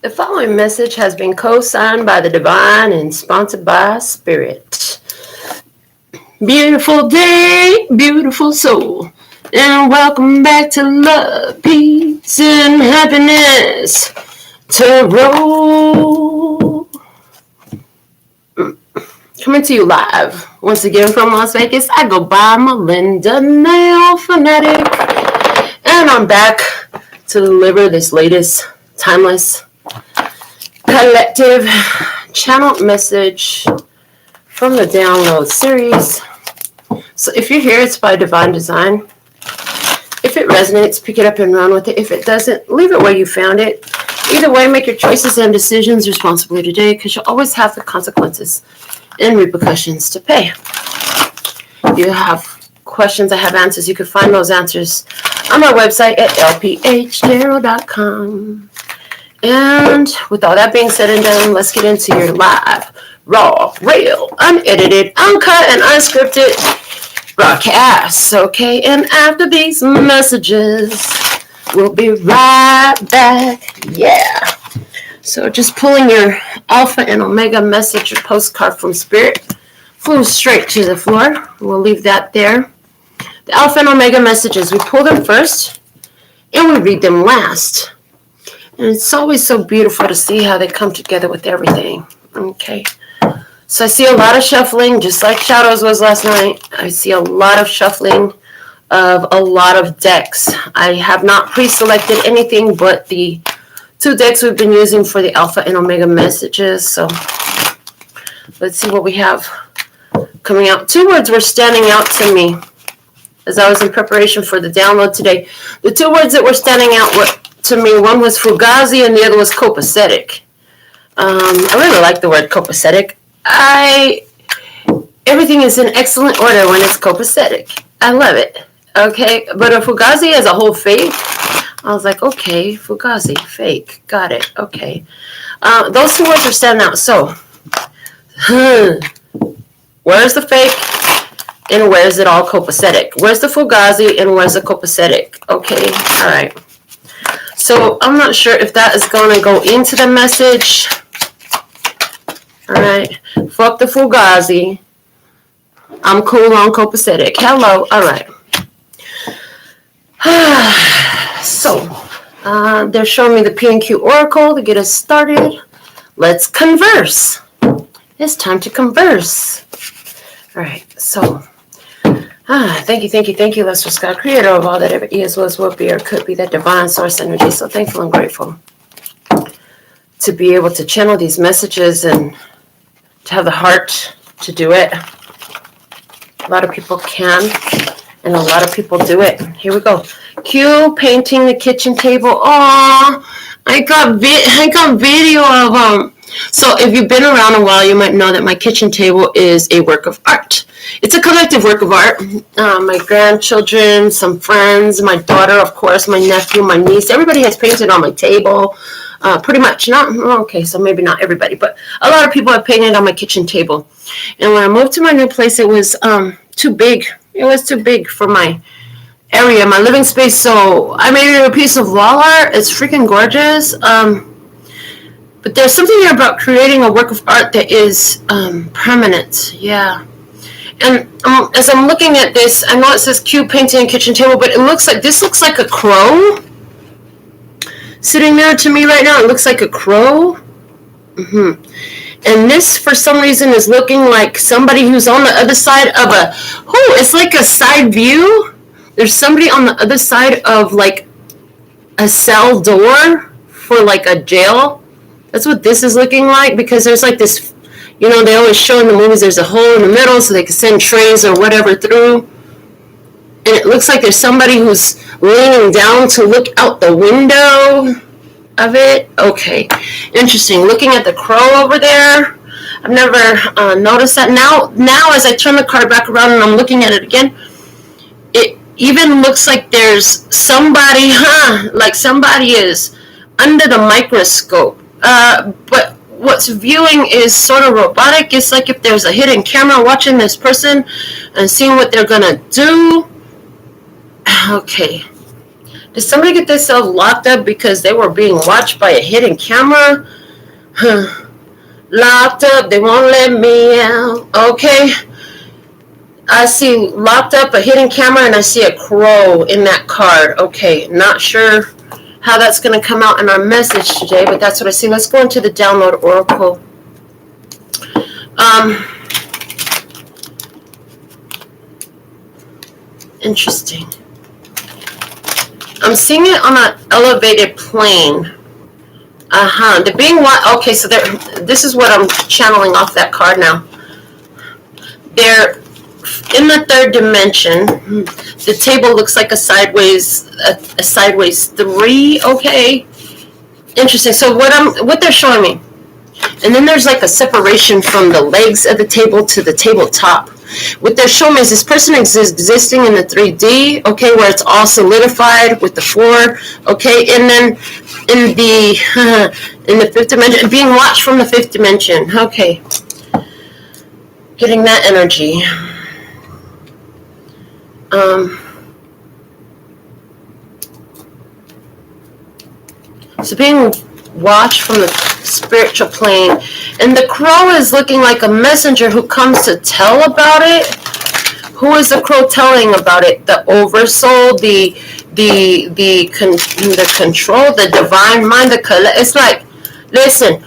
The following message has been co-signed by the divine and sponsored by Spirit. Beautiful day, beautiful soul, and welcome back to Love, Peace, and Happiness Tarot. Coming to you live, once again from Las Vegas. I go by Melinda NailFanatic, and I'm back to deliver this latest timeless collective channel message from the download series. So if you're here, it's by divine design. If it resonates, pick it up and run with it. If it doesn't, leave it where you found it. Either way, make your choices and decisions responsibly today, because you'll always have the consequences and repercussions to pay. If you have questions, I have answers. You can find those answers on my website at LPHtarot.com. And with all that being said and done, let's get into your live, raw, real, unedited, uncut, and unscripted broadcasts, okay? And after these messages, we'll be right back. Yeah. So just pulling your Alpha and Omega message or postcard from Spirit, flew straight to the floor. We'll leave that there. The Alpha and Omega messages, we pull them first, and we read them last. And it's always so beautiful to see how they come together with everything. Okay. So I see a lot of shuffling, just like Shadows was last night. I see a lot of shuffling of a lot of decks. I have not pre-selected anything but the two decks we've been using for the Alpha and Omega messages. So let's see what we have coming out. Two words were standing out to me as I was in preparation for the download today. The two words that were standing out were, to me, one was fugazi and the other was copacetic. I really like the word copacetic. Everything is in excellent order when it's copacetic. I love it. Okay, but a fugazi as a whole fake, I was like, okay, fugazi, fake, got it. Okay, those two words are standing out. So, where's the fake and where's it all copacetic? Where's the fugazi and where's the copacetic? Okay, all right. So I'm not sure if that is going to go into the message. All right. Fuck the fugazi. I'm cool on copacetic. Hello. All right. So they're showing me the P&Q Oracle to get us started. Let's converse. It's time to converse. All right. So thank you, Lesser Scott, creator of all that ever is, was, will be, or could be, that divine source energy. So thankful and grateful to be able to channel these messages and to have the heart to do it. A lot of people can, and a lot of people do it. Here we go. Q painting the kitchen table. Oh, I got video of So if you've been around a while, you might know that my kitchen table is a work of art. It's a collective work of art. My grandchildren, some friends, my daughter, of course, my nephew, my niece, everybody has painted on my table. Pretty much. Okay, so maybe not everybody, but a lot of people have painted on my kitchen table. And when I moved to my new place, it was too big. It was too big for my area, my living space. So I made it a piece of wall art. It's freaking gorgeous. But there's something here about creating a work of art that is permanent. Yeah. And as I'm looking at this, I know it says Q painting kitchen table, but this looks like a crow sitting there to me right now. It looks like a crow. And this, for some reason, is looking like somebody who's on the other side of it's like a side view. There's somebody on the other side of like a cell door for like a jail. That's what this is looking like, because there's like this, they always show in the movies there's a hole in the middle so they can send trays or whatever through. And it looks like there's somebody who's leaning down to look out the window of it. Okay, interesting. Looking at the crow over there, I've never noticed that. Now as I turn the card back around and I'm looking at it again, it even looks like there's somebody, like somebody is under the microscope. But what's viewing is sort of robotic. It's like if there's a hidden camera watching this person and seeing what they're gonna do. Okay. Did somebody get themselves locked up because they were being watched by a hidden camera? Locked up, they won't let me out. Okay. I see locked up, a hidden camera, and I see a crow in that card. Okay, not sure how that's going to come out in our message today, but that's what I see. Let's go into the download oracle. Interesting. I'm seeing it on an elevated plane. The being what? Okay, so this is what I'm channeling off that card now. They're in the third dimension. The table looks like a sideways 3. Okay, interesting. So what they're showing me, and then there's like a separation from the legs of the table to the tabletop. What they're showing me is this person existing in the 3D, okay, where it's all solidified with the 4, okay, and then in the 5th dimension, being watched from the 5th dimension, okay, getting that energy. So being watched from the spiritual plane, and the crow is looking like a messenger who comes to tell about it. Who is the crow telling about it? The oversoul, the control, the divine mind, it's like, listen.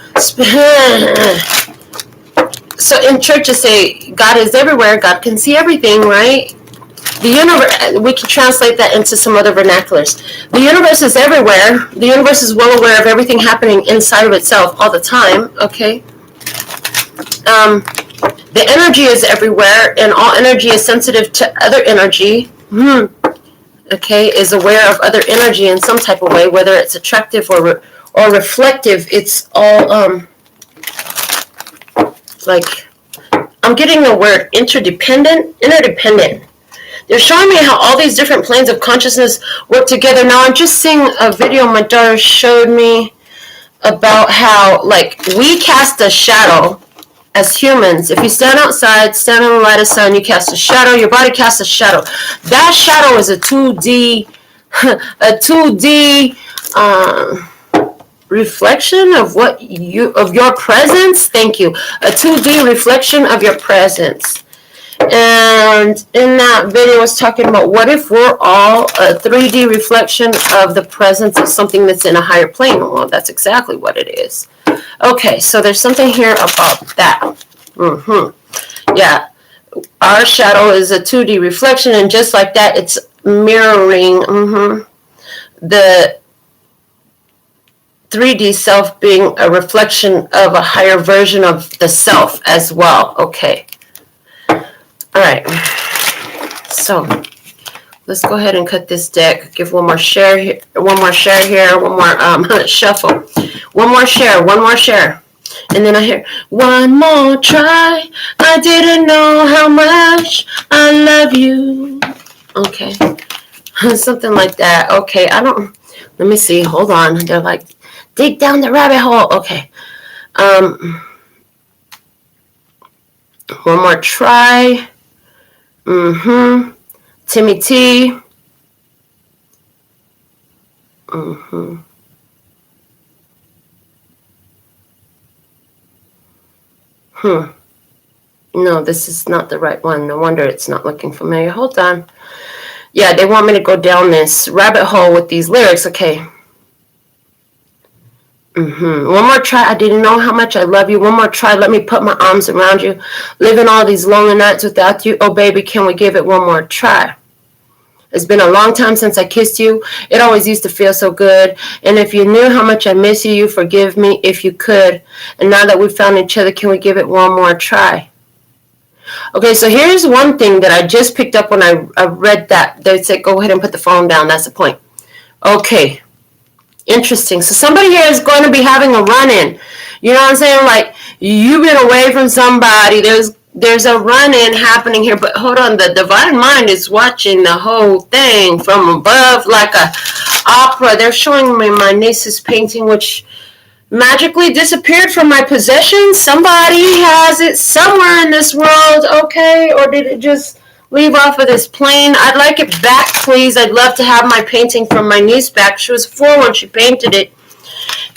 So in churches say God is everywhere, God can see everything, right? The universe, we can translate that into some other vernaculars. The universe is everywhere. The universe is well aware of everything happening inside of itself all the time, okay? The energy is everywhere, and all energy is sensitive to other energy, okay, is aware of other energy in some type of way, whether it's attractive or reflective. It's all, like, I'm getting the word interdependent. They're showing me how all these different planes of consciousness work together. Now, I'm just seeing a video my daughter showed me about how, like, we cast a shadow as humans. If you stand outside, stand in the light of sun, you cast a shadow, your body casts a shadow. That shadow is a 2D, reflection of your presence. Thank you. A 2D reflection of your presence. And in that video, I was talking about what if we're all a 3D reflection of the presence of something that's in a higher plane. Well, that's exactly what it is. Okay, so there's something here about that. Yeah, our shadow is a 2D reflection, and just like that, it's mirroring the 3D self being a reflection of a higher version of the self as well. Okay. All right, so let's go ahead and cut this deck. Give one more share here, one more shuffle, one more share, and then I hear one more try. I didn't know how much I love you. Okay, something like that. Okay, let me see. Hold on. They're like, dig down the rabbit hole. Okay. One more try. Timmy T. No, this is not the right one. No wonder it's not looking familiar. Hold on. Yeah, they want me to go down this rabbit hole with these lyrics. Okay. One more try. I didn't know how much I love you. One more try. Let me put my arms around you. Living all these lonely nights without you. Oh, baby, can we give it one more try? It's been a long time since I kissed you. It always used to feel so good. And if you knew how much I miss you, you'd forgive me if you could. And now that we've found each other, can we give it one more try? Okay, so here's one thing that I just picked up when I read that. They said, go ahead and put the phone down. That's the point. Okay. Interesting. So somebody here is going to be having a run-in. You know what I'm saying? Like, you've been away from somebody. There's a run-in happening here. But hold on. The divine mind is watching the whole thing from above like a opera. They're showing me my niece's painting, which magically disappeared from my possession. Somebody has it somewhere in this world, okay? Or did it just leave off of this plane. I'd like it back, please. I'd love to have my painting from my niece back. She was 4 when she painted it.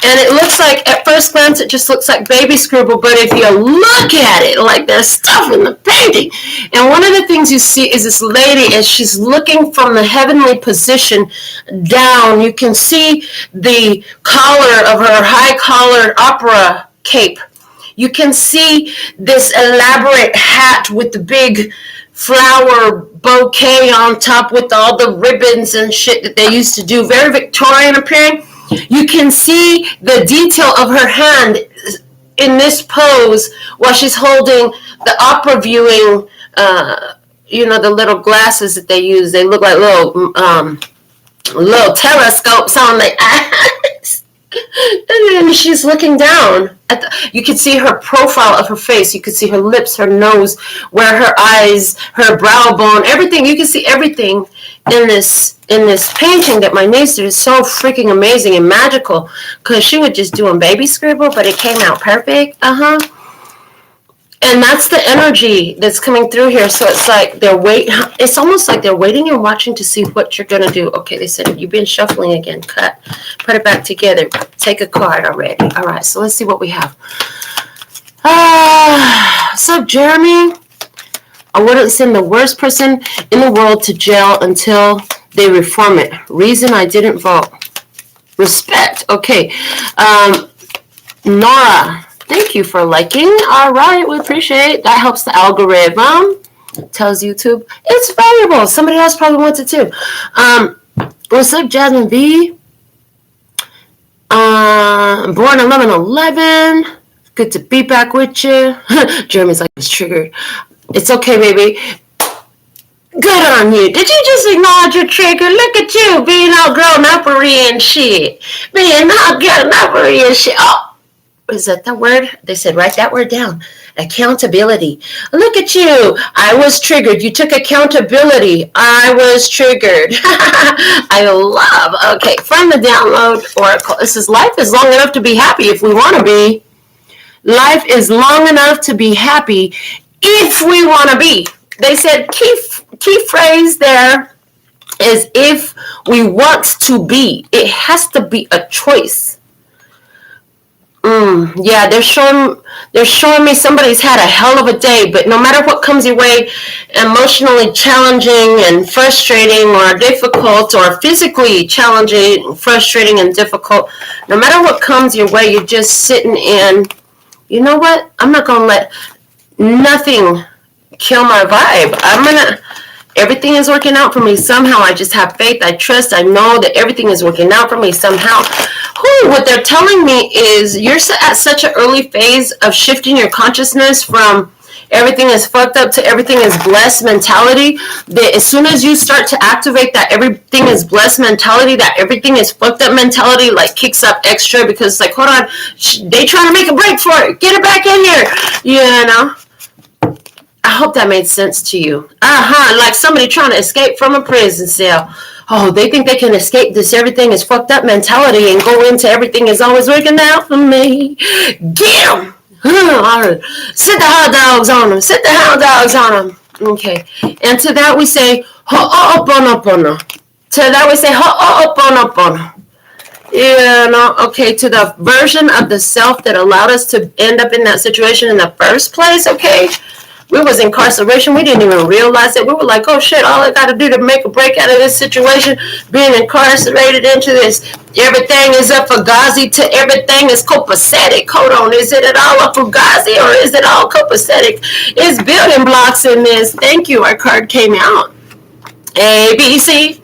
And it looks like, at first glance, it just looks like baby scribble. But if you look at it, like there's stuff in the painting. And one of the things you see is this lady, as she's looking from the heavenly position down, you can see the collar of her high-collared opera cape. You can see this elaborate hat with the big flower bouquet on top with all the ribbons and shit that they used to do. Very Victorian appearing. You can see the detail of her hand in this pose while she's holding the opera viewing, the little glasses that they use. They look like little telescopes on the eyes. And then she's looking down. You can see her profile of her face. You can see her lips, her nose, where her eyes, her brow bone, everything. You can see everything in this painting that my niece did. Is so freaking amazing and magical, because she was just doing baby scribble, but it came out perfect. And that's the energy that's coming through here. So it's like it's almost like they're waiting and watching to see what you're gonna do. Okay, they said you've been shuffling again. Cut, put it back together. Take a card already. All right, so let's see what we have. What's up, Jeremy? I wouldn't send the worst person in the world to jail until they reform it. Reason I didn't vote. Respect. Okay. Nora, thank you for liking. All right, we appreciate it. That helps the algorithm. Tells YouTube it's valuable. Somebody else probably wants it too. What's up, Jasmine V? Born 11/11. Good to be back with you. Jeremy's like, it's triggered. It's okay, baby. Good on you. Did you just acknowledge your trigger? Look at you being all grown uppery and shit. Being all grown uppery and shit. Oh, is that the word? They said, write that word down. Accountability. Look at you. I was triggered. You took accountability. I was triggered. I love. Okay, from the download oracle. This is life is long enough to be happy if we want to be. Life is long enough to be happy if we want to be. They said key phrase there is if we want to be. It has to be a choice. Yeah, they're showing me somebody's had a hell of a day, but no matter what comes your way, emotionally challenging and frustrating or difficult, or physically challenging, frustrating and difficult, no matter what comes your way, you're just sitting in, you know what? I'm not going to let nothing kill my vibe. Everything is working out for me somehow. I just have faith. I trust. I know that everything is working out for me somehow. What they're telling me is you're at such an early phase of shifting your consciousness from everything is fucked up to everything is blessed mentality, that as soon as you start to activate that everything is blessed mentality, that everything is fucked up mentality, like kicks up extra, because it's like, hold on, they trying to make a break for it. Get it back in here. You know? I hope that made sense to you. Like somebody trying to escape from a prison cell. Oh, they think they can escape this everything is fucked up mentality and go into everything is always working out for me. Get them! Sit the hot dogs on them. Sit the hot dogs on them. Okay. And to that we say, ho'oponopono. To that we say, ho'oponopono. You know, okay, to the version of the self that allowed us to end up in that situation in the first place, okay? We was incarceration. We didn't even realize it. We were like, oh, shit, all I got to do to make a break out of this situation, being incarcerated into this, everything is a fugazi to everything is copacetic. Hold on, is it at all a fugazi or is it all copacetic? It's building blocks in this. Thank you. Our card came out. A, B, C.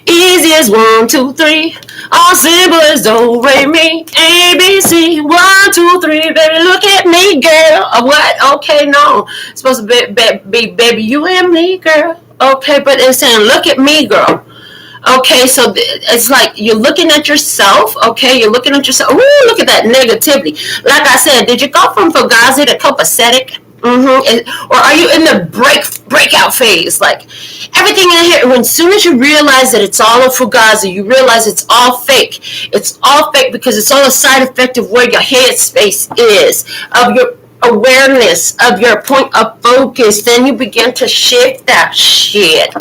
Easy as 1, 2, 3. All simple as do, re, mi, A, B, C. 1, 2, 3. Baby, look at me, girl. What? Okay, no. It's supposed to be baby, you and me, girl. Okay, but it's saying, look at me, girl. Okay, so it's like you're looking at yourself. Okay, you're looking at yourself. Ooh, look at that negativity. Like I said, did you go from fugazi to copacetic? Or are you in the breakout phase? Like everything in here, as soon as you realize that it's all a fugazi, you realize it's all fake. It's all fake because it's all a side effect of where your head space is, of awareness of your point of focus, then you begin to shift that shit.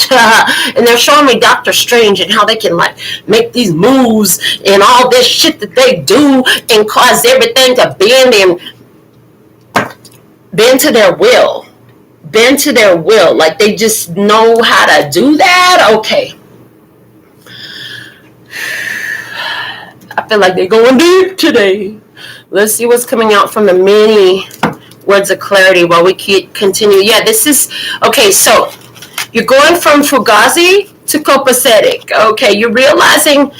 And they're showing me Doctor Strange and how they can like make these moves and all this shit that they do and cause everything to bend to their will. Bend to their will. Like they just know how to do that. Okay. I feel like they're going deep today. Let's see what's coming out from the many words of clarity while we continue. Yeah, this is, okay, so you're going from Fugazi to copacetic. Okay, you're realizing,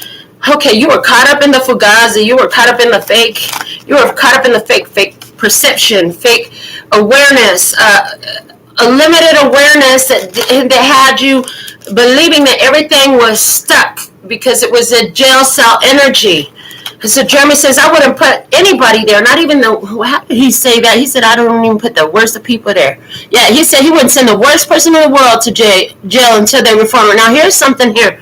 okay, you were caught up in the Fugazi, you were caught up in the fake, you were caught up in the fake perception, fake awareness, a limited awareness that had you believing that everything was stuck because it was a jail cell energy. So Jeremy says, I wouldn't put anybody there, not even how did he say that? He said, I don't even put the worst of people there. Yeah, he said he wouldn't send the worst person in the world to jail until they reform it. Now here's something here.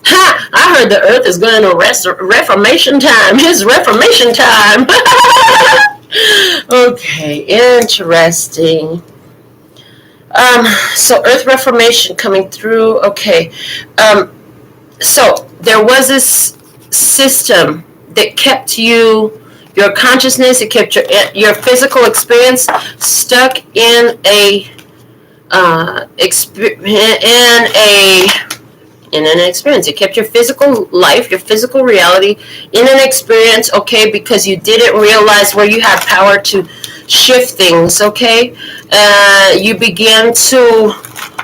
Ha! I heard the earth is going to reformation time. It's reformation time. Okay, interesting. So earth reformation coming through. Okay. So there was this system that kept your consciousness, it kept your physical experience stuck in an experience. It kept your physical life, your physical reality in an experience, okay, because you didn't realize where you had power to shift things, okay? You began to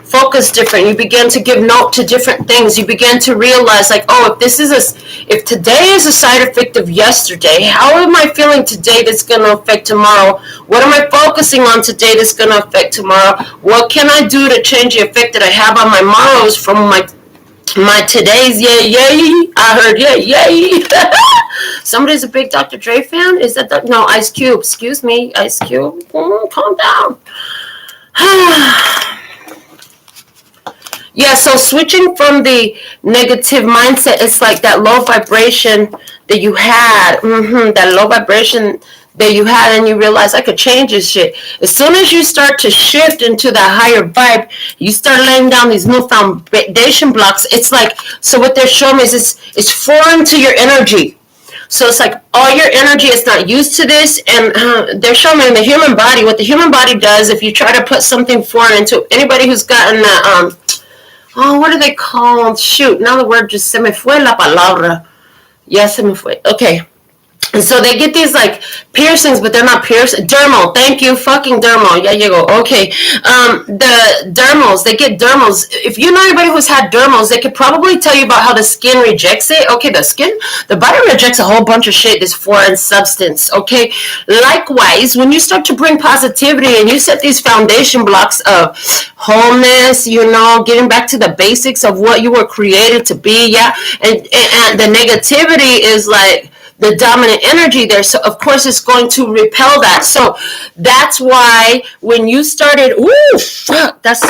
focus different. You begin to give note to different things. You begin to realize, like, oh, if today is a side effect of yesterday, how am I feeling today that's going to affect tomorrow? What am I focusing on today that's going to affect tomorrow? What can I do to change the effect that I have on my morrows from my today's? Yay. I heard yay. Somebody's a big Dr. Dre fan? Is that no, Ice Cube? Excuse me, Ice Cube. Calm down. Yeah, so switching from the negative mindset, it's like that low vibration that you had, that low vibration that you had, and you realize I could change this shit. As soon as you start to shift into that higher vibe, you start laying down these new foundation blocks. It's like, so what they're showing me is it's foreign to your energy. So it's like all your energy is not used to this, and they're showing me in the human body, what the human body does if you try to put something foreign into anybody who's gotten that, what are they called? Shoot, now the word just se me fue la palabra. Ya se me fue. Okay. And so they get these like piercings, but they're not piercing. Dermal, thank you, fucking dermal. Yeah, you go. Okay. The dermals, they get dermals. If you know anybody who's had dermals, they could probably tell you about how the skin rejects it. Okay, the body rejects a whole bunch of shit, this foreign substance. Okay. Likewise, when you start to bring positivity and you set these foundation blocks of wholeness, getting back to the basics of what you were created to be, yeah, and the negativity is like the dominant energy there, so of course it's going to repel that. So that's why when you started, that's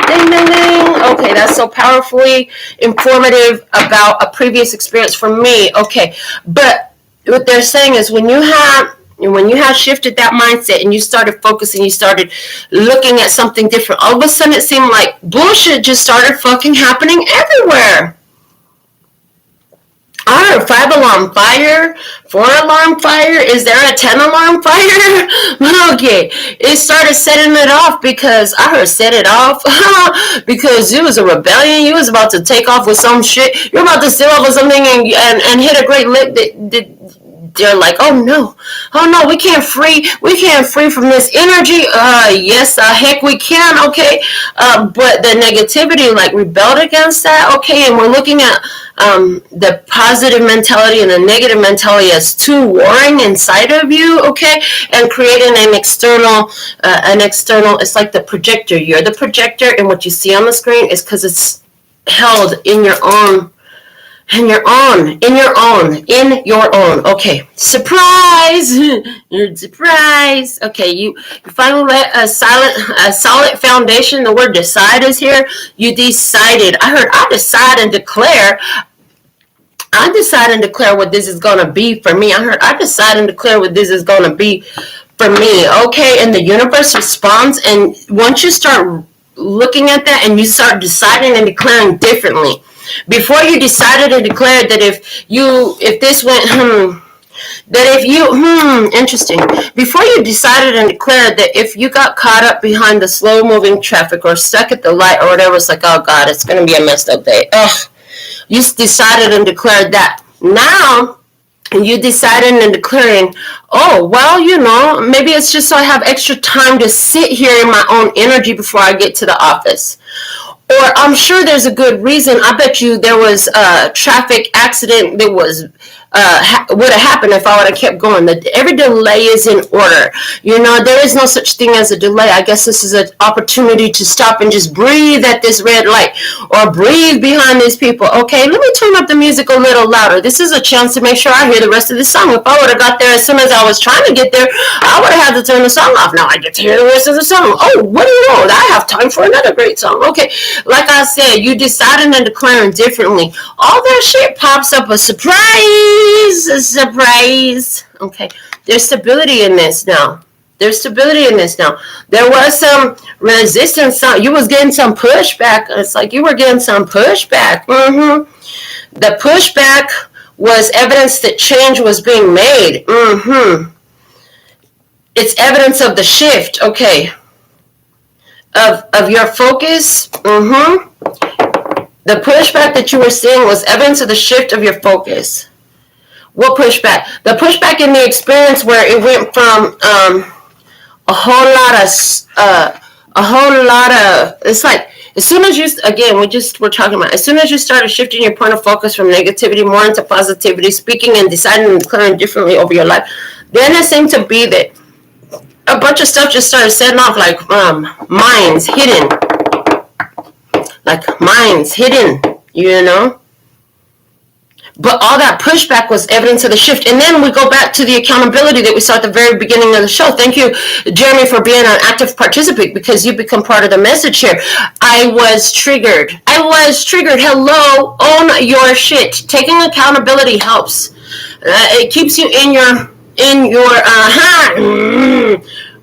ding ding ding. Okay, that's so powerfully informative about a previous experience for me. Okay, but what they're saying is when you have shifted that mindset and you started focusing, you started looking at something different, all of a sudden it seemed like bullshit just started fucking happening everywhere. I heard 5-alarm fire, 4-alarm fire. Is there a 10-alarm fire? Okay, it started setting it off because I heard set it off because it was a rebellion. You was about to take off with some shit. You're about to steal off with something and hit a great lick that they're like, oh no, we can't free from this energy. Yes, heck we can. Okay, but the negativity like rebelled against that. Okay, and we're looking at the positive mentality and the negative mentality as two warring inside of you. Okay, and creating an external. It's like the projector. You're the projector, and what you see on the screen is because it's held in your own. In your own. Okay. Surprise! You're surprised. Okay, you finally let a solid foundation. The word decide is here. You decided. I decide and declare. I decide and declare what this is going to be for me. I decide and declare what this is going to be for me, okay? And the universe responds, and once you start looking at that and you start deciding and declaring differently, before you decided and declared that if this went that if you interesting, before you decided and declared that if you got caught up behind the slow moving traffic or stuck at the light or whatever, it's like, oh god, it's gonna be a messed up day. You decided and declared that. Now you decided and declaring, oh, well, maybe it's just so I have extra time to sit here in my own energy before I get to the office. Or I'm sure there's a good reason. I bet you there was a traffic accident that was would have happened if I would have kept going. Every delay is in order. There is no such thing as a delay. I guess this is an opportunity to stop and just breathe at this red light or breathe behind these people. Okay, let me turn up the music a little louder. This is a chance to make sure I hear the rest of the song. If I would have got there as soon as I was trying to get there, I would have had to turn the song off. Now I get to hear the rest of the song. Oh, what do you know? I have time for another great song. Okay, like I said, you decided and declaring differently. All that shit pops up a surprise. A surprise. Okay, there's stability in this now. There was some resistance. You was getting some pushback. It's like you were getting some pushback. The pushback was evidence that change was being made. It's evidence of the shift. Okay. Of your focus. The pushback that you were seeing was evidence of the shift of your focus. What pushback? The pushback in the experience where it went from a whole lot of it's like as soon as you we're talking about as soon as you started shifting your point of focus from negativity more into positivity, speaking and deciding and declaring differently over your life, then it seemed to be that a bunch of stuff just started setting off like mines hidden. But all that pushback was evidence of the shift. And then we go back to the accountability that we saw at the very beginning of the show. Thank you, Jeremy, for being an active participant because you become part of the message here. I was triggered. Hello, own your shit. Taking accountability helps. It keeps you in your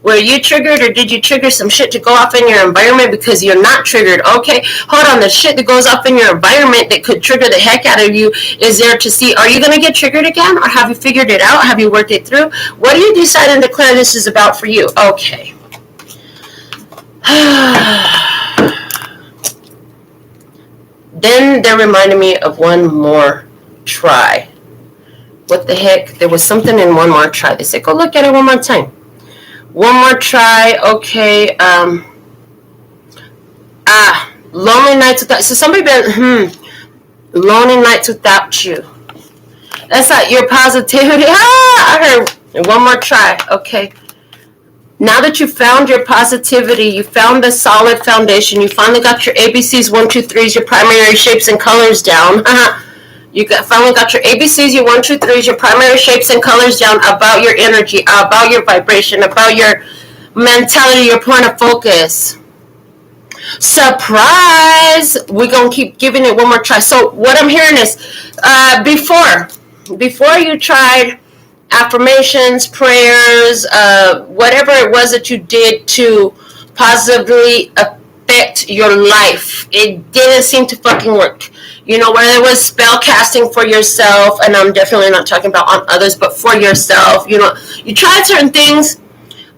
were you triggered or did you trigger some shit to go off in your environment because you're not triggered? Okay, hold on. The shit that goes off in your environment that could trigger the heck out of you is there to see, are you going to get triggered again? Or have you figured it out? Have you worked it through? What do you decide and declare this is about for you? Okay. Then they reminded me of one more try. What the heck? There was something in one more try. They said, go look at it one more time. One more try. Okay. Lonely nights without. So somebody been lonely nights without you. That's like your positivity. I heard one more try. Okay. Now that you found your positivity, you found the solid foundation. You finally got your ABCs, 1, 2, 3s, your primary shapes and colors down. You finally got your ABCs, your 1, 2, 3s, your primary shapes and colors down about your energy, about your vibration, about your mentality, your point of focus. Surprise! We're going to keep giving it one more try. So what I'm hearing is before you tried affirmations, prayers, whatever it was that you did to positively affect your life, it didn't seem to fucking work. Whether it was spell casting for yourself, and I'm definitely not talking about on others, but for yourself, you tried certain things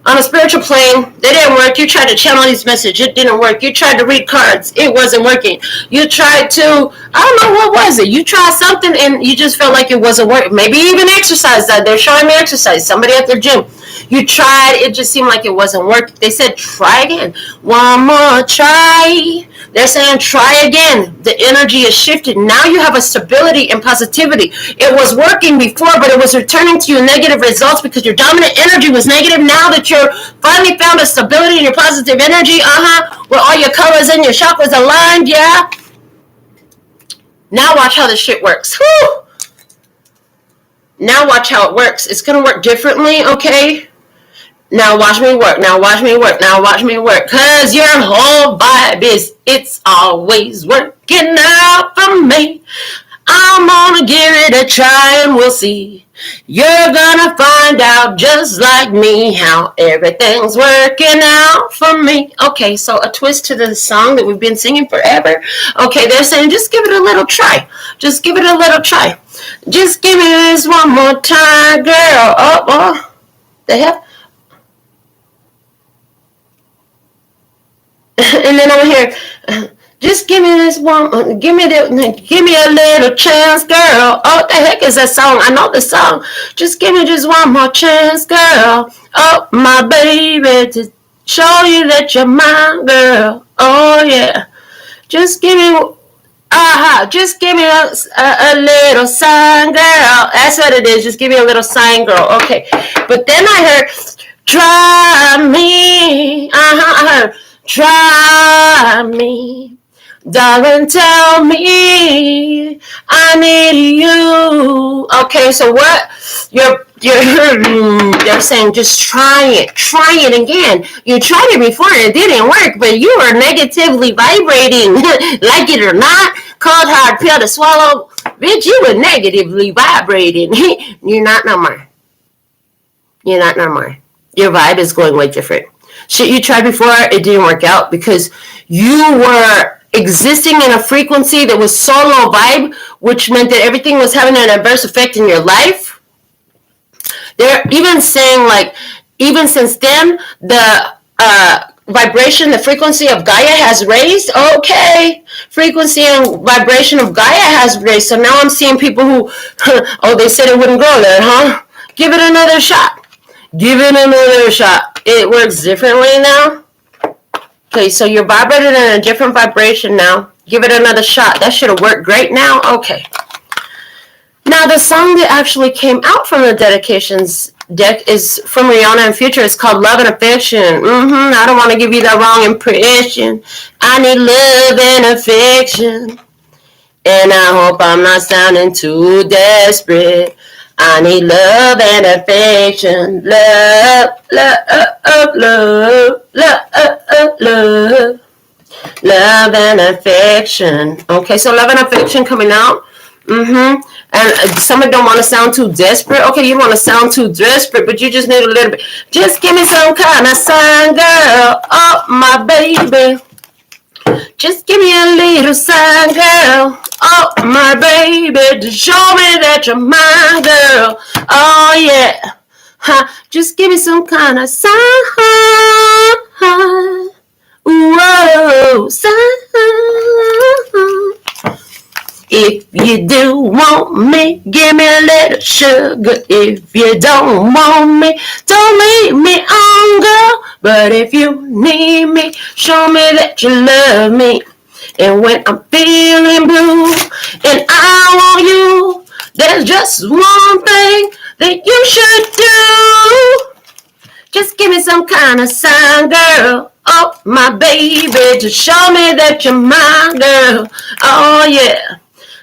on a spiritual plane, they didn't work. You tried to channel these messages, it didn't work. You tried to read cards, it wasn't working. You tried to, I don't know, what was it? You tried something and you just felt like it wasn't working. Maybe even exercise that. They're showing me exercise. Somebody at their gym. You tried, it just seemed like it wasn't working. They said, try again. One more try. They're saying, try again. The energy is shifted. Now you have a stability and positivity. It was working before, but it was returning to you negative results because your dominant energy was negative. Now that you're finally found a stability in your positive energy, where all your colors and your chakras aligned, yeah. Now watch how this shit works. Whew. Now watch how it works. It's going to work differently, okay? Now watch me work. Now watch me work. Now watch me work. Because your whole vibe is, it's always working out for me. I'm gonna give it a try and we'll see. You're gonna find out just like me how everything's working out for me. Okay, so a twist to the song that we've been singing forever. Okay, they're saying just give it a little try. Just give it a little try. Just give me this one more time, girl. Oh, the hell? And then over here, just give me this one, give me a little chance, girl. Oh, what the heck is that song? I know the song. Just give me just one more chance, girl. Oh, my baby, to show you that you're mine, girl. Oh, yeah. Just give me, just give me a little sign, girl. That's what it is. Just give me a little sign, girl. Okay. But then I heard, try me. I heard, try me. Darling, tell me I need you. Okay, so what they're saying, just try it again. You tried it before and it didn't work, but you were negatively vibrating. Like it or not, cold hard pill to swallow. Bitch, you were negatively vibrating. You're not no more. You're not no more. Your vibe is going way different. Shit you tried before, it didn't work out because you were existing in a frequency that was so low vibe, which meant that everything was having an adverse effect in your life. They're even saying, like, even since then, the vibration, the frequency of Gaia has raised. Okay, frequency and vibration of Gaia has raised. So now I'm seeing people who, oh, they said it wouldn't grow there, huh? Give it another shot. Give it another shot. It works differently now. Okay, so you're vibrating in a different vibration now. Give it another shot. That should have worked great now. Okay. Now, the song that actually came out from the dedications deck is from Rihanna and Future. It's called Love and Affection. I don't want to give you the wrong impression. I need love and affection. And I hope I'm not sounding too desperate. I need love and affection. Love, love, love, love, love. Love and affection. Okay, so love and affection coming out. And somebody don't want to sound too desperate. Okay, you want to sound too desperate, but you just need a little bit. Just give me some kind of sign, girl. Oh, my baby. Just give me a little sign, girl. Oh, my baby, to show me that you're my girl. Oh, yeah. Just give me some kind of sign. Whoa, sign. If you do want me, give me a little sugar. If you don't want me, don't leave me on, girl. But if you need me, show me that you love me. And when I'm feeling blue and I want you, there's just one thing that you should do. Just give me some kind of sign, girl. Oh, my baby, to show me that you're my girl. Oh, yeah.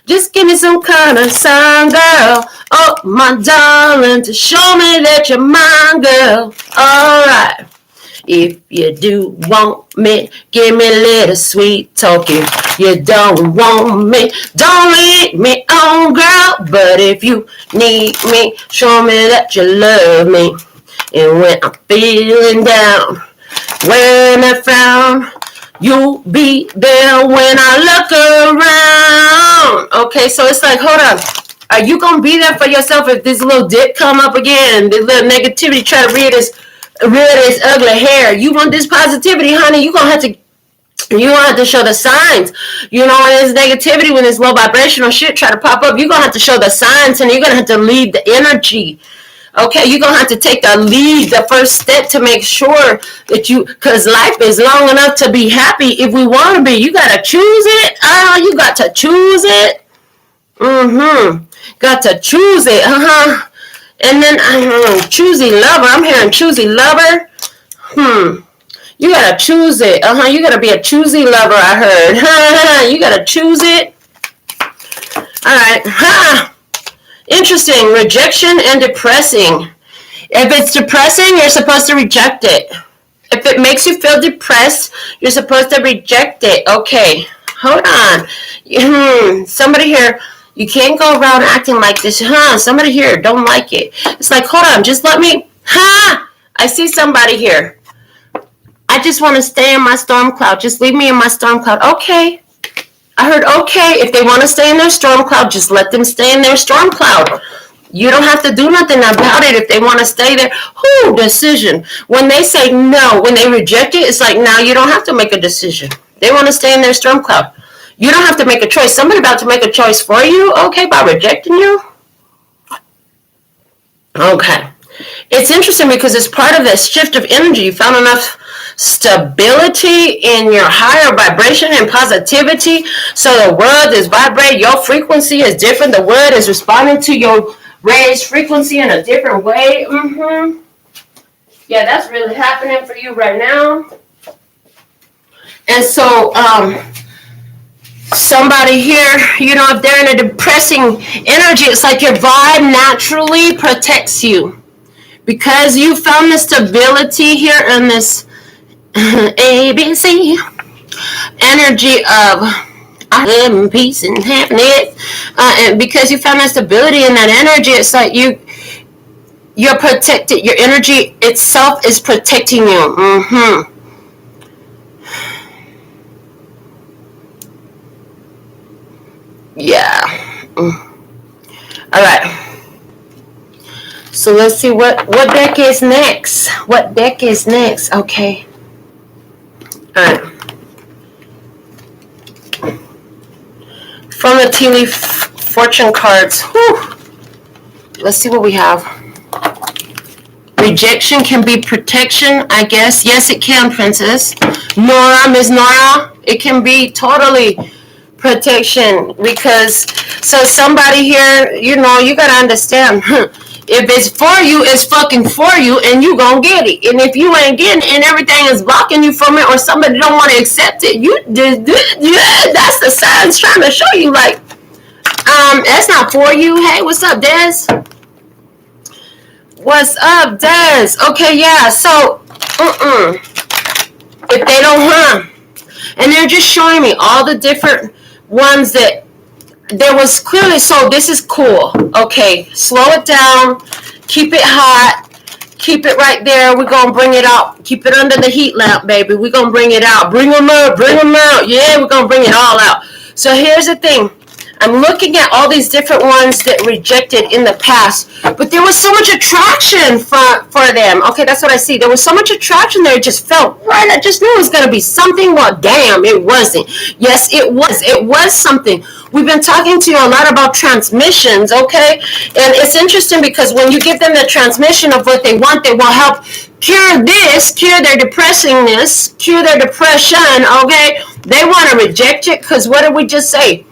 Just give me some kind of sign, girl. Oh, my darling, to show me that you're my girl. All right. If you do want me, give me a little sweet talk. If you don't want me, don't lead me on, girl. But if you need me, show me that you love me. And when I'm feeling down, when I frown, you'll be there when I look around. Okay, so it's like, hold on. Are you going to be there for yourself if this little dip come up again? This little negativity try to rear this ugly hair. You want this positivity, honey, you're going to have to show the signs. You know, when there's negativity, when there's low vibrational shit try to pop up, you're going to have to show the signs, and you're going to have to lead the energy. Okay, you're going to have to take the lead, the first step to make sure that because life is long enough to be happy if we want to be. You got to choose it. You got to choose it. Got to choose it. And then, choosy lover. I'm hearing choosy lover. You got to choose it. You got to be a choosy lover, I heard. You got to choose it. All right. Interesting. Rejection and depressing. If it's depressing, you're supposed to reject it. If it makes you feel depressed, you're supposed to reject it. Okay. Hold on. Somebody here, You can't go around acting like this. Somebody here don't like it. It's like, hold on, just let me. I see somebody here. I just want to stay in my storm cloud. Just leave me in my storm cloud. Okay. I heard okay. If they want to stay in their storm cloud, just let them stay in their storm cloud. You don't have to do nothing about it if they want to stay there. Decision. When they say no, when they reject it, it's like, now you don't have to make a decision. They want to stay in their storm cloud. You don't have to make a choice. Somebody about to make a choice for you, okay, by rejecting you? Okay. It's interesting because it's part of this shift of energy. You found enough stability in your higher vibration and positivity. So the world is vibrating. Your frequency is different. The world is responding to your raised frequency in a different way. Yeah, that's really happening for you right now. And so, somebody here, if they're in a depressing energy, it's like your vibe naturally protects you. Because you found the stability here in this ABC energy of love and peace and happiness, and because you found that stability in that energy, it's like you're protected. Your energy itself is protecting you. Yeah. All right. So let's see what deck is next. What deck is next? Okay. All right. From the tea leaf fortune cards. Whew. Let's see what we have. Rejection can be protection, I guess. Yes, it can, Princess. Nora, Miss Nora. It can be totally protection because somebody here, you gotta understand. If it's for you, it's fucking for you, and you gonna get it. And if you ain't getting it, and everything is blocking you from it, or somebody don't want to accept it, that's the signs trying to show you, like, that's not for you. Hey, what's up, Des? What's up, Des? Okay, yeah. So, if they don't, and they're just showing me all the different ones that. There was clearly, so this is cool. Okay, slow it down, keep it hot, keep it right there. We're going to bring it out. Keep it under the heat lamp, baby. We're going to bring it out. Bring them out. Yeah, we're going to bring it all out. So here's the thing. I'm looking at all these different ones that rejected in the past, but there was so much attraction for them. Okay, that's what I see. There was so much attraction there. It just felt right. I just knew it was going to be something. Well, damn, it wasn't. Yes, it was. It was something. We've been talking to you a lot about transmissions, okay? And it's interesting because when you give them the transmission of what they want, they will help cure this, cure their depressingness, cure their depression, okay? They want to reject it because what did we just say?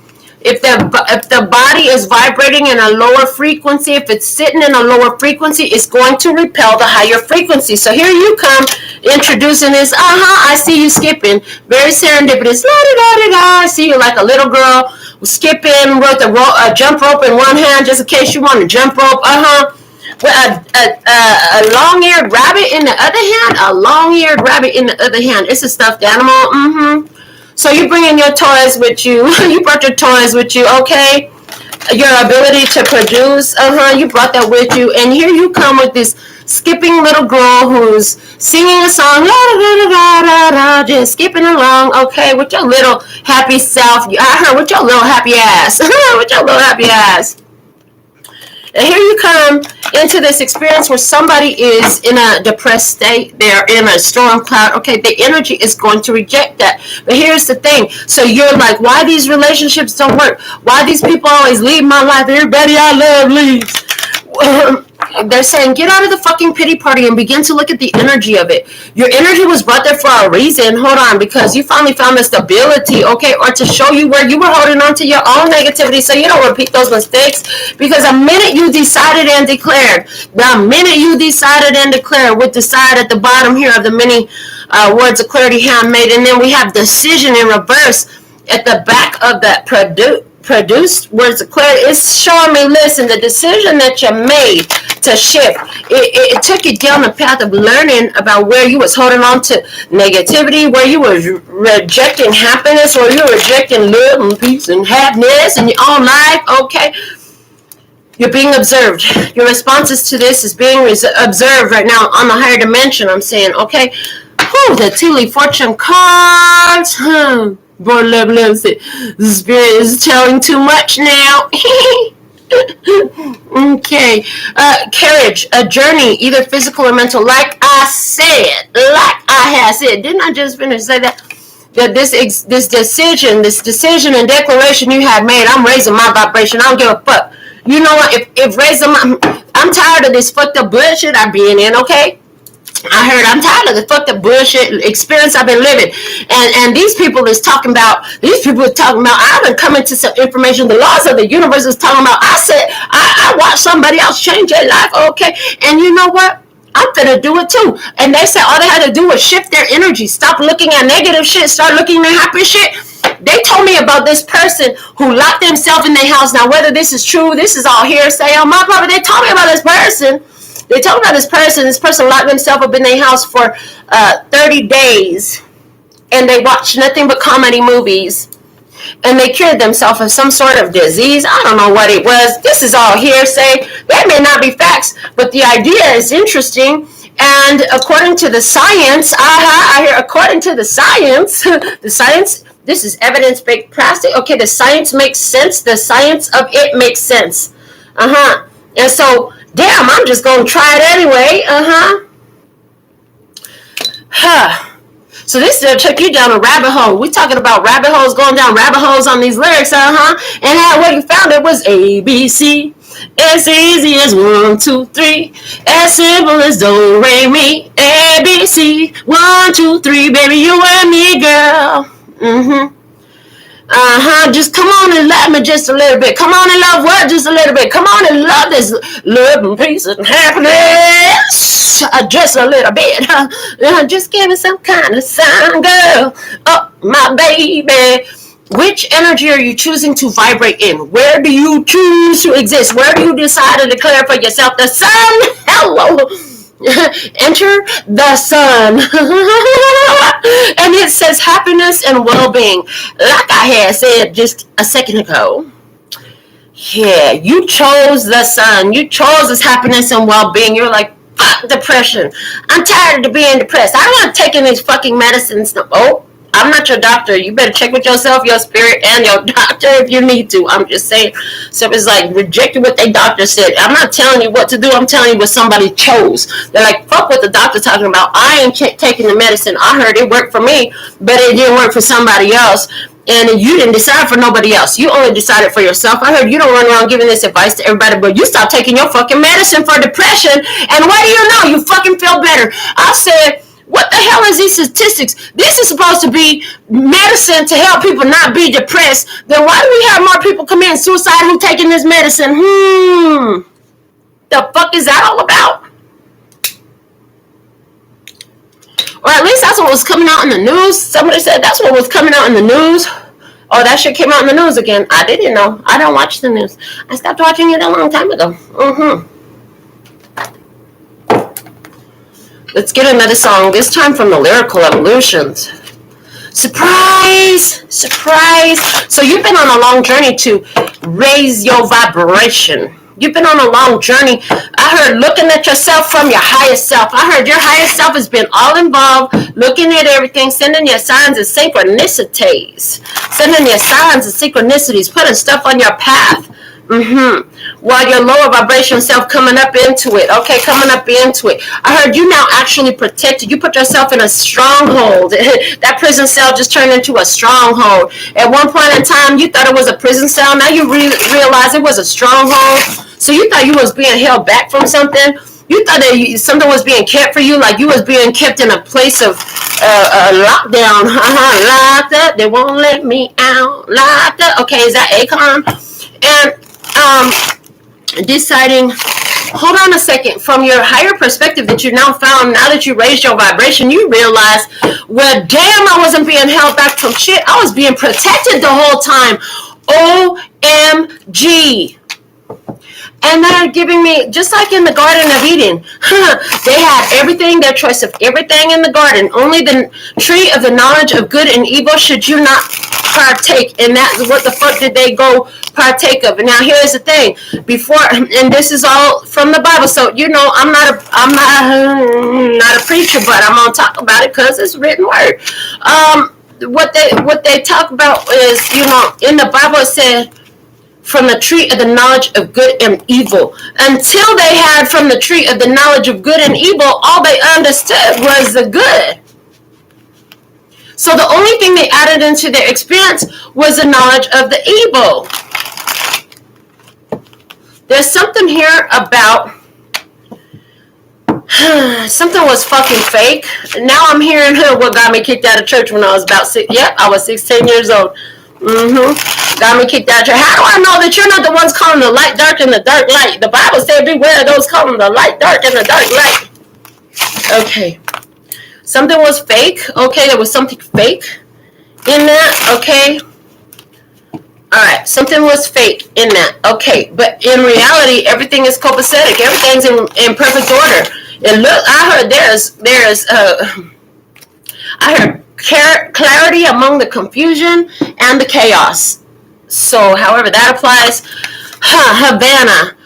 If the body is vibrating in a lower frequency, if it's sitting in a lower frequency, it's going to repel the higher frequency. So here you come introducing this. I see you skipping. Very serendipitous. La-da-da-da-da. I see you like a little girl skipping with a jump rope in one hand just in case you want to jump rope. With a long-eared rabbit in the other hand. A long-eared rabbit in the other hand. It's a stuffed animal. So you bring in your toys with you. You brought your toys with you, okay? Your ability to produce, you brought that with you. And here you come with this skipping little girl who's singing a song, just skipping along, okay, with your little happy self. I heard with your little happy ass. With your little happy ass. And here you come into this experience where somebody is in a depressed state. They're in a storm cloud. Okay, the energy is going to reject that. But here's the thing. So you're like, why these relationships don't work? Why these people always leave my life? Everybody I love leaves. They're saying, get out of the fucking pity party and begin to look at the energy of it. Your energy was brought there for a reason. Hold on, because you finally found the stability, okay, or to show you where you were holding on to your own negativity so you don't repeat those mistakes. Because the minute you decided and declared, with decide at the bottom here of the many words of clarity handmade, and then we have decision in reverse at the back of that produced words of clarity. It's showing me, listen, the decision that you made to shift. It took you down the path of learning about where you was holding on to negativity, where you was rejecting happiness, or you were rejecting love and peace and happiness in your own life. Okay, you're being observed. Your responses to this is being observed right now on the higher dimension. I'm saying, okay. Whew, the tea leaf fortune cards. Boy, the spirit is telling too much now. Okay. Carriage, a journey, either physical or mental. Like I had said. Didn't I just finish to say that? That this decision and declaration you had made, I'm raising my vibration. I don't give a fuck. You know what? If raising I'm tired of this fucked up bullshit I'm being in, okay? I'm tired of the fucked up bullshit experience I've been living. And these people are talking about, I've been coming to some information, the laws of the universe is talking about, I watched somebody else change their life, okay? And you know what? I'm gonna do it too. And they said all they had to do was shift their energy, stop looking at negative shit, start looking at happy shit. They told me about this person who locked themselves in their house. Now, whether this is true, this is all hearsay on my part, but they told me about this person. They told me about this person. This person locked themselves up in their house for 30 days. And they watched nothing but comedy movies. And they cured themselves of some sort of disease. I don't know what it was. This is all hearsay. That may not be facts, but the idea is interesting. And according to the science, according to the science, this is evidence-based practice. Okay, the science makes sense. The science of it makes sense. And so, damn, I'm just going to try it anyway. So this took you down a rabbit hole. We're talking about rabbit holes, going down rabbit holes on these lyrics, And what you found, it was ABC. As easy as 1, 2, 3. As simple as do, re, mi. ABC. 1, 2, 3, baby, you and me, girl. Just come on and love me just a little bit. Come on and love what? Just a little bit. Come on and love this love and peace and happiness. Just a little bit. Just give me some kind of sign, girl. Oh, my baby. Which energy are you choosing to vibrate in? Where do you choose to exist? Where do you decide to declare for yourself? The sun? Hello. Enter the sun. And it says happiness and well-being. Like I had said just a second ago. Yeah, you chose the sun. You chose this happiness and well-being. You're like, fuck depression. I'm tired of being depressed. I don't want to take these fucking medicines. Oh, I'm not your doctor. You better check with yourself, your spirit, and your doctor if you need to. I'm just saying. So it's like rejecting what their doctor said. I'm not telling you what to do. I'm telling you what somebody chose. They're like, fuck what the doctor talking about. I ain't taking the medicine. I heard it worked for me, but it didn't work for somebody else. And you didn't decide for nobody else. You only decided for yourself. I heard you don't run around giving this advice to everybody, but you stop taking your fucking medicine for depression. And what do you know? You fucking feel better. I said, what the hell is these statistics? This is supposed to be medicine to help people not be depressed. Then why do we have more people commit suicide who taking this medicine? The fuck is that all about? Or at least that's what was coming out in the news. Somebody said that's what was coming out in the news. Oh, that shit came out in the news again. I didn't know. I don't watch the news. I stopped watching it a long time ago. Let's get another song, this time from the Lyrical Evolutions. Surprise! Surprise! So you've been on a long journey to raise your vibration. You've been on a long journey. I heard looking at yourself from your highest self. I heard your highest self has been all involved, looking at everything, sending your signs of synchronicities. Sending your signs of synchronicities, putting stuff on your path. While your lower vibration self coming up into it. Okay, coming up into it. I heard you now actually protected. You put yourself in a stronghold. That prison cell just turned into a stronghold. At one point in time, you thought it was a prison cell. Now you realize it was a stronghold. So you thought you was being held back from something. You thought that something was being kept for you, like you was being kept in a place of lockdown. Locked up. They won't let me out. Locked up. Okay, is that Akon? And deciding, hold on a second, from your higher perspective that you now found, now that you raised your vibration, you realize, well, damn, I wasn't being held back from shit. I was being protected the whole time. OMG. And they're giving me, just like in the Garden of Eden, they had everything, their choice of everything in the garden. Only the tree of the knowledge of good and evil should you not partake. And that's what the fuck did they go partake of? And now here's the thing. Before, and this is all from the Bible, so you know I'm not a preacher, but I'm gonna talk about it because it's written word. What they talk about is, you know, in the Bible it said, from the tree of the knowledge of good and evil. Until they had from the tree of the knowledge of good and evil, all they understood was the good. So the only thing they added into their experience was the knowledge of the evil. There's something here about something was fucking fake. Now I'm hearing what got me kicked out of church when I was about I was 16 years old. Got me kicked out. How do I know that you're not the ones calling the light dark and the dark light? The Bible said, beware of those calling the light dark and the dark light. Okay. Something was fake. Okay, there was something fake in that. Okay. Alright, something was fake in that. Okay, but in reality, everything is copacetic. Everything's in perfect order. And look, I heard clarity among the confusion and the chaos. So, however that applies, Havana.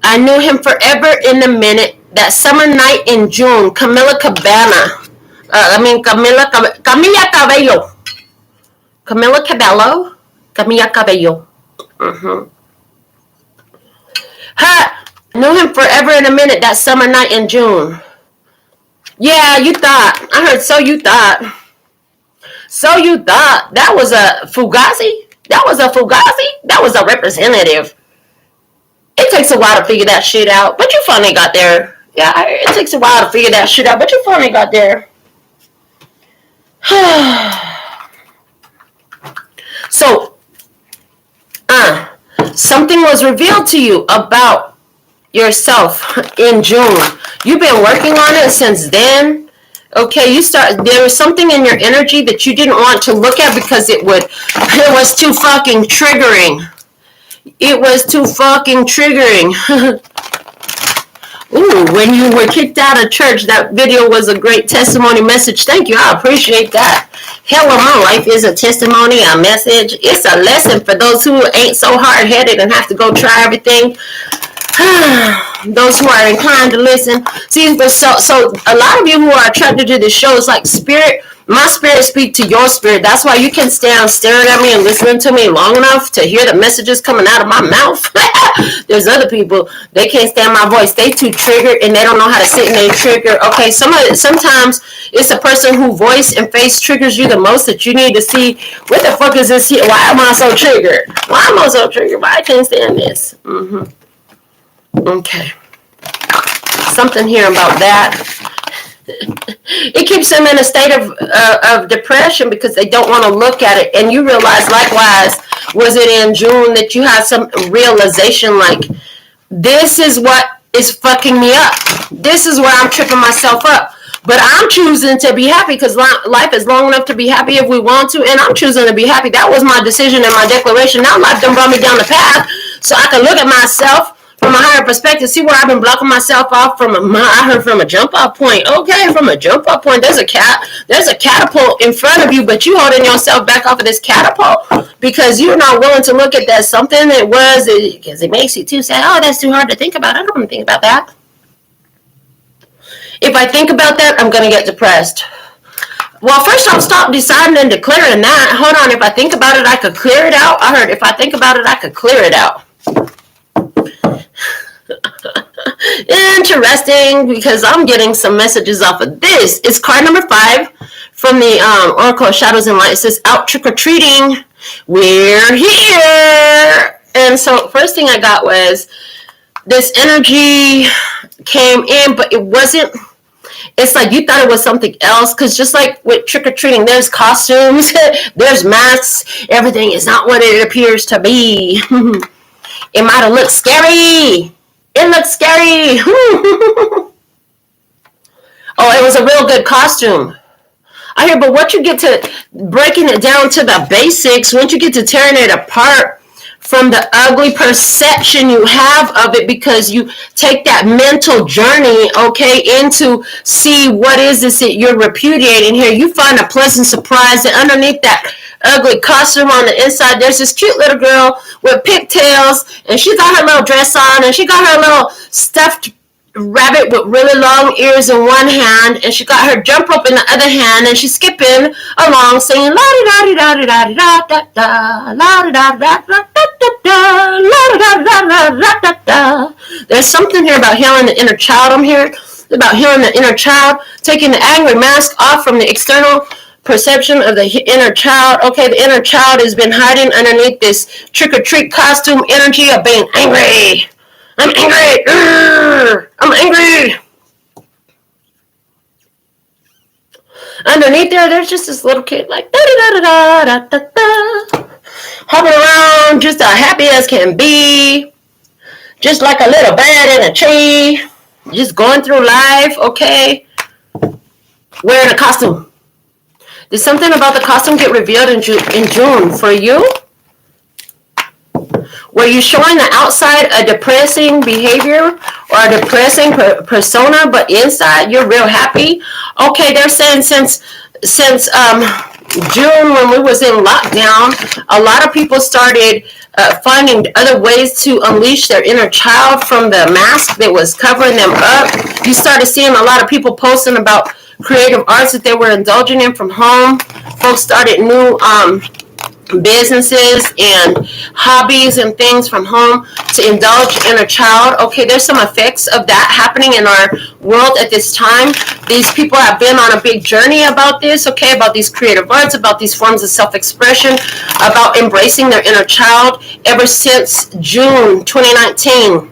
I knew him forever in a minute. That summer night in June, Camila Cabello. Camila Cabello. Knew him forever in a minute. That summer night in June. Yeah, you thought. I heard so you thought. So you thought that was a Fugazi? That was a Fugazi? That was a representative. It takes a while to figure that shit out, but you finally got there. Yeah, it takes a while to figure that shit out, but you finally got there. So, something was revealed to you about yourself in June. You've been working on it since then. Okay, there was something in your energy that you didn't want to look at because it was too fucking triggering. It was too fucking triggering. Ooh, when you were kicked out of church, that video was a great testimony message. Thank you, I appreciate that. Hell of my life is a testimony, a message. It's a lesson for those who ain't so hard-headed and have to go try everything. Those who are inclined to listen. See, so a lot of you who are attracted to this show is like my spirit speak to your spirit. That's why you can stand staring at me and listening to me long enough to hear the messages coming out of my mouth. There's other people, they can't stand my voice. They too triggered and they don't know how to sit in their trigger. Okay, sometimes it's a person whose voice and face triggers you the most that you need to see, what the fuck is this here? Why am I so triggered? Why am I so triggered? Why I can't stand this? Okay. Something here about that. It keeps them in a state of depression because they don't want to look at it. And you realize, likewise, was it in June that you had some realization like, this is what is fucking me up. This is where I'm tripping myself up. But I'm choosing to be happy because life is long enough to be happy if we want to. And I'm choosing to be happy. That was my decision and my declaration. Now life done brought me down the path so I can look at myself from a higher perspective, see where I've been blocking myself off I heard from a jump off point. Okay, from a jump off point, there's a catapult in front of you, but you holding yourself back off of this catapult because you're not willing to look at that something that was, because it makes you too sad. Oh, that's too hard to think about. I don't want to think about that. If I think about that, I'm going to get depressed. Well, first I'll stop deciding and declaring that. Hold on, if I think about it, I could clear it out. I heard if I think about it, I could clear it out. Interesting, because I'm getting some messages off of this. It's card number 5 from the Oracle of Shadows and Light. It says, out trick-or-treating, we're here. And so first thing I got was this energy came in, but it wasn't. It's like you thought it was something else, because just like with trick-or-treating, there's costumes, there's masks, everything is not what it appears to be. It might have looked scary. It looks scary. Oh, it was a real good costume. I hear, but once you get to breaking it down to the basics, once you get to tearing it apart from the ugly perception you have of it, because you take that mental journey, okay, into see what is this that you're repudiating here. You find a pleasant surprise that underneath that ugly costume on the inside, there's this cute little girl with pigtails, and she got her little dress on, and she got her little stuffed rabbit with really long ears in one hand, and she got her jump rope in the other hand, and she's skipping along singing la di da di da di da di da da la di da da da da la da da da da da. There's something here about healing the inner child. I'm hearing about healing the inner child, taking the angry mask off from the external perception of the inner child. Okay, the inner child has been hiding underneath this trick-or-treat costume energy of being angry. I'm angry. I'm angry. Underneath there's just this little kid like da da da da da da, hopping around, just as happy as can be, just like a little bird in a tree, just going through life. Okay, wearing a costume. Did something about the costume get revealed in June for you? Were you showing the outside a depressing behavior or a depressing persona, but inside you're real happy? Okay, they're saying since June, when we was in lockdown, a lot of people started finding other ways to unleash their inner child from the mask that was covering them up. You started seeing a lot of people posting about creative arts that they were indulging in from home. Folks started new businesses and hobbies and things from home to indulge inner child. Okay, there's some effects of that happening in our world at this time. These people have been on a big journey about this, okay, about these creative arts, about these forms of self-expression, about embracing their inner child ever since June 2019.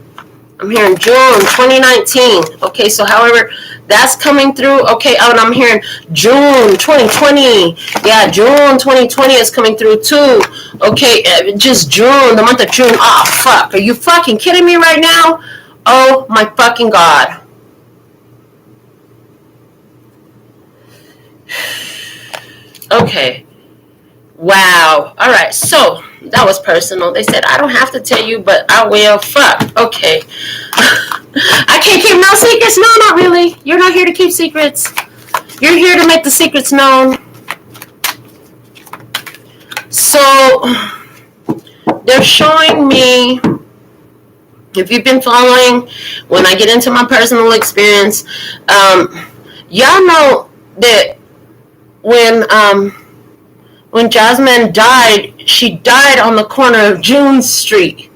I'm hearing June 2019. Okay, so however that's coming through. Okay, and I'm hearing June 2020. Yeah, June 2020 is coming through too. Okay, just June, the month of June. Oh, fuck. Are you fucking kidding me right now? Oh, my fucking God. Okay. Wow. All right, so that was personal. They said, I don't have to tell you, but I will. Fuck. Okay. I can't keep no secrets. No, not really. You're not here to keep secrets. You're here to make the secrets known. So they're showing me, if you've been following, when I get into my personal experience, y'all know that when Jasmine died, she died on the corner of June Street.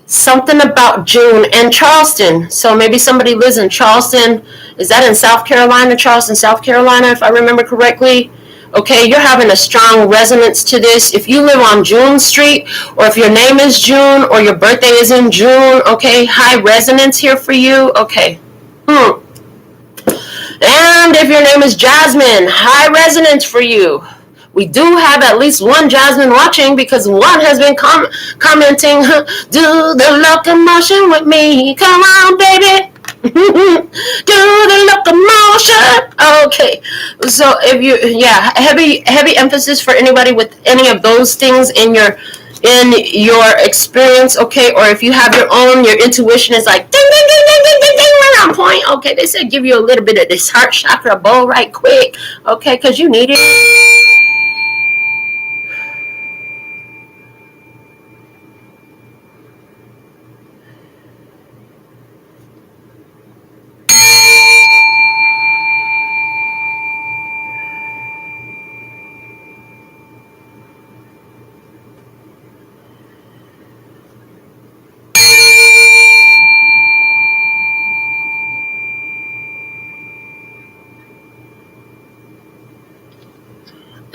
Something about June and Charleston. So maybe somebody lives in Charleston. Is that in South Carolina? Charleston, South Carolina, if I remember correctly. Okay, you're having a strong resonance to this. If you live on June Street, or if your name is June, or your birthday is in June, okay, high resonance here for you. Okay. And if your name is Jasmine, high resonance for you. We do have at least one Jasmine watching, because one has been commenting, do the locomotion with me. Come on, baby. Do the locomotion. Okay. So if you, yeah, heavy emphasis for anybody with any of those things in your experience, okay? Or if you have your own, your intuition is like ding ding ding ding ding ding ding, right on point. Okay, they said give you a little bit of this heart chakra bowl right quick, okay, because you need it.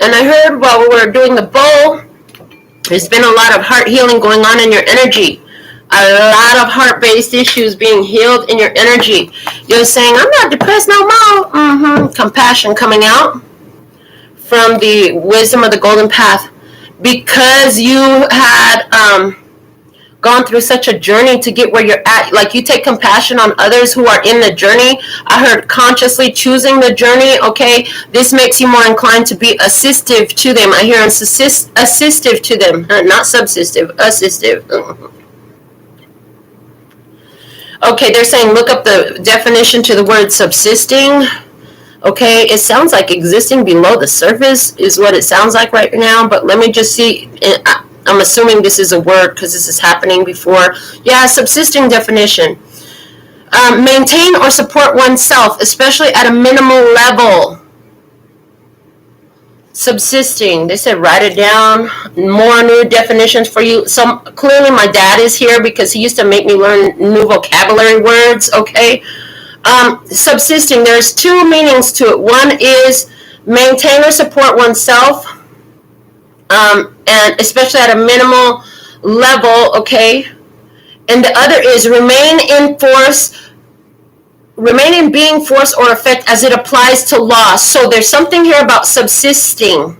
And I heard while we were doing the bowl, there's been a lot of heart healing going on in your energy. A lot of heart-based issues being healed in your energy. You're saying, I'm not depressed no more. Compassion coming out from the wisdom of the golden path. Because you had gone through such a journey to get where you're at. Like, you take compassion on others who are in the journey. I heard consciously choosing the journey, okay? This makes you more inclined to be assistive to them. I hear assistive to them, not subsistive, assistive. Okay, they're saying look up the definition to the word subsisting. Okay, it sounds like existing below the surface is what it sounds like right now, but let me just see. I'm assuming this is a word because this is happening before. Yeah, subsisting definition. Maintain or support oneself, especially at a minimal level. Subsisting. They said write it down. More new definitions for you. Clearly my dad is here because he used to make me learn new vocabulary words, okay? Subsisting, there's two meanings to it. One is maintain or support oneself, and especially at a minimal level, okay? And the other is remain in being, force, or effect as it applies to law. So there's something here about subsisting.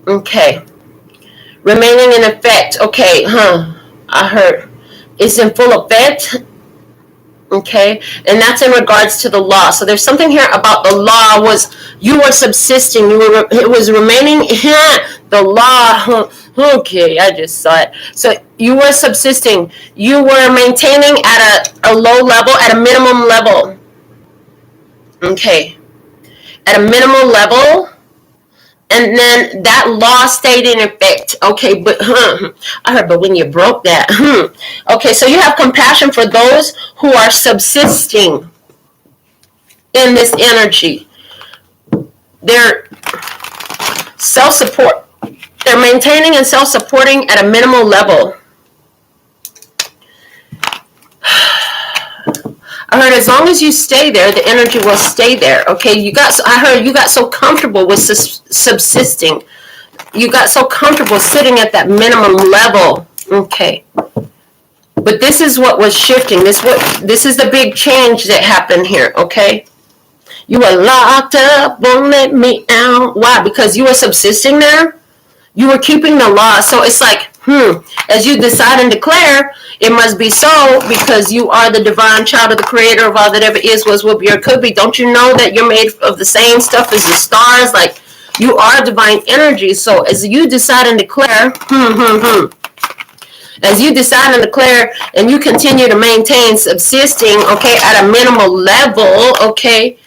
Okay. Remaining in effect. Okay, I heard. It's in full effect. Okay, and that's in regards to the law. So there's something here about the law was you were subsisting. It was remaining. The law. Okay, I just saw it. So you were subsisting. You were maintaining at a low level, at a minimum level. Okay, at a minimal level. And then that law stayed in effect. Okay, but I heard, but when you broke that, Okay, so you have compassion for those who are subsisting in this energy. They're self-support. They're maintaining and self-supporting at a minimal level. I heard as long as you stay there, the energy will stay there. Okay, I heard you got so comfortable with subsisting. You got so comfortable sitting at that minimum level. Okay. But this is what was shifting. This is the big change that happened here, okay? You were locked up, won't let me out. Why? Because you were subsisting there. You were keeping the law. So it's like, as you decide and declare, it must be so because you are the divine child of the creator of all that ever is, was, will be, or could be. Don't you know that you're made of the same stuff as the stars? Like, you are divine energy. So as you decide and declare, as you decide and declare and you continue to maintain subsisting, okay, at a minimal level, okay,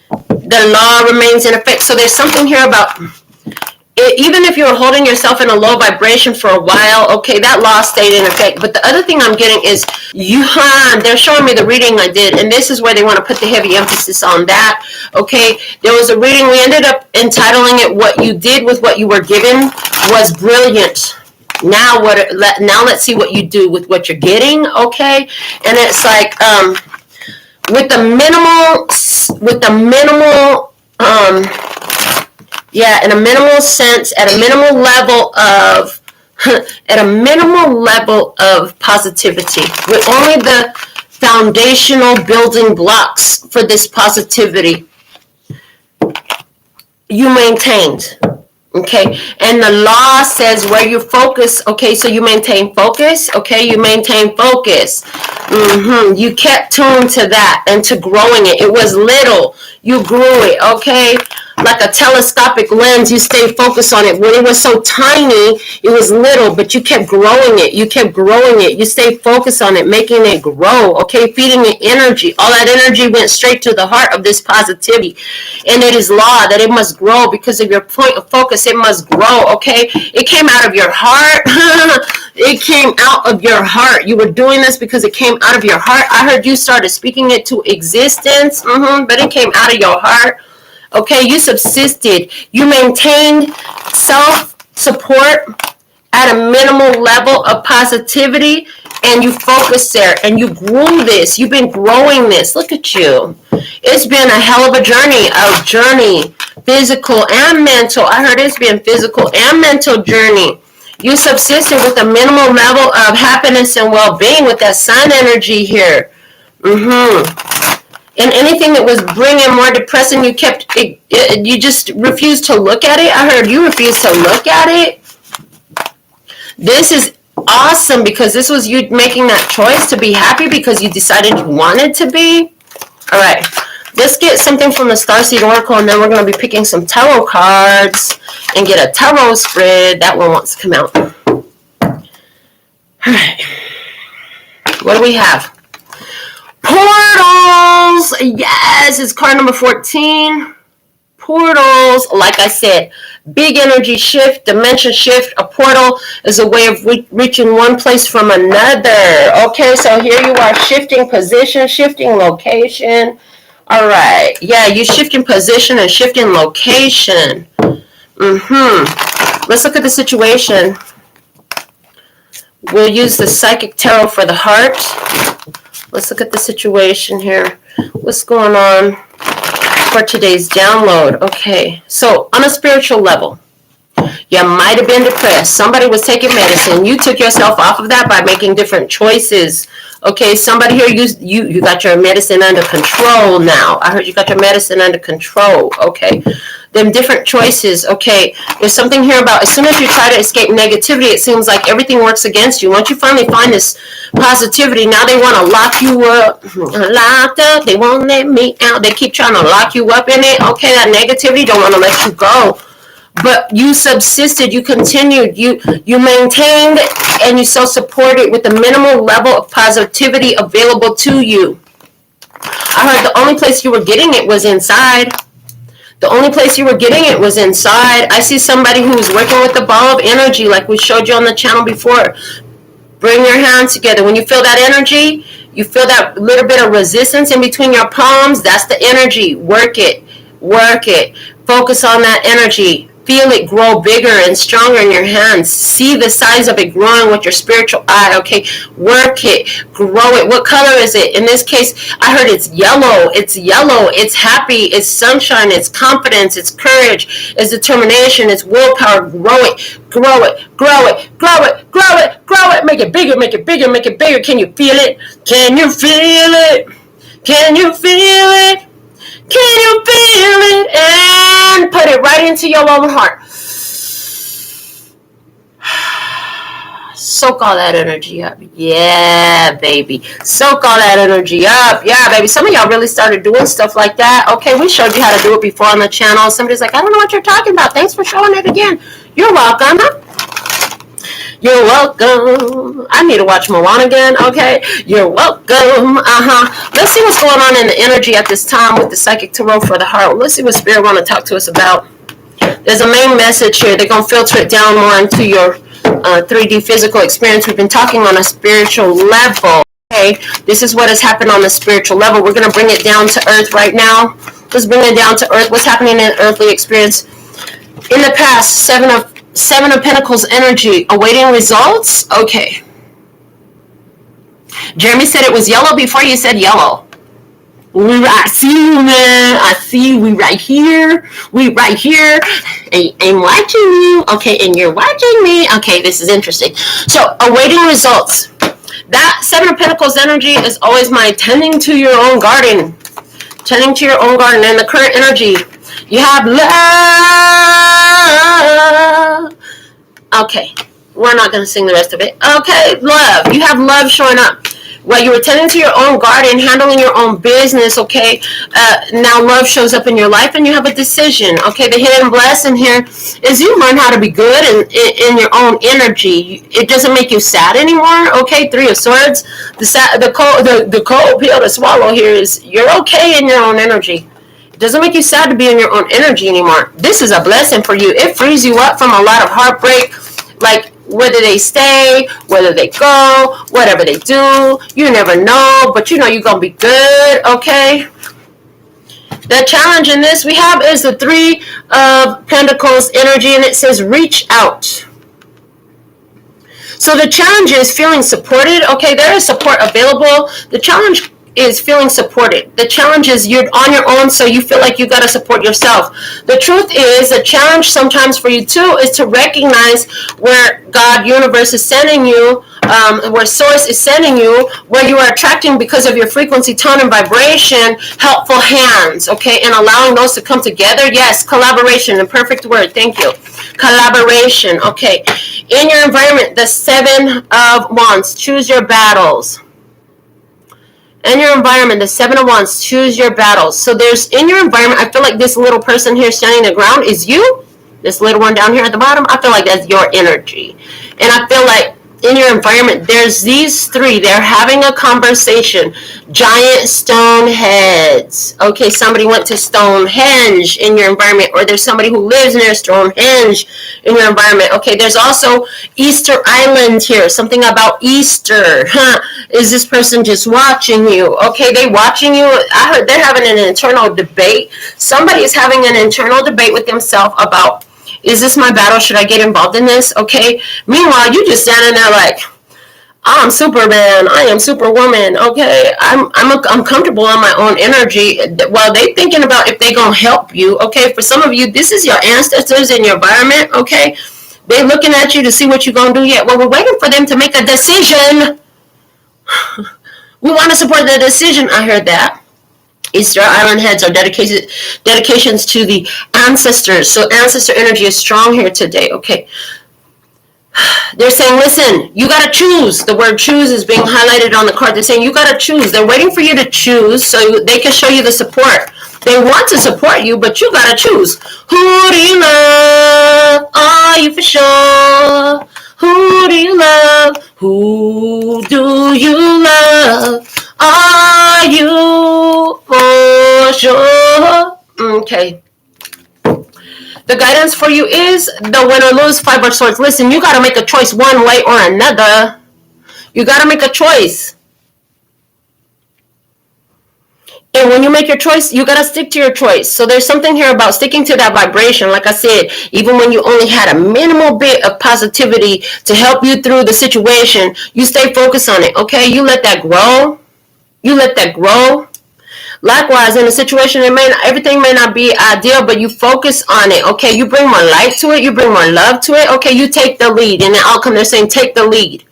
the law remains in effect. So there's something here about even if you're holding yourself in a low vibration for a while, okay, that law stayed in effect. But the other thing I'm getting is they're showing me the reading I did, and this is where they want to put the heavy emphasis on that. Okay, there was a reading, we ended up entitling it "What You Did with What You Were Given Was Brilliant." Now let's see what you do with what you're getting, okay? And it's like with the minimal in a minimal sense, at a minimal level of positivity, with only the foundational building blocks for this positivity you maintained. Okay, and the law says where you focus. Okay, so you maintain focus. Okay, you maintain focus. You kept tuned to that and to growing it. It was little. You grew it. Okay, like a telescopic lens, you stayed focused on it. When it was so tiny, it was little, but you kept growing it. You kept growing it. You stayed focused on it, making it grow. Okay, feeding it energy. All that energy went straight to the heart of this positivity, and it is law that it must grow because of your point of focus. It must grow. Okay, it came out of your heart. It came out of your heart. You were doing this because it came out of your heart. I heard you started speaking it to existence, but it came out of your heart. Okay, you subsisted. You maintained self-support at a minimal level of positivity, and you focused there, and you grew this. You've been growing this. Look at you. It's been a hell of a journey, physical and mental. I heard it's been physical and mental journey. You subsisted with a minimal level of happiness and well-being with that sun energy here. And anything that was bringing more depressing, you just refused to look at it. I heard you refused to look at it. This is awesome, because this was you making that choice to be happy because you decided you wanted to be. All right, let's get something from the Starseed Oracle, and then we're going to be picking some tarot cards and get a tarot spread. That one wants to come out. All right, what do we have? Portals. Yes, it's card number 14. Portals, like I said, big energy shift, dimension shift. A portal is a way of reaching one place from another. Okay, so here you are shifting position, shifting location. All right, yeah, you shifting position and shifting location. Let's look at the situation. We'll use the Psychic Tarot for the heart. Let's look at the situation here. What's going on for today's download? Okay, so on a spiritual level, you might have been depressed. Somebody was taking medicine. You took yourself off of that by making different choices. Okay, somebody here, you got your medicine under control now. I heard you got your medicine under control. Okay, them different choices. Okay, there's something here about as soon as you try to escape negativity, it seems like everything works against you. Once you finally find this positivity, now they want to lock you up. Locked up, they won't let me out. They keep trying to lock you up in it. Okay, that negativity don't want to let you go. But you subsisted, you continued, you maintained, and you so supported with the minimal level of positivity available to you. I heard the only place you were getting it was inside. The only place you were getting it was inside. I see somebody who is working with the ball of energy like we showed you on the channel before. Bring your hands together. When you feel that energy, you feel that little bit of resistance in between your palms, that's the energy. Work it. Work it. Focus on that energy. Feel it grow bigger and stronger in your hands. See the size of it growing with your spiritual eye, okay? Work it, grow it. What color is it? In this case, I heard it's yellow. It's yellow. It's happy. It's sunshine. It's confidence. It's courage. It's determination. It's willpower. Grow it, grow it, grow it, grow it, grow it, grow it. Make it bigger, make it bigger, make it bigger. Can you feel it? Can you feel it? Can you feel it? Can you feel it? And put it right into your own heart. Soak all that energy up. Yeah, baby. Soak all that energy up. Yeah, baby. Some of y'all really started doing stuff like that. Okay, we showed you how to do it before on the channel. Somebody's like, I don't know what you're talking about. Thanks for showing it again. You're welcome. You're welcome. I need to watch Moana again. Okay. You're welcome. Let's see what's going on in the energy at this time with the Psychic Tarot for the heart. Let's see what Spirit want to talk to us about. There's a main message here. They're going to filter it down more into your 3D physical experience. We've been talking on a spiritual level. Okay. This is what has happened on the spiritual level. We're going to bring it down to earth right now. Let's bring it down to earth. What's happening in earthly experience? In the past, Seven of Pentacles energy, awaiting results. Okay. Jeremy said it was yellow before you said yellow. I see you, man. I see you. We right here. We right here. I'm watching you. Okay, and you're watching me. Okay, this is interesting. So, awaiting results. That Seven of Pentacles energy is always my tending to your own garden. Tending to your own garden. And the current energy, you have love. Okay, we're not going to sing the rest of it. Okay, love. You have love showing up. While you were tending to your own garden, handling your own business, okay, now love shows up in your life and you have a decision, okay? The hidden blessing here is you learn how to be good in your own energy. It doesn't make you sad anymore, okay? Three of Swords. The cold pill to swallow here is you're okay in your own energy. Doesn't make you sad to be in your own energy anymore. This is a blessing for you. It frees you up from a lot of heartbreak, like whether they stay, whether they go, whatever they do. You never know, but you know you're going to be good, okay? The challenge in this we have is the Three of Pentacles energy, and it says reach out. So the challenge is feeling supported, okay? There is support available. The challenge is feeling supported. The challenge is you're on your own, so you feel like you got to support yourself. The truth is, the challenge sometimes for you too is to recognize where God, universe is sending you, where source is sending you, where you are attracting because of your frequency, tone, and vibration, helpful hands, okay, and allowing those to come together. Yes, collaboration, the perfect word. Thank you. Collaboration, okay. In your environment, the 7 of Wands, choose your battles. In your environment, the 7 of Wands, choose your battles. So there's, in your environment, I feel like this little person here standing the ground is you. This little one down here at the bottom, I feel like that's your energy. And I feel like in your environment, there's these 3. They're having a conversation. Giant stone heads. Okay, somebody went to Stonehenge in your environment, or there's somebody who lives near Stonehenge in your environment. Okay, there's also Easter Island here. Something about Easter. Is this person just watching you? Okay, they watching you. I heard they're having an internal debate. Somebody is having an internal debate with themselves about, is this my battle? Should I get involved in this? Okay. Meanwhile, you just standing there like, I'm Superman. I am Superwoman. Okay. I'm comfortable in my own energy. While they thinking about if they gonna help you. Okay. For some of you, this is your ancestors in your environment. Okay. They looking at you to see what you're gonna do yet. Well, we're waiting for them to make a decision. We want to support the decision. I heard that. Easter Island heads are dedications to the ancestors. So ancestor energy is strong here today. Okay. They're saying, listen, you got to choose. The word choose is being highlighted on the card. They're saying you got to choose. They're waiting for you to choose so they can show you the support. They want to support you, but you got to choose. Who do you love? Are you for sure? Who do you love? Who do you love? Are you for sure? Okay. The guidance for you is the win or lose 5 of Swords. Listen, you got to make a choice one way or another. You got to make a choice. And when you make your choice, you got to stick to your choice. So there's something here about sticking to that vibration. Like I said, even when you only had a minimal bit of positivity to help you through the situation, you stay focused on it, okay? You let that grow. You let that grow. Likewise, in a situation, everything may not be ideal, but you focus on it, okay? You bring more light to it. You bring more love to it, okay? You take the lead. In the outcome, they're saying take the lead.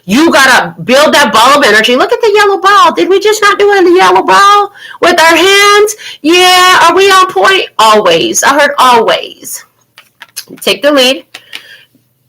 You got to build that ball of energy. Look at the yellow ball. Did we just not do the yellow ball with our hands? Yeah. Are we on point? Always. I heard always. Take the lead.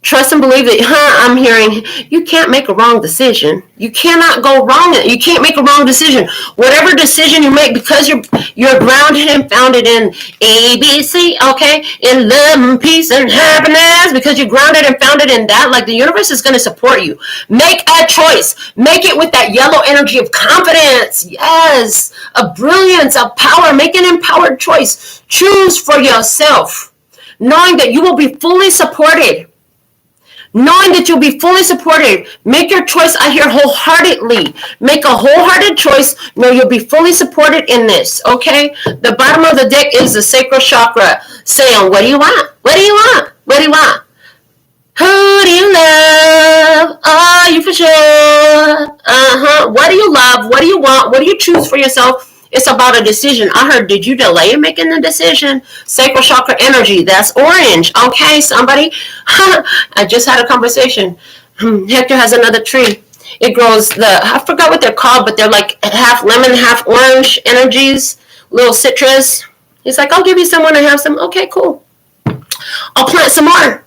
Trust and believe that, I'm hearing, you can't make a wrong decision. You cannot go wrong. You can't make a wrong decision. Whatever decision you make, because you're grounded and founded in ABC, okay? In love and peace and happiness, because you're grounded and founded in that, like the universe is going to support you. Make a choice. Make it with that yellow energy of confidence. Yes. Of brilliance, of power. Make an empowered choice. Choose for yourself, knowing that you will be fully supported. Knowing that you'll be fully supported. Make your choice, I hear, wholeheartedly. Make a wholehearted choice. Know you'll be fully supported in this, okay? The bottom of the deck is the sacral chakra saying, what do you want? What do you want? What do you want? Who do you love? Are you for sure? What do you love? What do you want? What do you choose for yourself? It's about a decision. I heard, did you delay in making the decision? Sacral chakra energy, that's orange. Okay, somebody. I just had a conversation. Hector has another tree. It grows I forgot what they're called, but they're like half lemon, half orange energies, little citrus. He's like, I'll give you someone to have some. Okay, cool. I'll plant some more.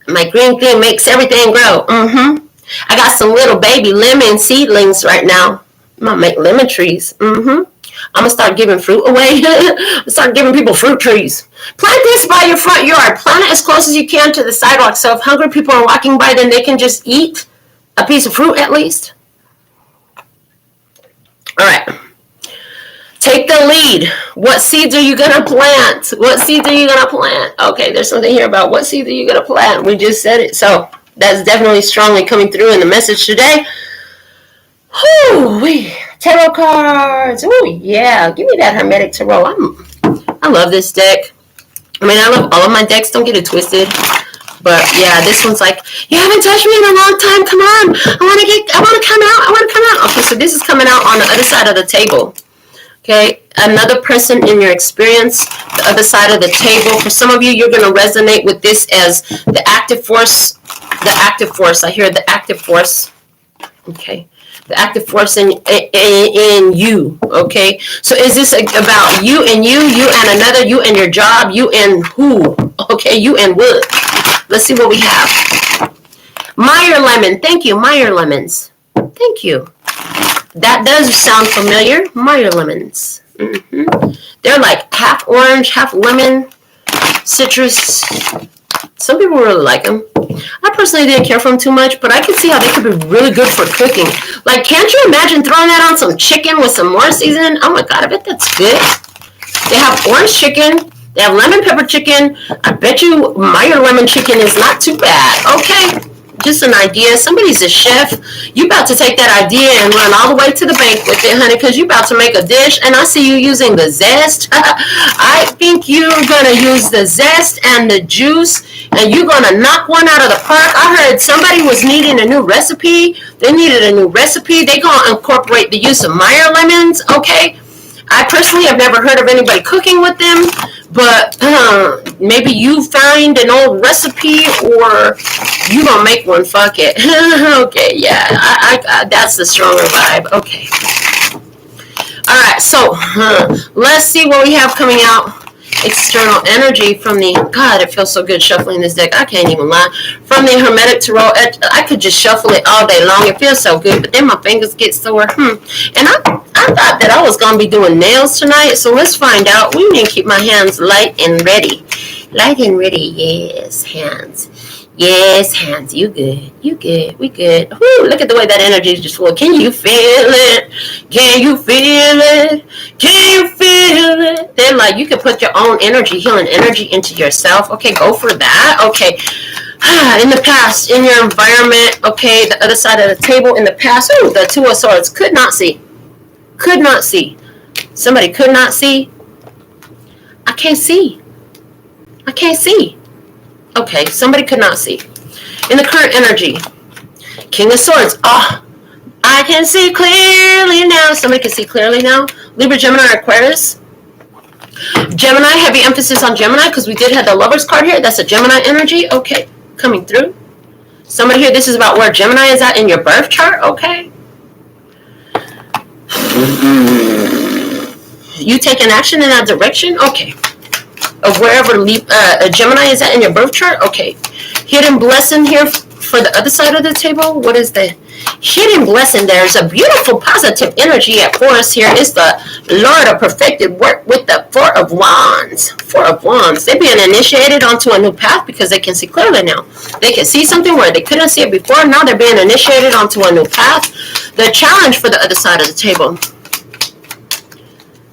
My green thing makes everything grow. I got some little baby lemon seedlings right now. I'm going to make lemon trees. I'm going to start giving fruit away. Start giving people fruit trees. Plant this by your front yard. Plant it as close as you can to the sidewalk. So if hungry people are walking by, then they can just eat a piece of fruit at least. All right. Take the lead. What seeds are you going to plant? What seeds are you going to plant? Okay, there's something here about what seeds are you going to plant. We just said it. So that's definitely strongly coming through in the message today. Whoo, tarot cards. Oh, yeah. Give me that Hermetic Tarot. I love this deck. I mean, I love all of my decks. Don't get it twisted. But, yeah, this one's like, you haven't touched me in a long time. Come on. I want to come out. Okay, so this is coming out on the other side of the table. Okay, another person in your experience, the other side of the table. For some of you, you're going to resonate with this as the active force the active force. I hear the active force. Okay. The active force in you. Okay. So is this about you and you and another, you and your job, you and who? Okay. You and what? Let's see what we have. Meyer lemon. Thank you. Meyer lemons. Thank you. That does sound familiar. Meyer lemons. They're like half orange, half lemon, citrus. Some people really like them. I personally didn't care for them too much, but I can see how they could be really good for cooking. Like, can't you imagine throwing that on some chicken with some more seasoning? Oh my God, I bet that's good. They have orange chicken. They have lemon pepper chicken. I bet you Meyer lemon chicken is not too bad. Okay. Just an idea. Somebody's a chef. You about to take that idea and run all the way to the bank with it, honey, because you about to make a dish, and I see you using the zest. I think you're going to use the zest and the juice, and you're going to knock one out of the park. I heard somebody was needing a new recipe. They needed a new recipe. They're going to incorporate the use of Meyer lemons, okay? I personally have never heard of anybody cooking with them, but maybe you find an old recipe or you gonna make one. Fuck it. Okay, yeah, I that's the stronger vibe. Okay. All right, so let's see what we have coming out. External energy from the, God, it feels so good shuffling this deck. I can't even lie. From the Hermetic Tarot, I could just shuffle it all day long. It feels so good, but then my fingers get sore. And I thought that I was going to be doing nails tonight, so let's find out. We need to keep my hands light and ready. Light and ready, yes, hands. Yes, hands, you good. You good. We good. Whoo, look at the way that energy is just flowing. Can you feel it? Can you feel it? Can you feel it? Then, like, you can put your own energy, healing energy into yourself. Okay, go for that. Okay. In the past, in your environment, okay, the other side of the table, in the past, oh, the Two of Swords, could not see. Could not see. Somebody could not see. I can't see. I can't see. Okay, somebody could not see. In the current energy, King of Swords. Ah, I can see clearly now. Somebody can see clearly now. Libra, Gemini, Aquarius. Gemini, heavy emphasis on Gemini because we did have the Lovers card here. That's a Gemini energy. Okay, coming through. Somebody here, this is about where Gemini is at in your birth chart. Okay. You taking action in that direction? Okay. Of wherever Gemini is at in your birth chart? Okay. Hidden blessing here for the other side of the table. What is the hidden blessing? There's a beautiful positive energy at Forest here. It's the Lord of perfected work with the Four of Wands. Four of Wands. They're being initiated onto a new path because they can see clearly now. They can see something where they couldn't see it before. Now they're being initiated onto a new path. The challenge for the other side of the table.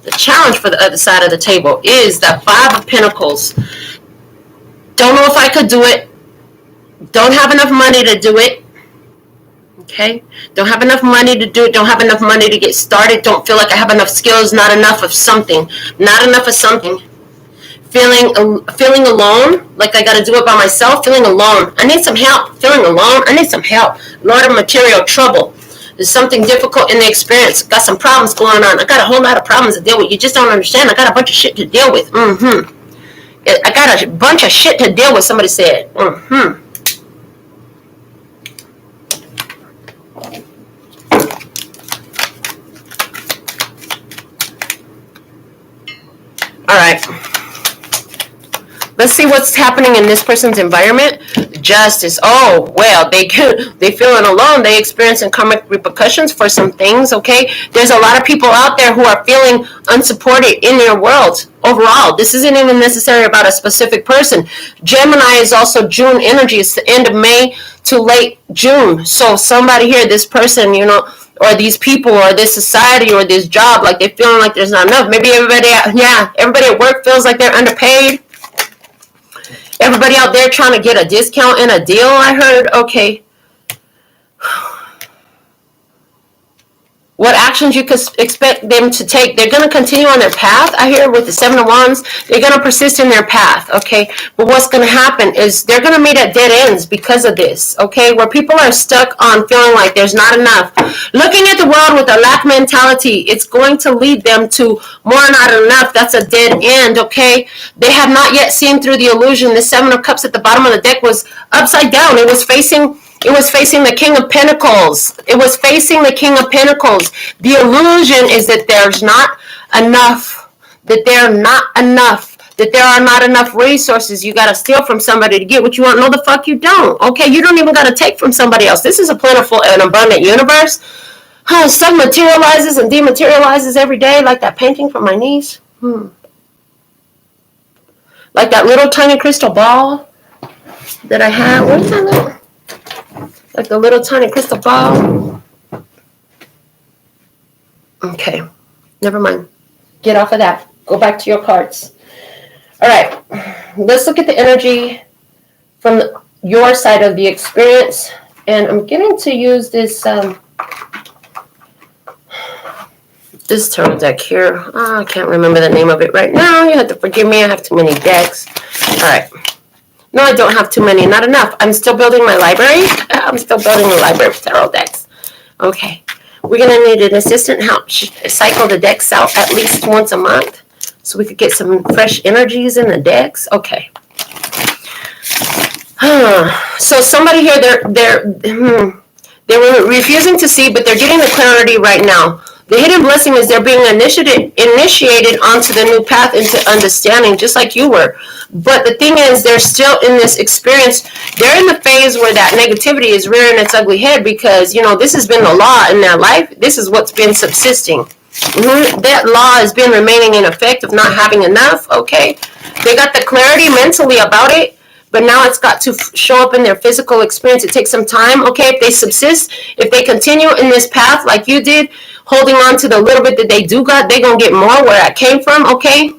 The challenge for the other side of the table is the Five of Pentacles. Don't know if I could do it. Don't have enough money to do it. Okay? Don't have enough money to do it. Don't have enough money to get started. Don't feel like I have enough skills. Not enough of something. Not enough of something. Feeling alone. Like I got to do it by myself. Feeling alone. I need some help. Feeling alone. I need some help. Lord of material trouble. There's something difficult in the experience. Got some problems going on. I got a whole lot of problems to deal with. You just don't understand. I got a bunch of shit to deal with. I got a bunch of shit to deal with, somebody said. All right. Let's see what's happening in this person's environment. Justice. Oh, well, they feeling alone. They experiencing karmic repercussions for some things, okay? There's a lot of people out there who are feeling unsupported in their world overall. This isn't even necessarily about a specific person. Gemini is also June energy. It's the end of May to late June. So somebody here, this person, you know, or these people or this society or this job, like they're feeling like there's not enough. Maybe everybody at work feels like they're underpaid. Everybody out there trying to get a discount and a deal, I heard. Okay. what actions you could expect them to take. They're going to continue on their path. I hear with the Seven of Wands, they're going to persist in their path, okay? But what's going to happen is they're going to meet at dead ends because of this, okay? Where people are stuck on feeling like there's not enough. Looking at the world with a lack mentality, it's going to lead them to more not enough. That's a dead end, okay? They have not yet seen through the illusion. The Seven of Cups at the bottom of the deck was upside down. It was facing the King of Pentacles. It was facing the King of Pentacles. The illusion is that there's not enough, that there are not enough resources. You got to steal from somebody to get what you want. No, the fuck you don't. Okay, you don't even got to take from somebody else. This is a plentiful and abundant universe. Stuff materializes and dematerializes every day, like that painting from my niece. Like that little tiny crystal ball that I had. What is that little? Like the little tiny crystal ball. Okay, never mind. Get off of that. Go back to your cards. All right, let's look at the energy from your side of the experience. And I'm getting to use this this tarot deck here. I can't remember the name of it right now. You have to forgive me. I have too many decks. All right. No, I don't have too many. Not enough. I'm still building my library. I'm still building a library of tarot decks. Okay. We're going to need an assistant help cycle the decks out at least once a month so we could get some fresh energies in the decks. Okay. So somebody here, they were refusing to see, but they're getting the clarity right now. The hidden blessing is they're being initiated onto the new path into understanding, just like you were. But the thing is, they're still in this experience. They're in the phase where that negativity is rearing its ugly head because, you know, this has been the law in their life. This is what's been subsisting. That law has been remaining in effect of not having enough, okay? They got the clarity mentally about it, but now it's got to show up in their physical experience. It takes some time, okay? If they subsist, if they continue in this path like you did, holding on to the little bit that they do got, they're going to get more where that came from, okay?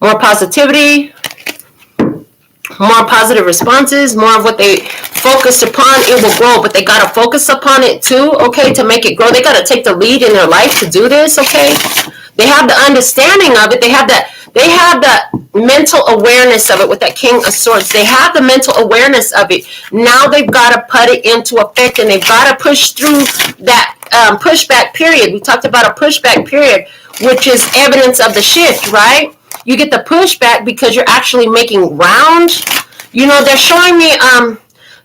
More positivity, more positive responses, more of what they focused upon, it will grow, but they got to focus upon it too, okay, to make it grow. They got to take the lead in their life to do this, okay? They have the understanding of it. They have the mental awareness of it with that King of Swords. They have the mental awareness of it. Now they've got to put it into effect, and they've got to push through that pushback period. We talked about a pushback period, which is evidence of the shift, right? You get the pushback because you're actually making ground. You know, they're showing me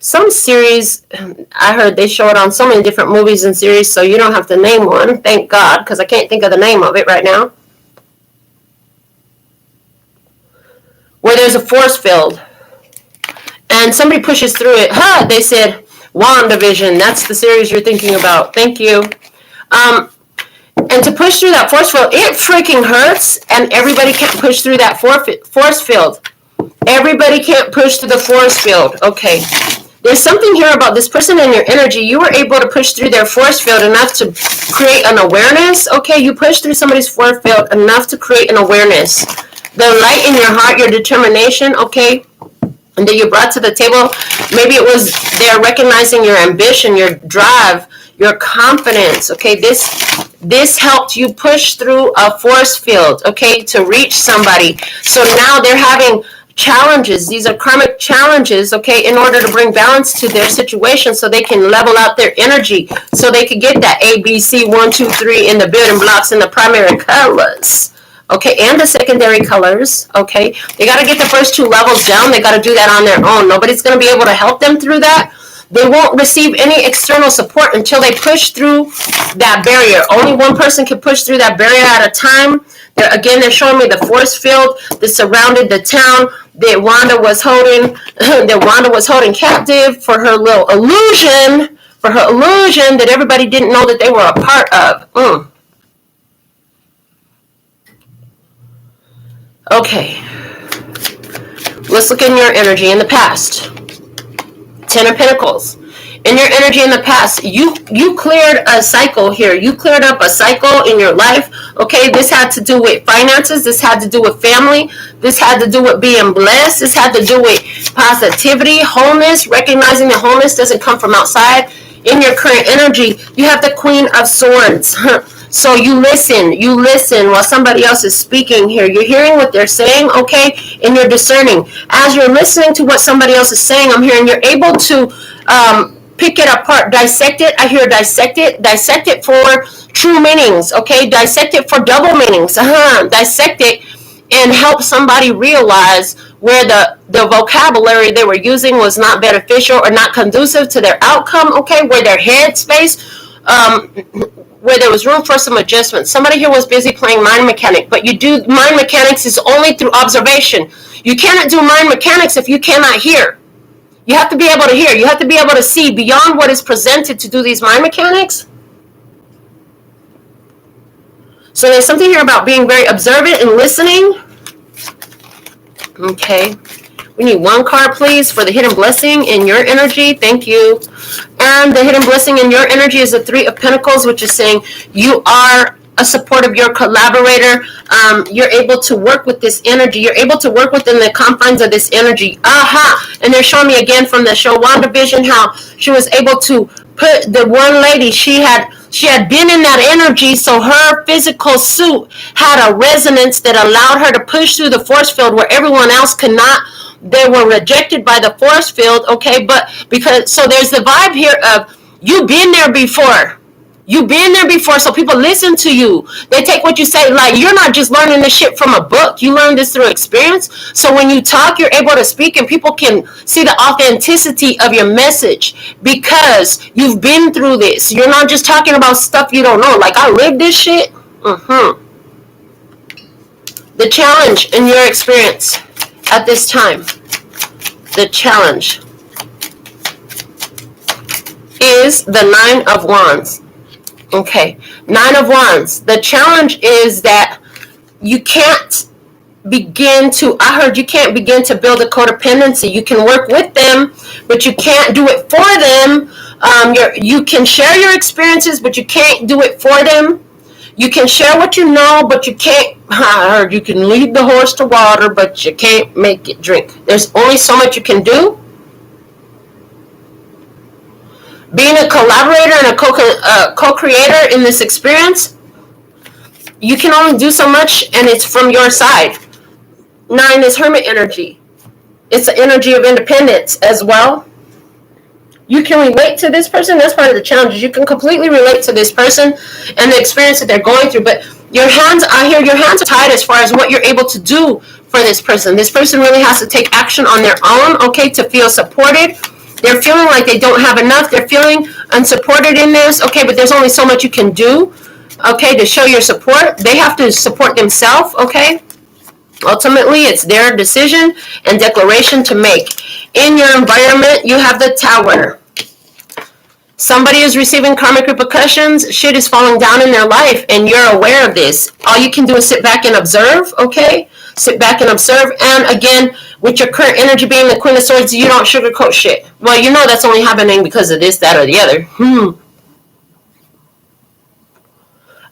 some series. I heard they show it on so many different movies and series, so you don't have to name one. Thank God, because I can't think of the name of it right now. Where there's a force field and somebody pushes through it. They said WandaVision. That's the series you're thinking about. Thank you. And to push through that force field, it freaking hurts, and everybody can't push through that force field. Everybody can't push through the force field. Okay. There's something here about this person and your energy. You were able to push through their force field enough to create an awareness. Okay, you pushed through somebody's force field enough to create an awareness. The light in your heart, your determination, okay, and that you brought to the table. Maybe it was they're recognizing your ambition, your drive, your confidence, okay? This helped you push through a force field, okay, to reach somebody. So now they're having challenges. These are karmic challenges, okay, in order to bring balance to their situation so they can level out their energy, so they can get that A, B, C, 1, 2, 3 in the building blocks in the primary colors. Okay, and the secondary colors, okay? They got to get the first two levels down. They got to do that on their own. Nobody's going to be able to help them through that. They won't receive any external support until they push through that barrier. Only one person can push through that barrier at a time. They're showing me the force field that surrounded the town that Wanda was holding captive for her little illusion, that everybody didn't know that they were a part of. Okay, let's look in your energy in the past. 10 of Pentacles. In your energy in the past, you cleared a cycle here. You cleared up a cycle in your life. Okay, this had to do with finances. This had to do with family. This had to do with being blessed. This had to do with positivity, wholeness, recognizing that wholeness doesn't come from outside. In your current energy, You have the Queen of Swords. So you listen while somebody else is speaking here. You're hearing what they're saying, okay? And you're discerning. As you're listening to what somebody else is saying, I'm hearing you're able to pick it apart, dissect it. I hear dissect it for true meanings, okay? Dissect it for double meanings. Dissect it and help somebody realize where the vocabulary they were using was not beneficial or not conducive to their outcome, okay? Where their headspace, where there was room for some adjustment. Somebody here was busy playing mind mechanic, but mind mechanics is only through observation. You cannot do mind mechanics if you cannot hear. You have to be able to hear. You have to be able to see beyond what is presented to do these mind mechanics. So there's something here about being very observant and listening. Okay. We need one card, please, for the hidden blessing in your energy. Thank you. And the hidden blessing in your energy is the Three of Pentacles, which is saying you are a support of your collaborator. You're able to work with this energy. You're able to work within the confines of this energy. And they're showing me again from the show WandaVision how she was able to put the one lady, she had been in that energy, so her physical suit had a resonance that allowed her to push through the force field where everyone else could not. They were rejected by the force field, okay? But so there's the vibe here of you've been there before. You've been there before, so people listen to you. They take what you say. Like, you're not just learning this shit from a book. You learn this through experience. So when you talk, you're able to speak, and people can see the authenticity of your message because you've been through this. You're not just talking about stuff you don't know. Like, I lived this shit. The challenge in your experience at this time, the challenge is the Nine of Wands. Okay, Nine of Wands. The challenge is that you can't begin to, I heard you can't begin to build a codependency. You can work with them, but you can't do it for them. You can share your experiences, but you can't do it for them. You can share what you know, but you can't, I heard you can lead the horse to water, but you can't make it drink. There's only so much you can do. Being a collaborator and a co-creator in this experience, you can only do so much, and it's from your side. Nine is Hermit energy. It's the energy of independence as well. You can relate to this person. That's part of the challenge. You can completely relate to this person and the experience that they're going through. But your hands, I hear your hands are tied as far as what you're able to do for this person. This person really has to take action on their own, okay, to feel supported. They're feeling like they don't have enough. They're feeling unsupported in this, okay, but there's only so much you can do, okay, to show your support. They have to support themselves, okay? Ultimately, it's their decision and declaration to make. In your environment, you have the Tower. Somebody is receiving karmic repercussions. Shit is falling down in their life, and you're aware of this. All you can do is sit back and observe, okay? Sit back and observe. And again, with your current energy being the Queen of Swords, you don't sugarcoat shit. Well, you know that's only happening because of this, that, or the other.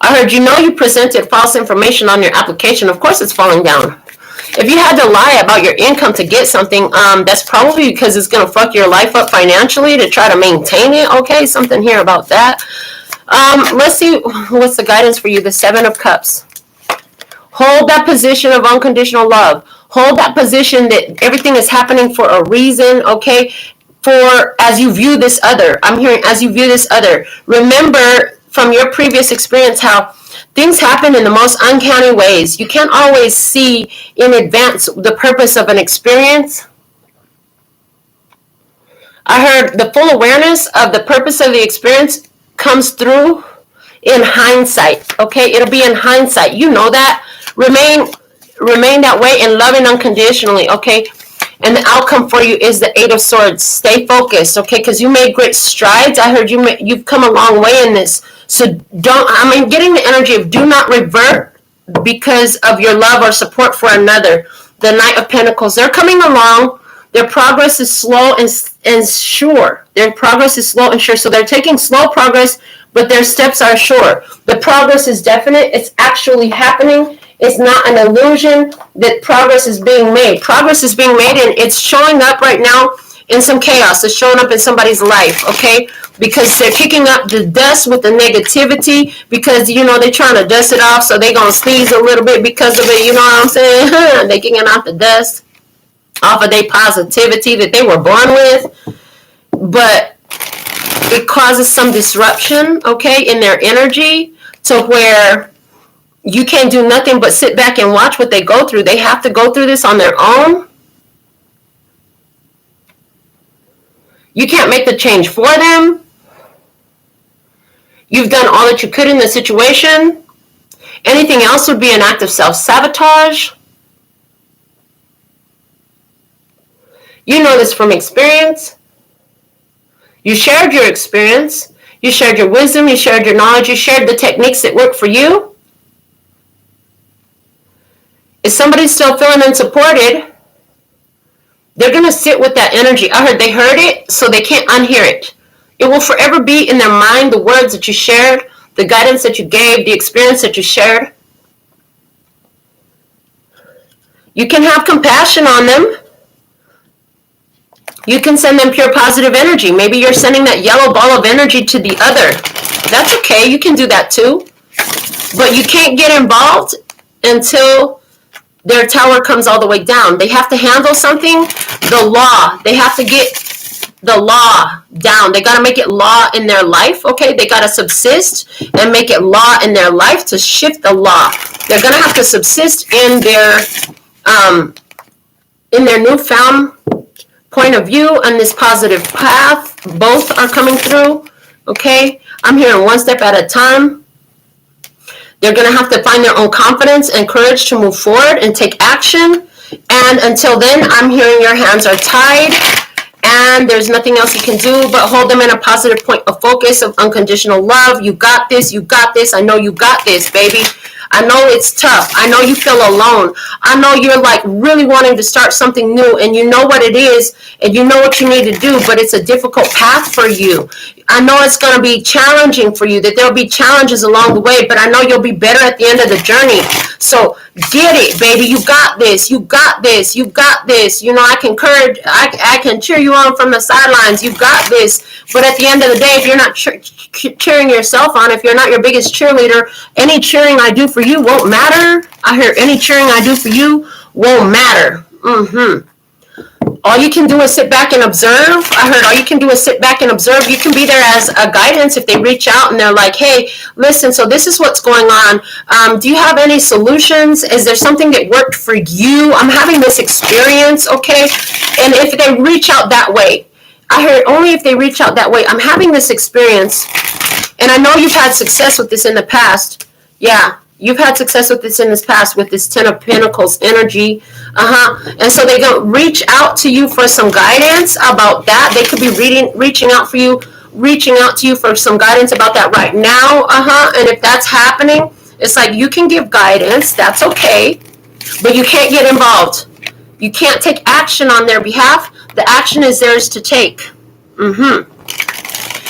I heard you presented false information on your application. Of course it's falling down. If you had to lie about your income to get something, that's probably because it's going to fuck your life up financially to try to maintain it. Okay, something here about that. Let's see what's the guidance for you. The Seven of Cups. Hold that position of unconditional love. Hold that position that everything is happening for a reason, okay? For as you view this other. I'm hearing as you view this other. Remember from your previous experience how things happen in the most uncanny ways. You can't always see in advance the purpose of an experience. I heard the full awareness of the purpose of the experience comes through in hindsight, okay? It'll be in hindsight. You know that. Remain that way and loving unconditionally, okay? And the outcome for you is the Eight of Swords. Stay focused, okay? Because you made great strides. I heard you've come a long way in this. So getting the energy of do not revert because of your love or support for another. The Knight of Pentacles, they're coming along. Their progress is slow and sure. Their progress is slow and sure. So they're taking slow progress, but their steps are sure. The progress is definite. It's actually happening. It's not an illusion that progress is being made. Progress is being made, and it's showing up right now in some chaos. It's showing up in somebody's life, okay? because they're kicking up the dust with the negativity, because, you know, they're trying to dust it off, so they're going to sneeze a little bit because of it, you know what I'm saying? They're kicking out the dust off of their positivity that they were born with, but it causes some disruption, okay, in their energy, to where you can't do nothing but sit back and watch what they go through. They have to go through this on their own. You can't make the change for them. You've done all that you could in the situation. Anything else would be an act of self-sabotage. You know this from experience. You shared your experience. You shared your wisdom. You shared your knowledge. You shared the techniques that work for you. If somebody's still feeling unsupported, they're going to sit with that energy. I heard they heard it, so they can't unhear it. It will forever be in their mind, the words that you shared, the guidance that you gave, the experience that you shared. You can have compassion on them. You can send them pure positive energy. Maybe you're sending that yellow ball of energy to the other. That's okay. You can do that too. But you can't get involved until their tower comes all the way down. They have to handle something, the law. They have to get the law down. They got to make it law in their life, okay? They got to subsist and make it law in their life to shift the law. They're going to have to subsist in their newfound point of view on this positive path. Both are coming through, okay? I'm hearing one step at a time. They're going to have to find their own confidence and courage to move forward and take action. And until then, I'm hearing your hands are tied and there's nothing else you can do but hold them in a positive point of focus of unconditional love. You got this. You got this. I know you got this, baby. I know it's tough. I know you feel alone. I know you're like really wanting to start something new, and you know what it is, and you know what you need to do, but it's a difficult path for you. I know it's going to be challenging for you, that there'll be challenges along the way, but I know you'll be better at the end of the journey. So get it, baby. You got this. You got this. You got this. You know, I can cheer you on from the sidelines. You got this. But at the end of the day, if you're not cheering yourself on, if you're not your biggest cheerleader, any cheering I do for you won't matter. I hear any cheering I do for you won't matter. All you can do is sit back and observe. I heard all you can do is sit back and observe. You can be there as a guidance if they reach out and they're like, hey, listen, so this is what's going on. Do you have any solutions? Is there something that worked for you? I'm having this experience, okay? And if they reach out that way, I heard only if they reach out that way. I'm having this experience, and I know you've had success with this in the past. Yeah, you've had success with this in this past with this Ten of Pentacles energy. And so they're going to reach out to you for some guidance about that. They could be reaching out to you for some guidance about that right now. And if that's happening, it's like you can give guidance. That's okay. But you can't get involved. You can't take action on their behalf. The action is theirs to take.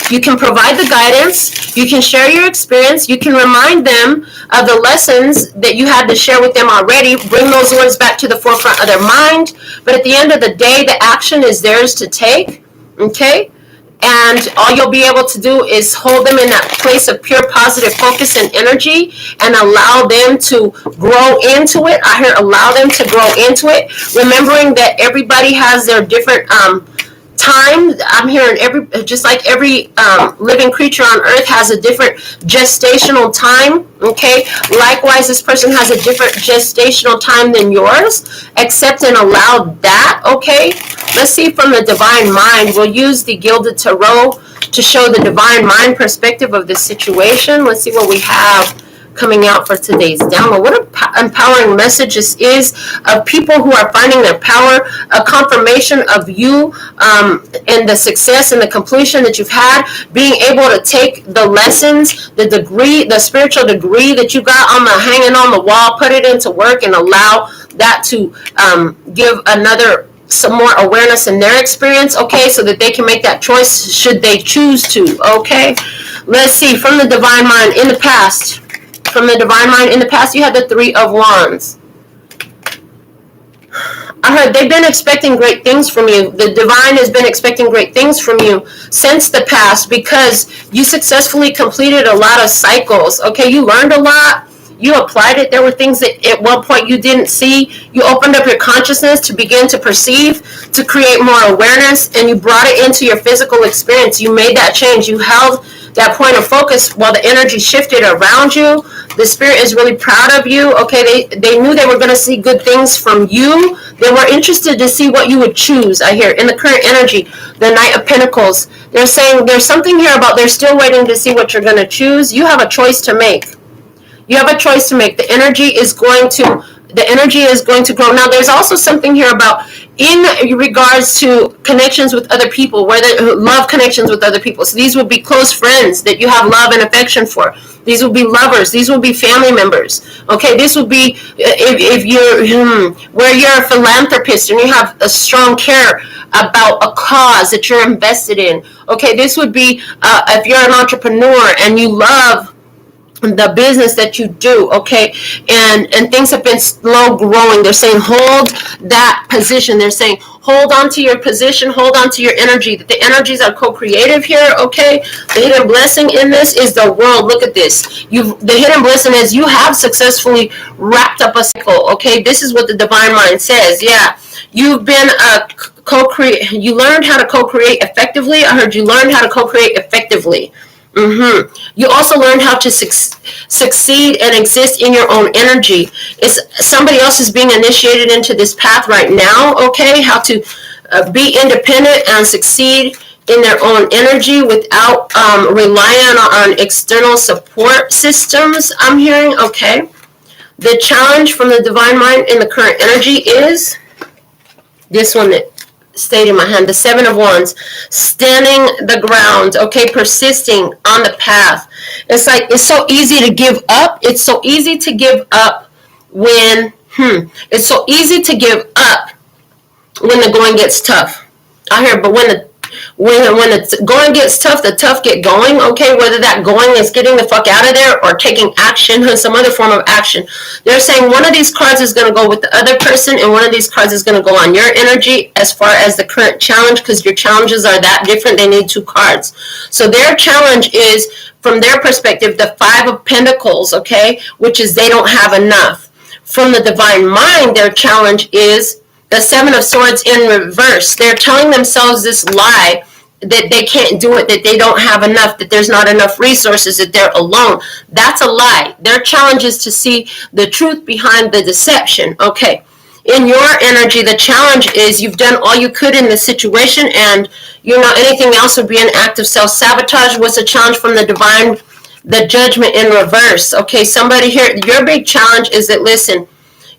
You can provide the guidance. You can share your experience. You can remind them of the lessons that you had to share with them already. Bring those words back to the forefront of their mind. But at the end of the day, the action is theirs to take. Okay? And all you'll be able to do is hold them in that place of pure positive focus and energy and allow them to grow into it. I heard allow them to grow into it. Remembering that everybody has their different time. I'm hearing just like every living creature on earth has a different gestational time. Okay, likewise, this person has a different gestational time than yours. Accept and allow that. Okay, let's see from the divine mind. We'll use the Gilded Tarot to show the divine mind perspective of this situation. Let's see what we have coming out for today's download. What an empowering message this is of people who are finding their power, a confirmation of you and the success and the completion that you've had, being able to take the lessons, the degree, the spiritual degree that you got on the hanging on the wall, put it into work and allow that to give another some more awareness in their experience, okay, so that they can make that choice should they choose to, okay. Let's see, from the divine mind in the past. From the divine mind in the past, you had the Three of Wands. I I heard they've been expecting great things from you. The divine has been expecting great things from you since the past because you successfully completed a lot of cycles. Okay, you learned a lot. You applied it. There were things that at one point you didn't see. You opened up your consciousness to begin to perceive, to create more awareness, and you brought it into your physical experience. You made that change. You held that point of focus while the energy shifted around you. The spirit is really proud of you. Okay, they knew they were going to see good things from you. They were interested to see what you would choose. I hear in the current energy, the Knight of Pentacles. They're saying there's something here about they're still waiting to see what you're going to choose. You have a choice to make. You have a choice to make. The energy is going to grow. Now, there's also something here about in regards to connections with other people, whether love connections with other people. So these would be close friends that you have love and affection for. These will be lovers. These will be family members. Okay, this will be if you're where you're a philanthropist and you have a strong care about a cause that you're invested in. Okay, this would be if you're an entrepreneur and you love the business that you do, okay, and things have been slow growing. They're saying hold that position. They're saying hold on to your position, hold on to your energy. The energies are co-creative here, okay. The hidden blessing in this is the world. Look at this. The hidden blessing is you have successfully wrapped up a cycle, okay. This is what the divine mind says. Yeah, you've been co-create. You learned how to co-create effectively. I heard you learned how to co-create effectively. You also learn how to succeed and exist in your own energy. Somebody else is being initiated into this path right now, okay? How to be independent and succeed in their own energy without relying on external support systems, I'm hearing, okay? The challenge from the divine mind in the current energy is this one that stayed in my hand, the Seven of Wands, standing the ground, okay, persisting on the path. It's like it's so easy to give up. It's so easy to give up when it's so easy to give up when the going gets tough. I hear, but when the going gets tough, the tough get going, okay, whether that going is getting the fuck out of there or taking action, some other form of action. They're saying one of these cards is going to go with the other person and one of these cards is going to go on your energy as far as the current challenge, because your challenges are that different. They need two cards. So their challenge is, from their perspective, the Five of Pentacles, okay, which is they don't have enough. From the divine mind, their challenge is the Seven of Swords in reverse. They're telling themselves this lie that they can't do it, that they don't have enough, that there's not enough resources, that they're alone. That's a lie. Their challenge is to see the truth behind the deception. Okay. In your energy, the challenge is you've done all you could in the situation, and anything else would be an act of self-sabotage. What's a challenge from the divine? The Judgment in reverse. Okay, somebody here, your big challenge is that, listen,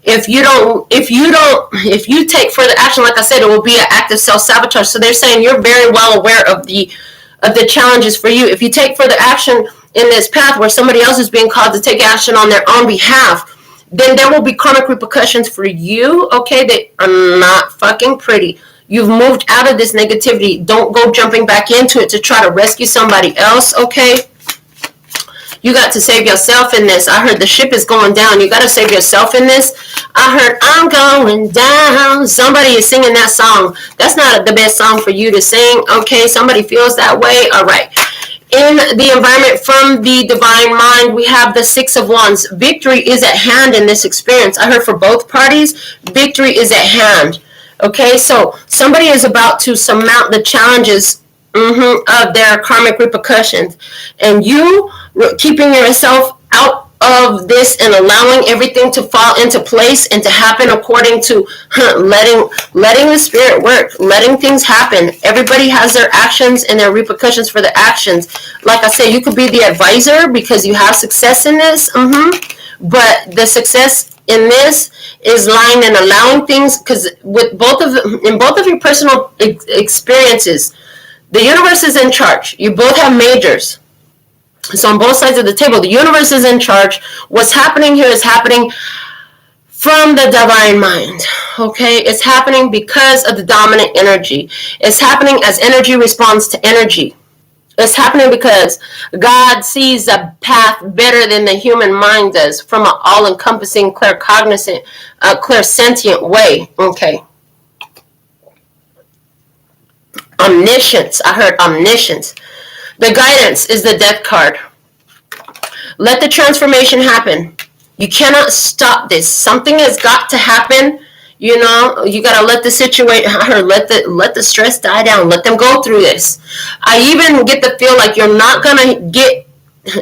if you take further action, like I said, it will be an act of self-sabotage. So they're saying you're very well aware of the challenges for you. If you take further action in this path where somebody else is being called to take action on their own behalf, then there will be karmic repercussions for you, okay, that are not fucking pretty. You've moved out of this negativity. Don't go jumping back into it to try to rescue somebody else, okay? You got to save yourself in this. I heard the ship is going down. You got to save yourself in this. I heard I'm going down. Somebody is singing that song. That's not the best song for you to sing. Okay, somebody feels that way. All right. In the environment from the divine mind, we have the Six of Wands. Victory is at hand in this experience. I heard for both parties, victory is at hand. Okay, so somebody is about to surmount the challenges of their karmic repercussions. And you keeping yourself out of this and allowing everything to fall into place and to happen according to letting the spirit work, letting things happen. Everybody has their actions and their repercussions for the actions. Like I said, you could be the advisor because you have success in this, but the success in this is lying in allowing things, because with both of your personal experiences, the universe is in charge. You both have majors. So on both sides of the table, the universe is in charge. What's happening here is happening from the divine mind. Okay? It's happening because of the dominant energy. It's happening as energy responds to energy. It's happening because God sees a path better than the human mind does, from an all-encompassing, claircognizant, clairsentient way. Okay? Omniscience. I heard omniscience. The guidance is the death card. Let the transformation happen. You cannot stop this. Something has got to happen. You know, you gotta let the situation, let the stress die down. Let them go through this. I even get the feel like you're not gonna get.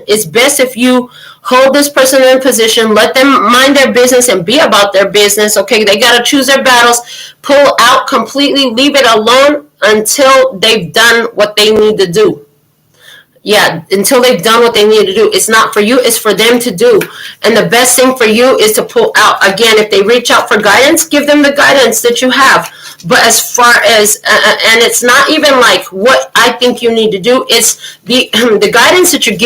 It's best if you hold this person in position, let them mind their business and be about their business. Okay, they gotta choose their battles. Pull out completely. Leave it alone until they've done what they need to do. Yeah, until they've done what they need to do. It's not for you, it's for them to do. And the best thing for you is to pull out. Again, if they reach out for guidance, give them the guidance that you have. But as far as, and it's not even like what I think you need to do, it's the guidance that you're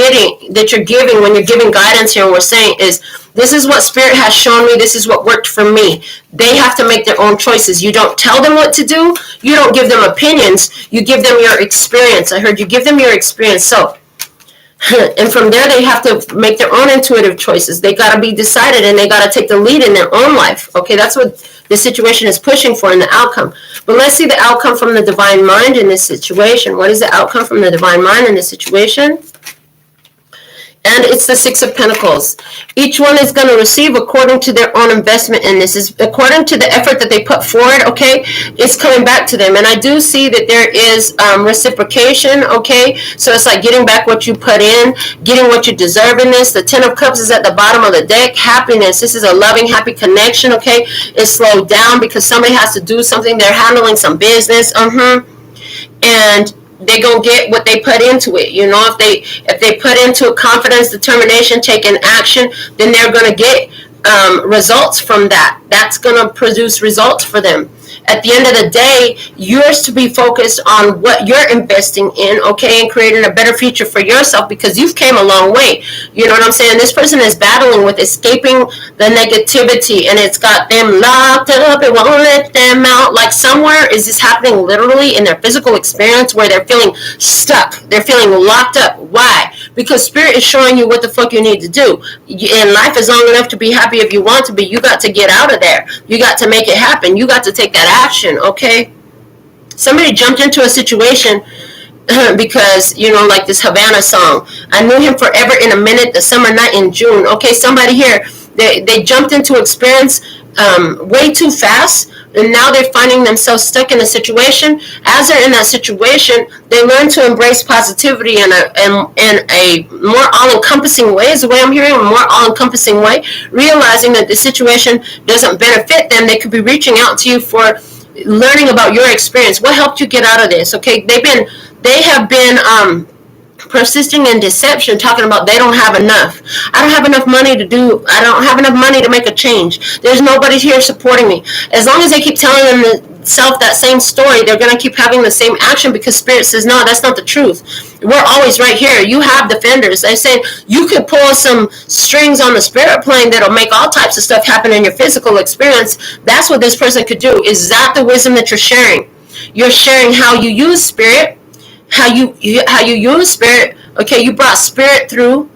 giving when you're giving guidance here, and we're saying is, this is what Spirit has shown me. This is what worked for me. They have to make their own choices. You don't tell them what to do. You don't give them opinions. You give them your experience. I heard you give them your experience. So, and from there, they have to make their own intuitive choices. They got to be decided, and they got to take the lead in their own life. Okay, that's what the situation is pushing for in the outcome. But let's see the outcome from the divine mind in this situation. What is the outcome from the divine mind in this situation? And it's the Six of Pentacles. Each one is going to receive according to their own investment in this. Is according to the effort that they put forward, okay? It's coming back to them. And I do see that there is reciprocation, okay? So it's like getting back what you put in, getting what you deserve in this. The Ten of Cups is at the bottom of the deck. Happiness. This is a loving, happy connection, okay? It's slowed down because somebody has to do something. They're handling some business. And they gonna get what they put into it. You know, if they put into it confidence, determination, taking action, then they're gonna get results from that. That's gonna produce results for them. At the end of the day, yours to be focused on what you're investing in, okay, and creating a better future for yourself, because you've came a long way. You know what I'm saying? This person is battling with escaping the negativity, and it's got them locked up. It won't let them out. Like, somewhere is this happening literally in their physical experience where they're feeling stuck. They're feeling locked up. Why? Because Spirit is showing you what the fuck you need to do. And life is long enough to be happy if you want to be. You got to get out of there. You got to make it happen. You got to take that action, okay? Somebody jumped into a situation because, you know, like this Havana song, I knew him forever in a minute, the summer night in June. Okay, somebody here, they jumped into experience way too fast, and now they're finding themselves stuck in a situation. As they're in that situation, they learn to embrace positivity in a more all-encompassing way, is the way I'm hearing, a more all-encompassing way, realizing that the situation doesn't benefit them. They could be reaching out to you for learning about your experience. What helped you get out of this? Okay, they have been persisting in deception, talking about they don't have enough. I don't have enough money to do. I don't have enough money to make a change. There's nobody here supporting me. As long as they keep telling themselves that same story, they're going to keep having the same action, because Spirit says, no, that's not the truth. We're always right here. You have defenders. They say you could pull some strings on the spirit plane that'll make all types of stuff happen in your physical experience. That's what this person could do. Is that the wisdom that you're sharing? You're sharing how you use Spirit, how you use Spirit. Okay, you brought Spirit through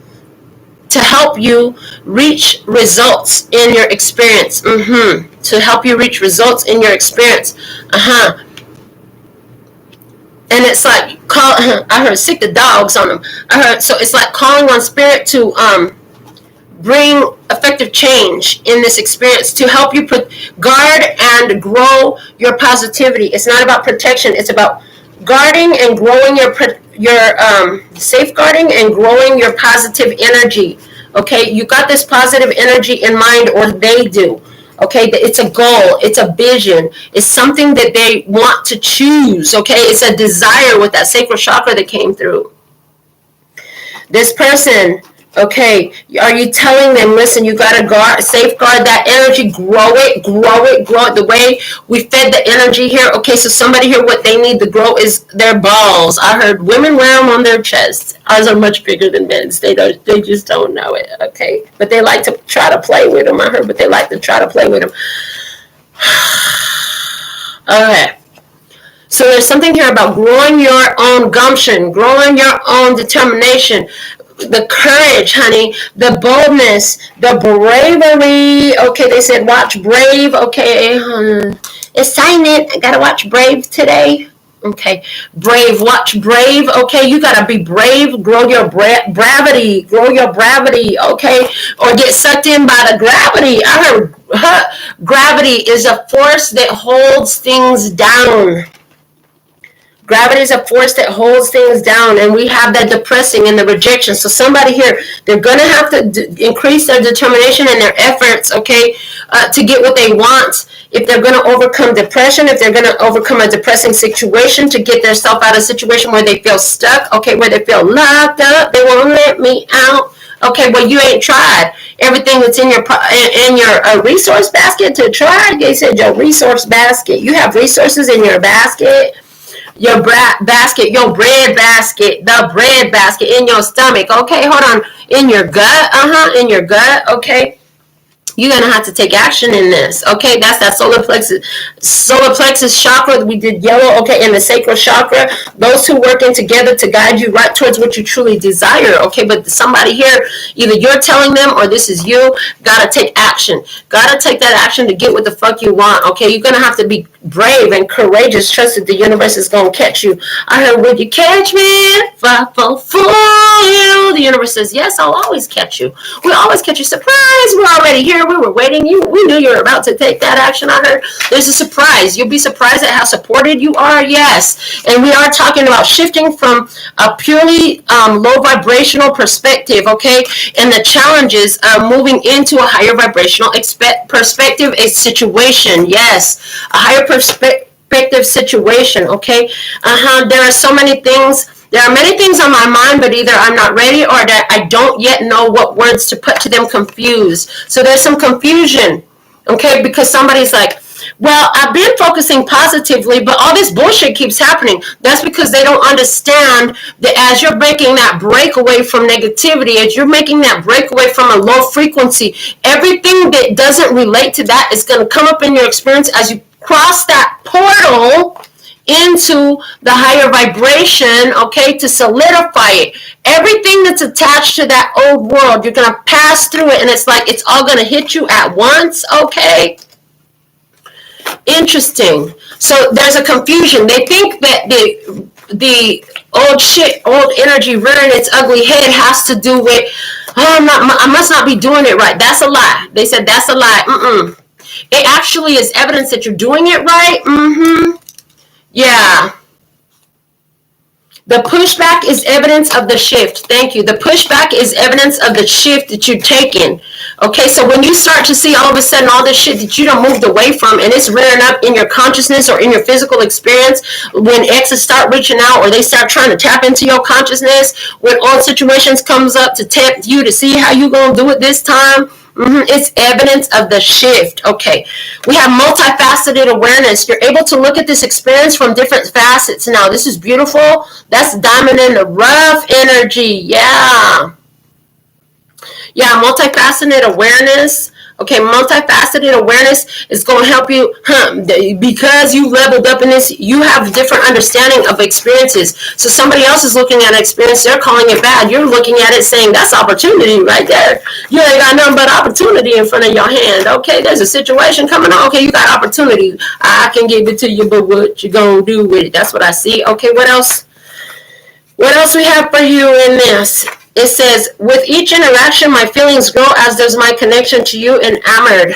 to help you reach results in your experience. To help you reach results in your experience. And it's like, I heard sick the dogs on them. So it's like calling on Spirit to bring effective change in this experience, to help you guard and grow your positivity. It's not about protection. It's about guarding and growing your safeguarding and growing your positive energy. Okay, you got this positive energy in mind, or they do. Okay, it's a goal, it's a vision, it's something that they want to choose. Okay, it's a desire with that sacral chakra that came through. This person, okay, are you telling them, listen, you got to safeguard that energy, grow it. The way we fed the energy here. Okay, so somebody here, what they need to grow is their balls. I heard women wear them on their chests. Ours are much bigger than men's. They just don't know it. Okay, but they like to try to play with them. I heard, but they like to try to play with them. Okay. So there's something here about growing your own gumption, growing your own determination, the courage, honey, the boldness, the bravery. Okay, they said watch Brave. Okay, it's silent. I gotta watch Brave today. Okay, brave, watch brave. Okay, you gotta be brave, grow your gravity, okay, or get sucked in by the gravity. I heard gravity is a force that holds things down. Gravity is a force that holds things down, and we have that depressing and the rejection. So somebody here, they're going to have to increase their determination and their efforts, okay, to get what they want. If they're going to overcome depression, if they're going to overcome a depressing situation, to get themselves out of a situation where they feel stuck, okay, where they feel locked up, they won't let me out. Okay, well, you ain't tried everything that's in your resource basket to try. They said your resource basket. You have resources in your basket. Your basket, your bread basket, the bread basket in your stomach. Okay, hold on. In your gut, in your gut, okay. You're going to have to take action in this, okay? That's that solar plexus chakra. We did yellow, okay, and the sacral chakra. Those two working together to guide you right towards what you truly desire, okay? But somebody here, either you're telling them or this is you, got to take action. Got to take that action to get what the fuck you want, okay? You're going to have to be brave and courageous. Trust that the universe is going to catch you. I heard, would you catch me if I fall for you? The universe says, yes, I'll always catch you. We'll always catch you. Surprise, we're already here. We were waiting. We knew you were about to take that action. I heard there's a surprise. You'll be surprised at how supported you are. Yes. And we are talking about shifting from a purely low vibrational perspective, okay, and the challenges of moving into a higher vibrational perspective, a situation. Yes. A higher perspective situation, okay. There are so many things. There are many things on my mind, but either I'm not ready or that I don't yet know what words to put to them, confused. So there's some confusion, okay, because somebody's like, well, I've been focusing positively, but all this bullshit keeps happening. That's because they don't understand that as you're making that break away from negativity, as you're making that break away from a low frequency, everything that doesn't relate to that is going to come up in your experience as you cross that portal into the higher vibration, okay, to solidify it. Everything that's attached to that old world, you're going to pass through it, and it's like it's all going to hit you at once, okay? Interesting. So there's a confusion. They think that the old energy rearing its ugly head has to do with, I must not be doing it right. That's a lie. They said that's a lie. It actually is evidence that you're doing it right. Yeah. The pushback is evidence of the shift. Thank you. The pushback is evidence of the shift that you're taking. Okay, so when you start to see all of a sudden all this shit that you done moved away from, and it's rearing up in your consciousness or in your physical experience, when exes start reaching out or they start trying to tap into your consciousness, when old situations comes up to tempt you to see how you gonna do it this time, it's evidence of the shift. Okay, we have multifaceted awareness. You're able to look at this experience from different facets. Now, this is beautiful. That's diamond in the rough energy. Yeah, multifaceted awareness. Okay, multifaceted awareness is going to help you because you leveled up in this. You have a different understanding of experiences. So somebody else is looking at an experience, they're calling it bad. You're looking at it saying that's opportunity right there. You ain't got nothing but opportunity in front of your hand. Okay, there's a situation coming on. Okay, you got opportunity. I can give it to you, but what you gonna do with it? That's what I see. Okay, what else? What else we have for you in this? It says, with each interaction, my feelings grow as does my connection to you, enamored.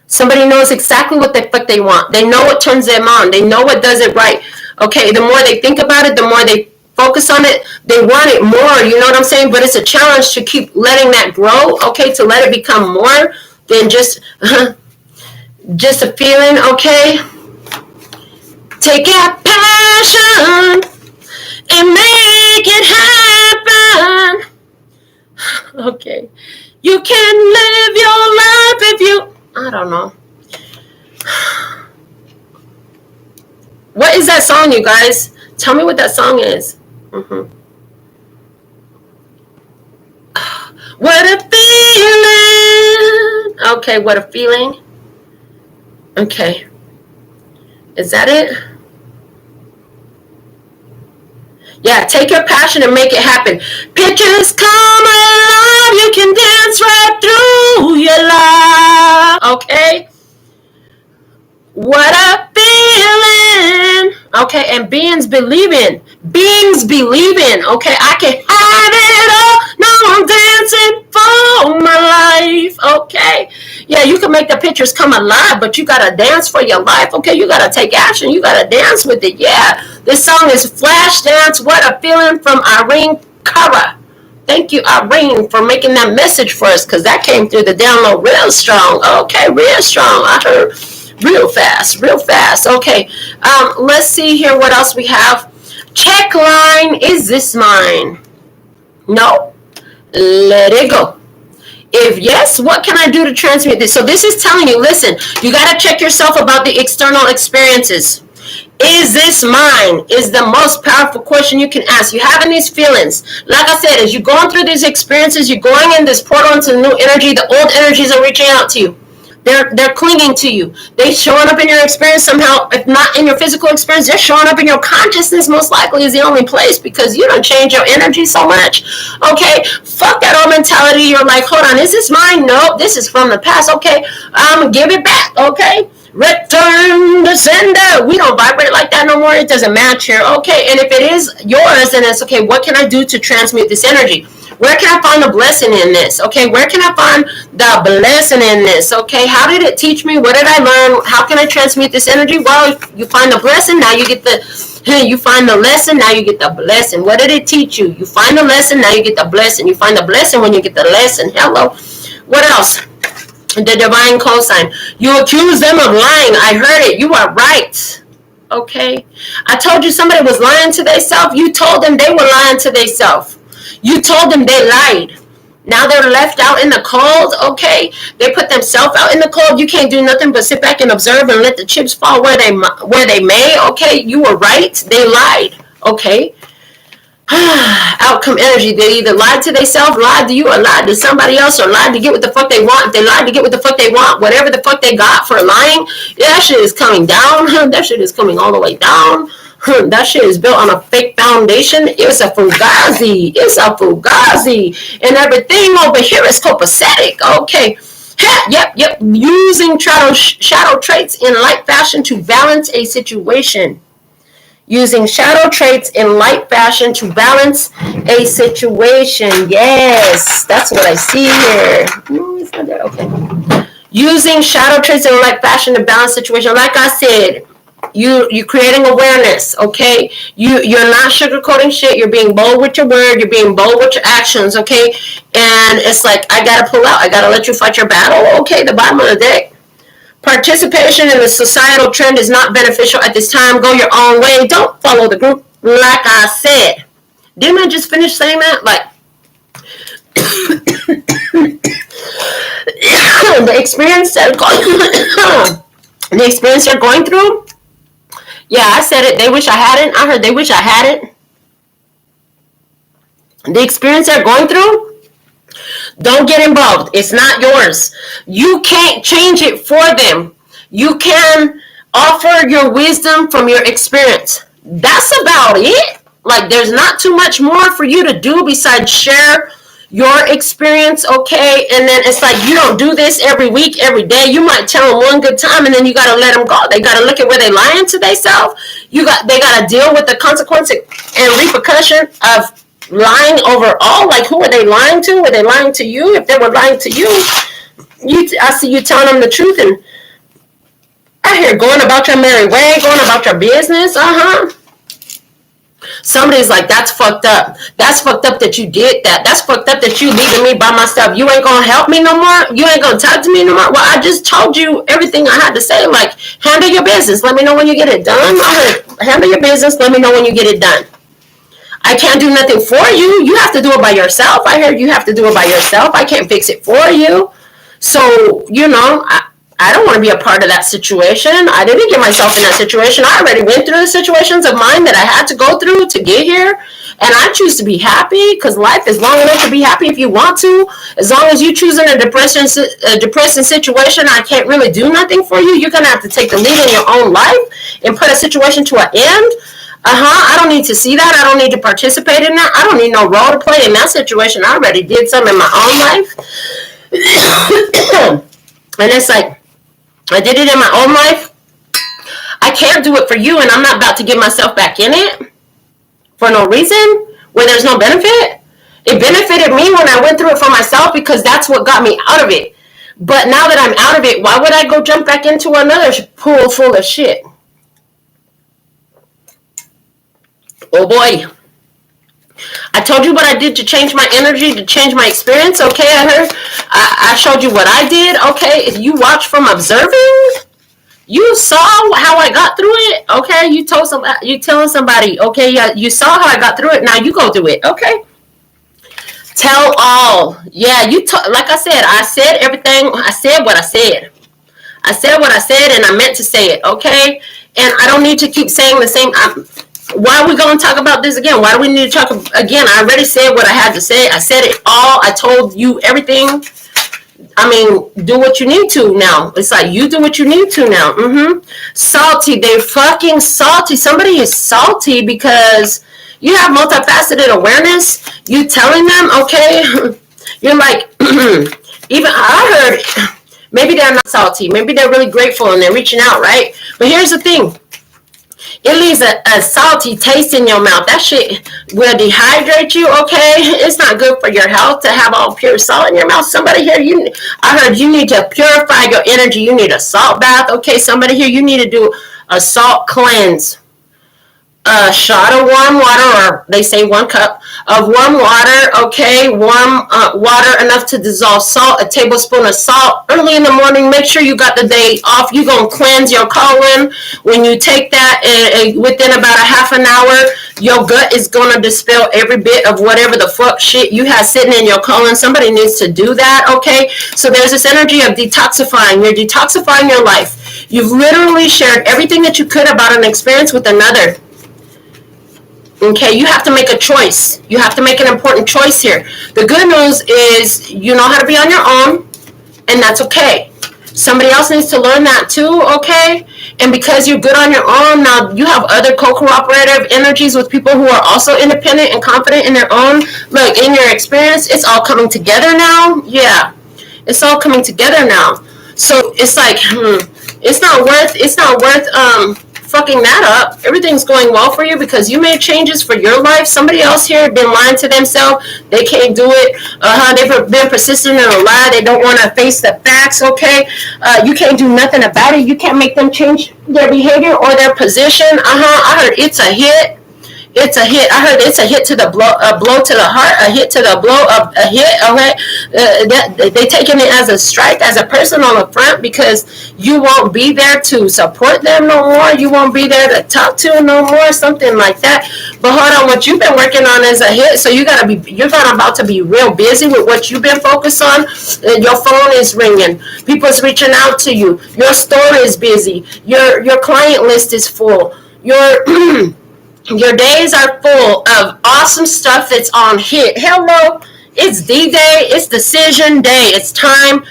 Somebody knows exactly what the fuck they want. They know what turns them on. They know what does it right. Okay, the more they think about it, the more they focus on it, they want it more, you know what I'm saying? But it's a challenge to keep letting that grow, okay, to let it become more than just a feeling, okay? Take out passion and make it happen. Okay. You can live your life if you, I don't know. What is that song, you guys? Tell me what that song is. What a feeling. Okay, what a feeling. Okay. Is that it? Yeah, take your passion and make it happen. Pictures come alive. You can dance right through your life. Okay? What a feeling. okay? And beings believing, okay? I can have it all, no, I'm dancing for my life, okay? Yeah, you can make the pictures come alive, but you gotta dance for your life, okay? You gotta take action, you gotta dance with it, yeah. This song is Flash Dance, What a Feeling, from Irene Cara. Thank you, Irene, for making that message for us, because that came through the download real strong. Okay, real strong. I heard real fast. Okay, let's see here what else we have. Check line, is this mine? No, let it go. If yes, what can I do to transmit this? So this is telling you, listen, you got to check yourself about the external experiences. Is this mine? Is the most powerful question you can ask. You having these feelings. Like I said, as you're going through these experiences, you're going in this portal into new energy. The old energies are reaching out to you. They're clinging to you. They're showing up in your experience somehow. If not in your physical experience, they're showing up in your consciousness. Most likely is the only place, because you don't change your energy so much. Okay, fuck that old mentality. You're like, hold on, is this mine? Nope, this is from the past. Okay, give it back. Okay. Return the sender. We don't vibrate like that no more. It doesn't match here. Okay, and if it is yours, then it's okay. What can I do to transmute this energy? Where can I find the blessing in this? Okay, where can I find the blessing in this? Okay, how did it teach me? What did I learn? How can I transmute this energy? Well, you find the blessing, now you get the, you find the lesson, now you get the blessing. What did it teach you? You find the lesson, now you get the blessing. You find the blessing when you get the lesson. Hello. What else? The divine cosign. You accuse them of lying. I heard it. You are right. Okay. I told you somebody was lying to themselves. You told them they were lying to themselves. You told them they lied. Now they're left out in the cold. Okay. They put themselves out in the cold. You can't do nothing but sit back and observe and let the chips fall where they may. Okay. You were right. They lied. Okay. Outcome energy. They either lied to themselves, lied to you, or lied to somebody else, or lied to get what the fuck they want. If they lied to get what the fuck they want, whatever the fuck they got for lying, that shit is coming down. That shit is coming all the way down. That shit is built on a fake foundation. It's a fugazi. And everything over here is copacetic. Okay. Yep. Using shadow traits in light fashion to balance a situation. Using shadow traits in light fashion to balance a situation. Yes, that's what I see here. No, it's not there. Okay. Using shadow traits in light fashion to balance situation. Like I said, you're creating awareness. Okay. You're not sugarcoating shit. You're being bold with your word. You're being bold with your actions. Okay. And it's like, I gotta pull out. I gotta let you fight your battle. Okay. The bottom of the deck. Participation in the societal trend is not beneficial at this time. Go your own way. Don't follow the group. Like I said. Didn't I just finish saying that? Like, the experience they're going through. Yeah, I said it. They wish I hadn't. I heard they wish I hadn't. The experience they're going through. Don't get involved. It's not yours. You can't change it for them. You can offer your wisdom from your experience. That's about it. Like, there's not too much more for you to do besides share your experience, okay? And then it's like, you don't do this every week, every day. You might tell them one good time, and then you got to let them go. They got to look at where they lying to themselves. They got to deal with the consequence and repercussion of lying overall. Like, who are they lying to? Were they lying to you? If they were lying to you, I see you telling them the truth, and I hear going about your merry way, going about your business. Somebody's like, that's fucked up. That's fucked up that you did that. That's fucked up that you leaving me by myself. You ain't gonna help me no more? You ain't gonna talk to me no more? Well, I just told you everything I had to say. Like, handle your business. Let me know when you get it done. Handle your business. Let me know when you get it done. I can't do nothing for you. You have to do it by yourself. I heard you have to do it by yourself. I can't fix it for you. So, I don't want to be a part of that situation. I didn't get myself in that situation. I already went through the situations of mine that I had to go through to get here. And I choose to be happy, because life is long enough to be happy if you want to. As long as you choose in a depressing situation, I can't really do nothing for you. You're going to have to take the lead in your own life and put a situation to an end. I don't need to see that. I don't need to participate in that. I don't need no role to play in that situation. I already did something in my own life. And it's like, I did it in my own life. I can't do it for you, and I'm not about to get myself back in it for no reason, where there's no benefit. It benefited me when I went through it for myself because that's what got me out of it. But now that I'm out of it, why would I go jump back into another pool full of shit? Oh boy. I told you what I did to change my energy, to change my experience, okay? I showed you what I did, okay? If you watch from observing, you saw how I got through it, okay? You telling somebody, okay, yeah, you saw how I got through it, now you go do it, okay? Tell all. Yeah, like I said everything. I said what I said. I said what I said, and I meant to say it, okay? And I don't need to keep saying the same. Why are we going to talk about this again? Why do we need to talk again? I already said what I had to say. I said it all. I told you everything. I mean, do what you need to now. It's like, you do what you need to now. Salty. They're fucking salty. Somebody is salty because you have multifaceted awareness. You telling them, okay? You're like, even I heard, maybe they're not salty. Maybe they're really grateful and they're reaching out, right? But here's the thing. It leaves a salty taste in your mouth. That shit will dehydrate you, okay? It's not good for your health to have all pure salt in your mouth. Somebody here, I heard you need to purify your energy. You need a salt bath, okay? Somebody here, you need to do a salt cleanse. A shot of warm water, or they say 1 cup of warm water, okay? Warm water enough to dissolve salt, a tablespoon of salt. Early in the morning, make sure you got the day off. You're going to cleanse your colon. When you take that, within about a half an hour, your gut is going to dispel every bit of whatever the fuck shit you have sitting in your colon. Somebody needs to do that, okay? So there's this energy of detoxifying. You're detoxifying your life. You've literally shared everything that you could about an experience with another. Okay, you have to make a choice. You have to make an important choice here. The good news is you know how to be on your own, and that's okay. Somebody else needs to learn that too, okay? And because you're good on your own, now you have other co-cooperative energies with people who are also independent and confident in their own. Look, in your experience, it's all coming together now. Yeah, it's all coming together now. So it's like, it's not worth fucking that up. Everything's going well for you because you made changes for your life. Somebody else here been lying to themselves. They can't do it. They've been persistent in a lie. They don't want to face the facts, okay? You can't do nothing about it. You can't make them change their behavior or their position. I heard it's a hit. It's a hit. I heard it's a hit to the blow, a blow to the heart, a hit to the blow, a hit. Okay, they taking it as a strike, as a person on the front because you won't be there to support them no more. You won't be there to talk to them no more, something like that. But hold on, what you've been working on is a hit, so you're about to be real busy with what you've been focused on. Your phone is ringing. People's reaching out to you. Your store is busy. Your client list is full. Your days are full of awesome stuff that's on hit. Hello, it's D-Day. It's decision day. It's time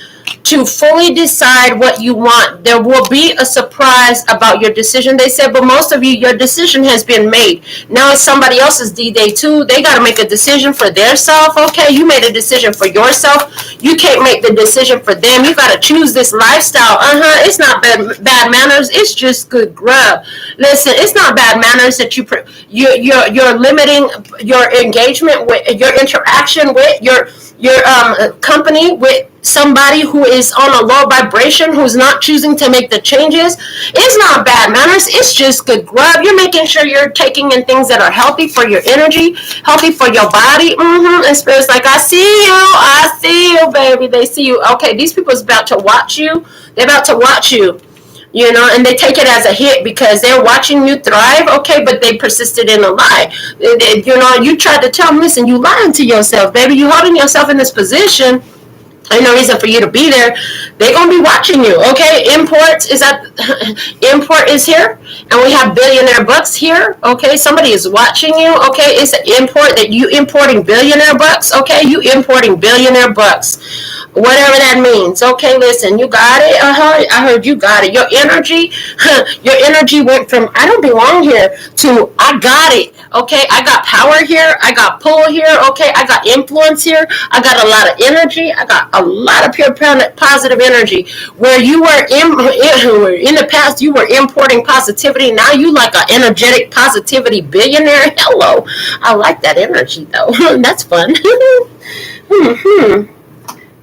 to fully decide what you want. There will be a surprise about your decision, they said, but most of you, your decision has been made. Now it's somebody else's D-Day too. They got to make a decision for their self, okay? You made a decision for yourself. You can't make the decision for them. You got to choose this lifestyle. It's not bad manners. It's just good grub. Listen, it's not bad manners that you're limiting your engagement with, your interaction with your company with somebody who is on a low vibration, who's not choosing to make the changes. It's not bad manners. It's just good grub. You're making sure you're taking in things that are healthy for your energy, healthy for your body. And Spirit's like, I see you, baby. They see you. Okay, these people's about to watch you. They're about to watch you. You know, and they take it as a hit because they're watching you thrive, okay, but they persisted in a lie. You know, you tried to tell them, listen, you lying to yourself, baby. You holding yourself in this position. Ain't no reason for you to be there. They're going to be watching you, okay? Import is here, and we have billionaire bucks here, okay? Somebody is watching you, okay? It's an import that you importing billionaire bucks, okay? You importing billionaire bucks. Whatever that means. Okay, listen, you got it. I heard you got it. Your energy went from I don't belong here to I got it. Okay, I got power here. I got pull here. Okay, I got influence here. I got a lot of energy. I got a lot of pure positive energy. Where you were in the past, you were importing positivity. Now you like an energetic positivity billionaire. Hello, I like that energy though. That's fun.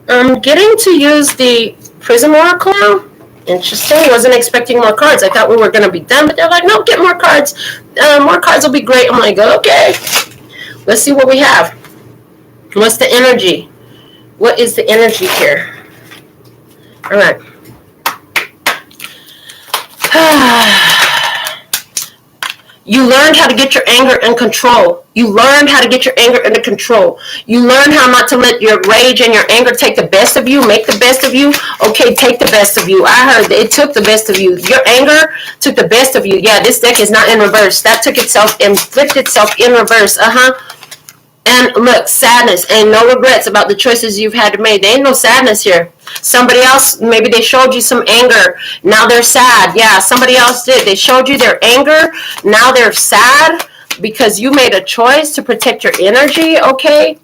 I'm getting to use the Prism Oracle now. Interesting. Wasn't expecting more cards. I thought we were going to be done, but they're like, no, get more cards. More cards will be great. I'm like, okay. Let's see what we have. What's the energy? What is the energy here? All right. You learned how to get your anger in control. You learned how to get your anger under control. You learned how not to let your rage and your anger take the best of you, make the best of you. Okay, take the best of you. I heard it took the best of you. Your anger took the best of you. Yeah, this deck is not in reverse. That took itself, inflicted itself in reverse. And look, sadness and no regrets about the choices you've had to make. There ain't no sadness here. Somebody else, maybe they showed you some anger. Now they're sad. Yeah, somebody else did. They showed you their anger. Now they're sad because you made a choice to protect your energy, okay?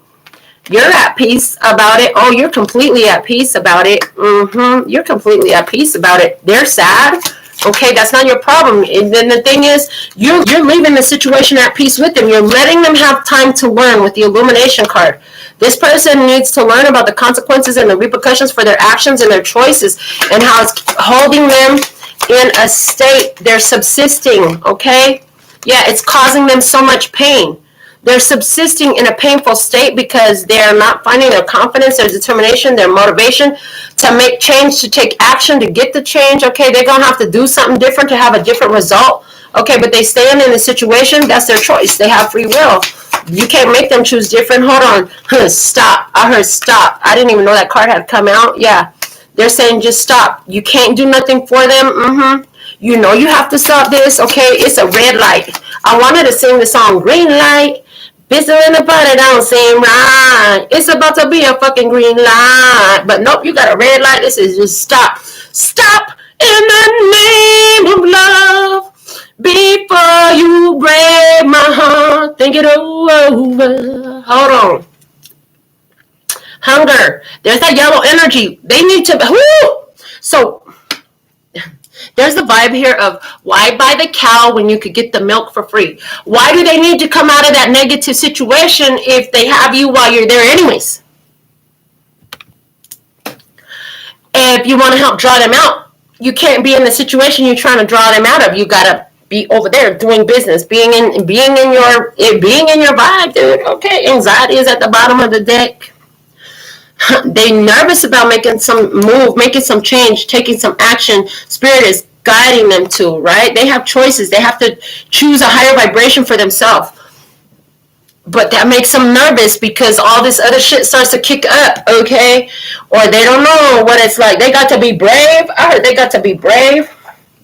You're at peace about it. Oh, you're completely at peace about it. You're completely at peace about it. They're sad. Okay, that's not your problem. And then the thing is, you're leaving the situation at peace with them. You're letting them have time to learn with the Illumination card. This person needs to learn about the consequences and the repercussions for their actions and their choices and how it's holding them in a state. They're subsisting, okay? Yeah, it's causing them so much pain. They're subsisting in a painful state because they're not finding their confidence, their determination, their motivation to make change, to take action, to get the change. Okay, they're going to have to do something different to have a different result. Okay, but they stand in the situation. That's their choice. They have free will. You can't make them choose different. Hold on. Stop. I heard stop. I didn't even know that card had come out. Yeah. They're saying just stop. You can't do nothing for them. You know you have to stop this. Okay, it's a red light. I wanted to sing the song Green Light. Pistol in the body don't seem right. It's about to be a fucking green light. But nope, you got a red light. This is just stop. Stop in the name of love. Before you break my heart, think it over. Hold on. Hunger. There's that yellow energy. They need to. Whoo! So there's the vibe here of why buy the cow when you could get the milk for free? Why do they need to come out of that negative situation if they have you while you're there anyways? If you want to help draw them out, you can't be in the situation you're trying to draw them out of. You gotta be over there doing business, being in your vibe, dude. Okay, anxiety is at the bottom of the deck. They're nervous about making some move, making some change, taking some action. Spirit is guiding them to, right? They have choices. They have to choose a higher vibration for themselves. But that makes them nervous because all this other shit starts to kick up, okay? Or they don't know what it's like. They got to be brave. I heard they got to be brave.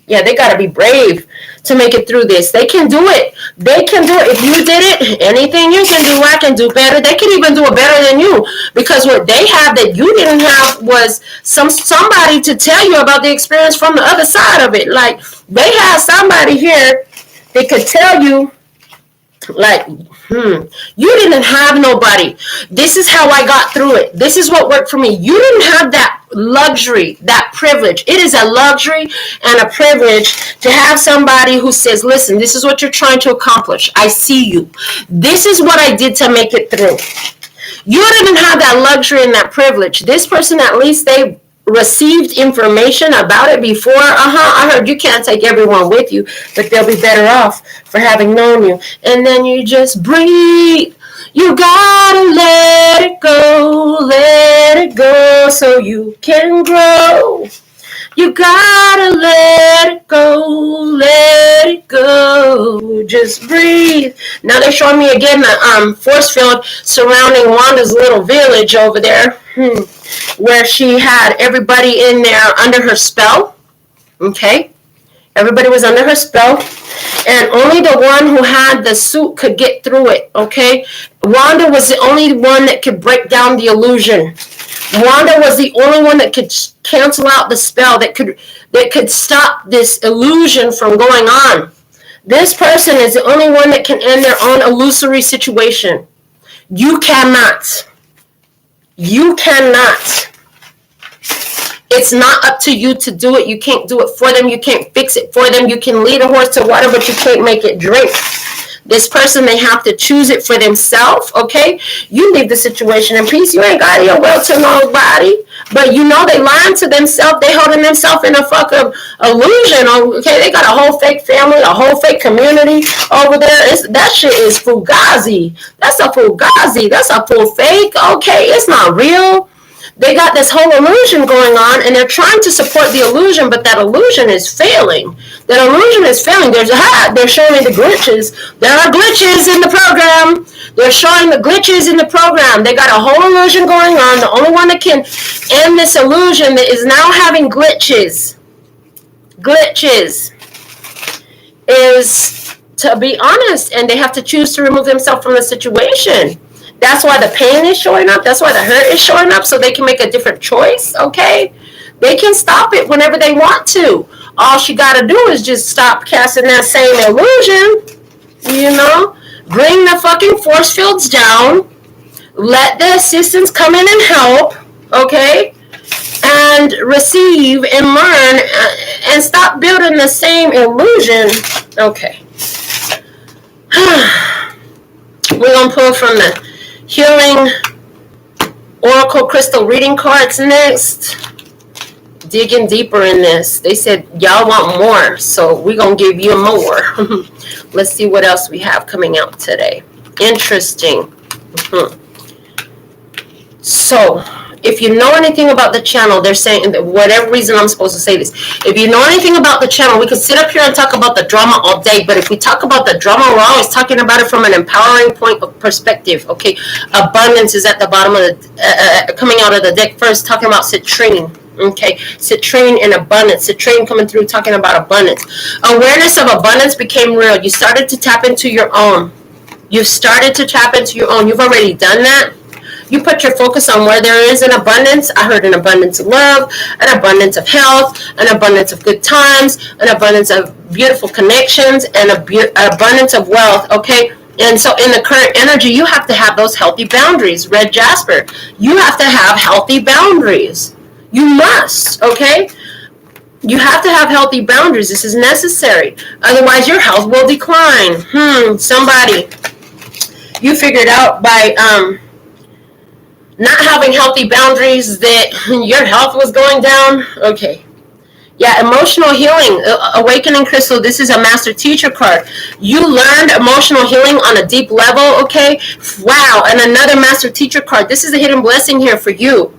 Yeah, they got to be brave to make it through this. They can do it. They can do it. If you did it, anything you can do, I can do better. They can even do it better than you because what they have that you didn't have was somebody to tell you about the experience from the other side of it. Like, they have somebody here that could tell you, like, you didn't have nobody. This is how I got through it. This is what worked for me. You didn't have that luxury, that privilege. It is a luxury and a privilege to have somebody who says, listen, this is what you're trying to accomplish. I see you. This is what I did to make it through. You didn't have that luxury and that privilege. This person, at least they received information about it before. I heard you can't take everyone with you, but they'll be better off for having known you. And then you just breathe. You gotta let it go so you can grow. You gotta let it go. Just breathe. Now they're showing me again the force field surrounding Wanda's little village over there, where she had everybody in there under her spell. Okay, everybody was under her spell, and only the one who had the suit could get through it. Okay, Wanda was the only one that could break down the illusion. Wanda was the only one that could cancel out the spell, that could stop this illusion from going on. This person is the only one that can end their own illusory situation. You cannot. You cannot. It's not up to you to do it. You can't do it for them. You can't fix it for them. You can lead a horse to water, but you can't make it drink. This person, they have to choose it for themselves, okay? You leave the situation in peace. You ain't got your will to nobody. But you know they lying to themselves. They holding themselves in a fucking illusion, okay? They got a whole fake family, a whole fake community over there. That shit is fugazi. That's a fugazi. That's a full fake, okay? It's not real. They got this whole illusion going on, and they're trying to support the illusion, but that illusion is failing. That illusion is failing. They're showing me the glitches. There are glitches in the program. They're showing the glitches in the program. They got a whole illusion going on. The only one that can end this illusion that is now having glitches is to be honest, and they have to choose to remove themselves from the situation. That's why the pain is showing up. That's why the hurt is showing up, so they can make a different choice, okay? They can stop it whenever they want to. All she got to do is just stop casting that same illusion, you know? Bring the fucking force fields down. Let the assistants come in and help, okay? And receive and learn and stop building the same illusion. Okay. We're going to pull from the Healing Oracle Crystal Reading cards next. Digging deeper in this. They said y'all want more, so we're going to give you more. Let's see what else we have coming out today. Interesting. So, if you know anything about the channel, they're saying, whatever reason I'm supposed to say this, if you know anything about the channel, we could sit up here and talk about the drama all day, but if we talk about the drama, we're always talking about it from an empowering point of perspective, okay? Abundance is at the bottom of the, coming out of the deck first, talking about citrine, okay? Citrine and abundance, citrine coming through, talking about abundance. Awareness of abundance became real. You started to tap into your own. You've started to tap into your own. You've already done that. You put your focus on where there is an abundance. I heard an abundance of love, an abundance of health, an abundance of good times, an abundance of beautiful connections, and an abundance of wealth, okay? And so in the current energy, you have to have those healthy boundaries. Red Jasper, you have to have healthy boundaries. You must, okay? You have to have healthy boundaries. This is necessary. Otherwise, your health will decline. Somebody, you figured out by not having healthy boundaries that your health was going down. Okay. Yeah, emotional healing. Awakening Crystal, this is a master teacher card. You learned emotional healing on a deep level, okay? Wow, and another master teacher card. This is a hidden blessing here for you.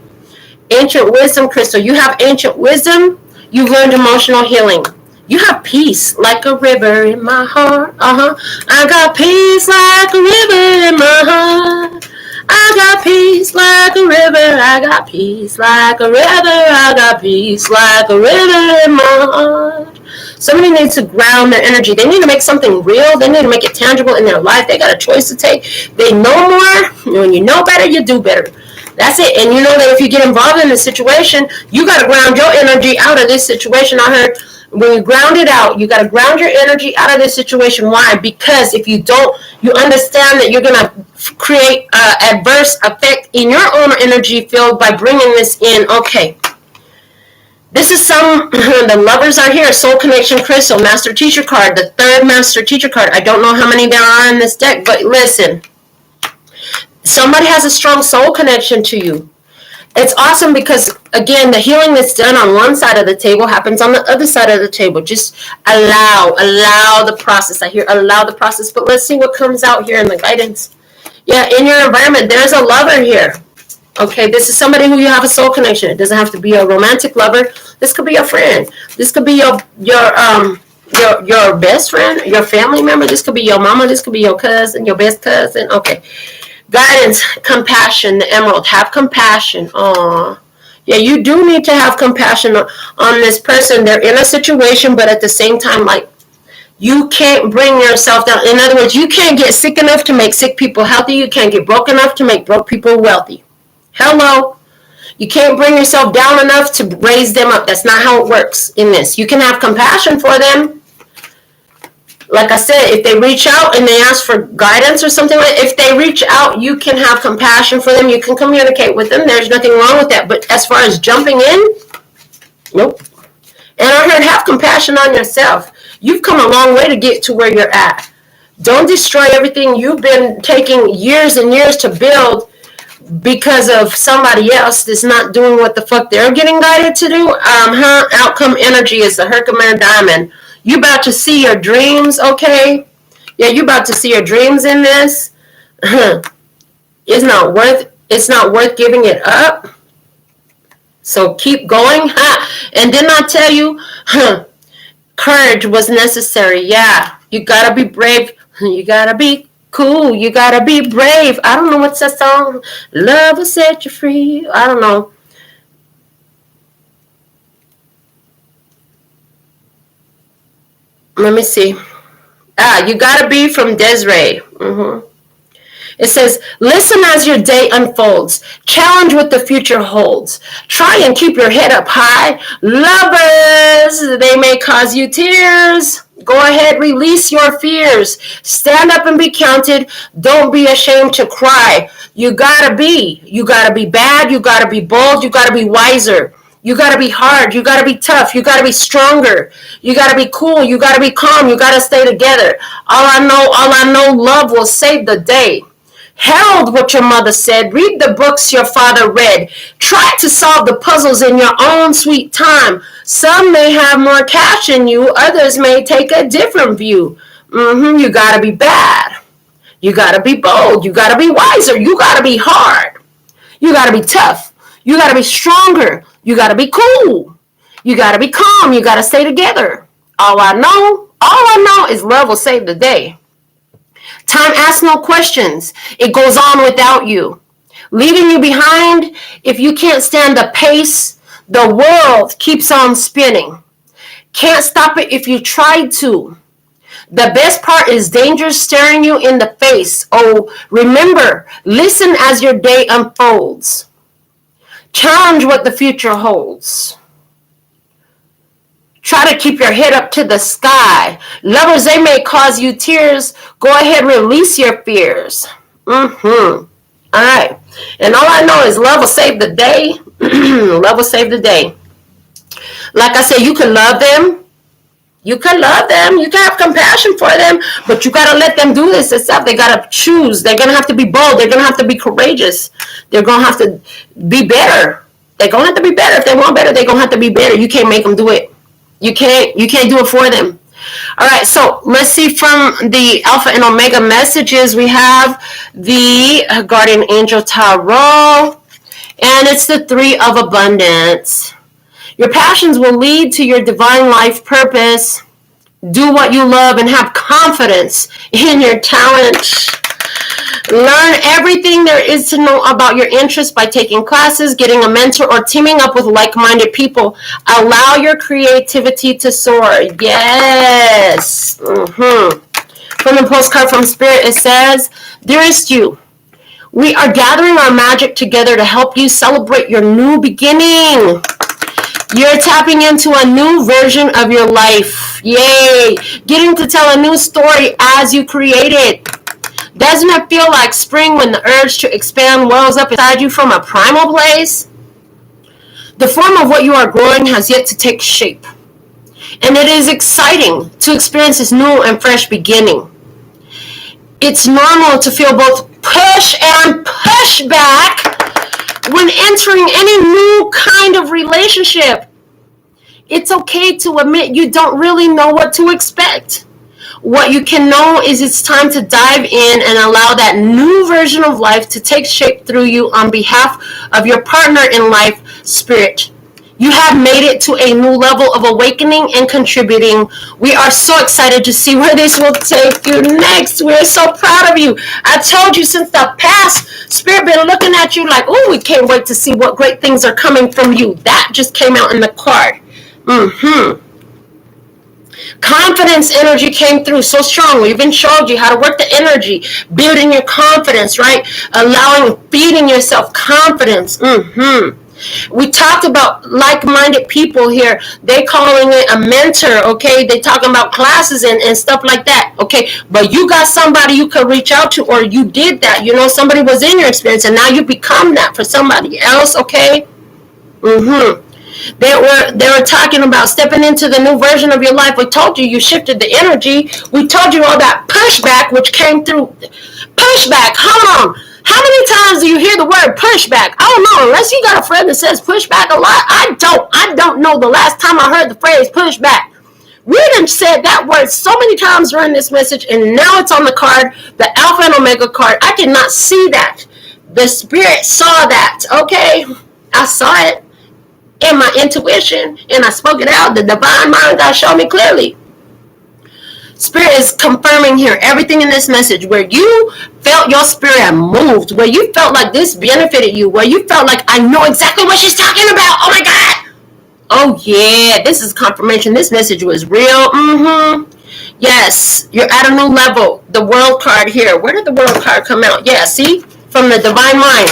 Ancient wisdom Crystal. You have ancient wisdom. You've learned emotional healing. You have peace like a river in my heart. I got peace like a river in my heart. I got peace like a river, I got peace like a river, I got peace like a river in my heart. Somebody needs to ground their energy. They need to make something real. They need to make it tangible in their life. They got a choice to take. They know more. When you know better, you do better. That's it. And you know that if you get involved in this situation, you got to ground your energy out of this situation. I heard when you ground it out, you got to ground your energy out of this situation. Why? Because if you don't, you understand that you're going to create an adverse effect in your own energy field by bringing this in. Okay. This is the lovers are here. Soul Connection Crystal, Master Teacher card, the third Master Teacher card. I don't know how many there are in this deck, but listen. Somebody has a strong soul connection to you. It's awesome because, again, the healing that's done on one side of the table happens on the other side of the table. Just allow the process. I hear allow the process, but let's see what comes out here in the guidance. Yeah, in your environment, there's a lover here. Okay, this is somebody who you have a soul connection. It doesn't have to be a romantic lover. This could be your friend. This could be your best friend, your family member. This could be your mama. This could be your cousin, your best cousin. Okay. Guidance, compassion, the emerald. Have compassion. Aww. Yeah, you do need to have compassion on this person. They're in a situation, but at the same time, like, you can't bring yourself down. In other words, you can't get sick enough to make sick people healthy. You can't get broke enough to make broke people wealthy. Hello. You can't bring yourself down enough to raise them up. That's not how it works in this. You can have compassion for them, Like I said, if they reach out and they ask for guidance or something, if they reach out, you can have compassion for them. You can communicate with them. There's nothing wrong with that. But as far as jumping in, nope. And I heard, have compassion on yourself. You've come a long way to get to where you're at. Don't destroy everything you've been taking years and years to build because of somebody else that's not doing what the fuck they're getting guided to do. Outcome energy is the Herkimer diamond. You about to see your dreams, okay? Yeah, you about to see your dreams in this. It's not worth giving it up. So keep going. And didn't I tell you, courage was necessary? Yeah, you gotta be brave. You gotta be cool. You gotta be brave. I don't know what's that song. Love will set you free. I don't know. Let me see. You gotta be from Desiree. It says, listen as your day unfolds. Challenge what the future holds. Try and keep your head up high. Lovers, they may cause you tears. Go ahead, release your fears. Stand up and be counted. Don't be ashamed to cry. You gotta be bad. You gotta be bold. You gotta be wiser. You gotta be hard. You gotta be tough. You gotta be stronger. You gotta be cool. You gotta be calm. You gotta stay together. All I know, love will save the day. Herald what your mother said. Read the books your father read. Try to solve the puzzles in your own sweet time. Some may have more cash than you. Others may take a different view. You gotta be bad. You gotta be bold. You gotta be wiser. You gotta be hard. You gotta be tough. You gotta be stronger. You gotta be cool. You gotta be calm. You gotta stay together. All I know is love will save the day. Time asks no questions. It goes on without you, leaving you behind. If you can't stand the pace, the world keeps on spinning. Can't stop it if you tried to. The best part is danger staring you in the face. Oh, remember, listen as your day unfolds. Challenge what the future holds. Try to keep your head up to the sky. Lovers, they may cause you tears. Go ahead, release your fears. All right. And all I know is love will save the day. Love will save the day. Like I said, you can love them. You can love them. You can have compassion for them. But you got to let them do this itself. They got to choose. They're going to have to be bold. They're going to have to be courageous. They're going to have to be better. They're going to have to be better. If they want better, they're going to have to be better. You can't make them do it. You can't do it for them. All right, so let's see from the Alpha and Omega messages. We have the Guardian Angel Tarot, and it's the Three of Abundance. Your passions will lead to your divine life purpose. Do what you love and have confidence in your talent. Learn everything there is to know about your interests by taking classes, getting a mentor, or teaming up with like-minded people. Allow your creativity to soar. Yes. From the postcard from Spirit, it says, Dearest you, we are gathering our magic together to help you celebrate your new beginning. You're tapping into a new version of your life. Yay. Getting to tell a new story as you create it. Doesn't it feel like spring when the urge to expand wells up inside you from a primal place? The form of what you are growing has yet to take shape. And it is exciting to experience this new and fresh beginning. It's normal to feel both push and pushback when entering any new kind of relationship. It's okay to admit you don't really know what to expect. What you can know is it's time to dive in and allow that new version of life to take shape through you on behalf of your partner in life, Spirit. You have made it to a new level of awakening and contributing. We are so excited to see where this will take you next. We're so proud of you. I told you since the past, Spirit been looking at you like, oh, we can't wait to see what great things are coming from you. That just came out in the card. Confidence energy came through so strong. We even showed you how to work the energy, building your confidence, right? Feeding yourself confidence. We talked about like-minded people here. They calling it a mentor, okay? They talking about classes and stuff like that, okay? But you got somebody you could reach out to, or you did that. You know, somebody was in your experience, and now you become that for somebody else, okay? They were talking about stepping into the new version of your life. We told you shifted the energy. We told you all that pushback, which came through. Pushback, hold on. How many times do you hear the word pushback? I don't know, unless you got a friend that says pushback a lot. I don't know the last time I heard the phrase pushback. We done said that word so many times during this message, and now it's on the card, the Alpha and Omega card. I cannot see that. The spirit saw that, okay? I saw it in my intuition, and I spoke it out. The divine mind God showed me clearly. Spirit is confirming here everything in this message where you felt your spirit moved, where you felt like this benefited you, where you felt like, I know exactly what she's talking about. Oh my God. Oh yeah, this is confirmation. This message was real. Yes, you're at a new level. The world card here. Where did the world card come out? Yeah, see? From the divine mind.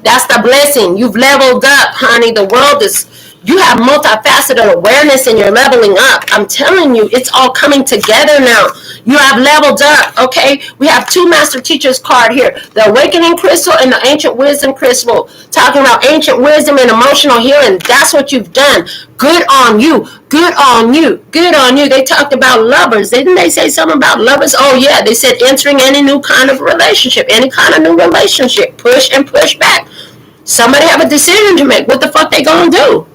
That's the blessing. You've leveled up, honey. The world is, you have multifaceted awareness and you're leveling up. I'm telling you, it's all coming together now. You have leveled up, okay? We have two master teachers card here. The awakening crystal and the ancient wisdom crystal. Talking about ancient wisdom and emotional healing. That's what you've done. Good on you. Good on you. Good on you. They talked about lovers. Didn't they say something about lovers? Oh, yeah. They said entering any new kind of relationship. Any kind of new relationship. Push and push back. Somebody have a decision to make. What the fuck they gonna do?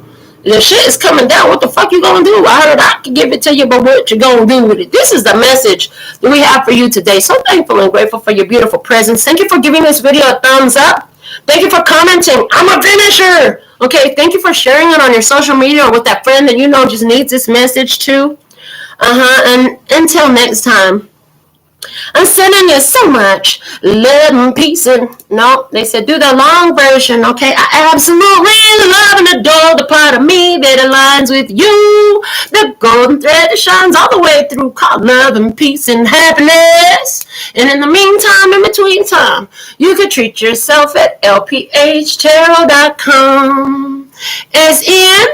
The shit is coming down. What the fuck you gonna do? I heard I can give it to you, but what you gonna do with it? This is the message that we have for you today. So thankful and grateful for your beautiful presence. Thank you for giving this video a thumbs up. Thank you for commenting. I'm a finisher. Okay, thank you for sharing it on your social media or with that friend that you know just needs this message too. And until next time, I'm sending you so much love and peace. And no, they said do the long version. Okay, I absolutely love and adore the part of me that aligns with you. The golden thread that shines all the way through, called love and peace and happiness. And in the meantime, in between time, you could treat yourself at LPHtarot.com. As in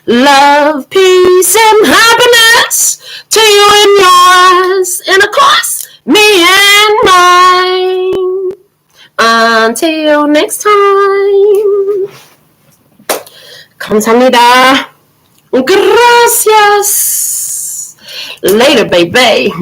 love, peace, and happiness to you and yours, and of course, me and mine. Until next time. 감사합니다. Gracias. Later, baby.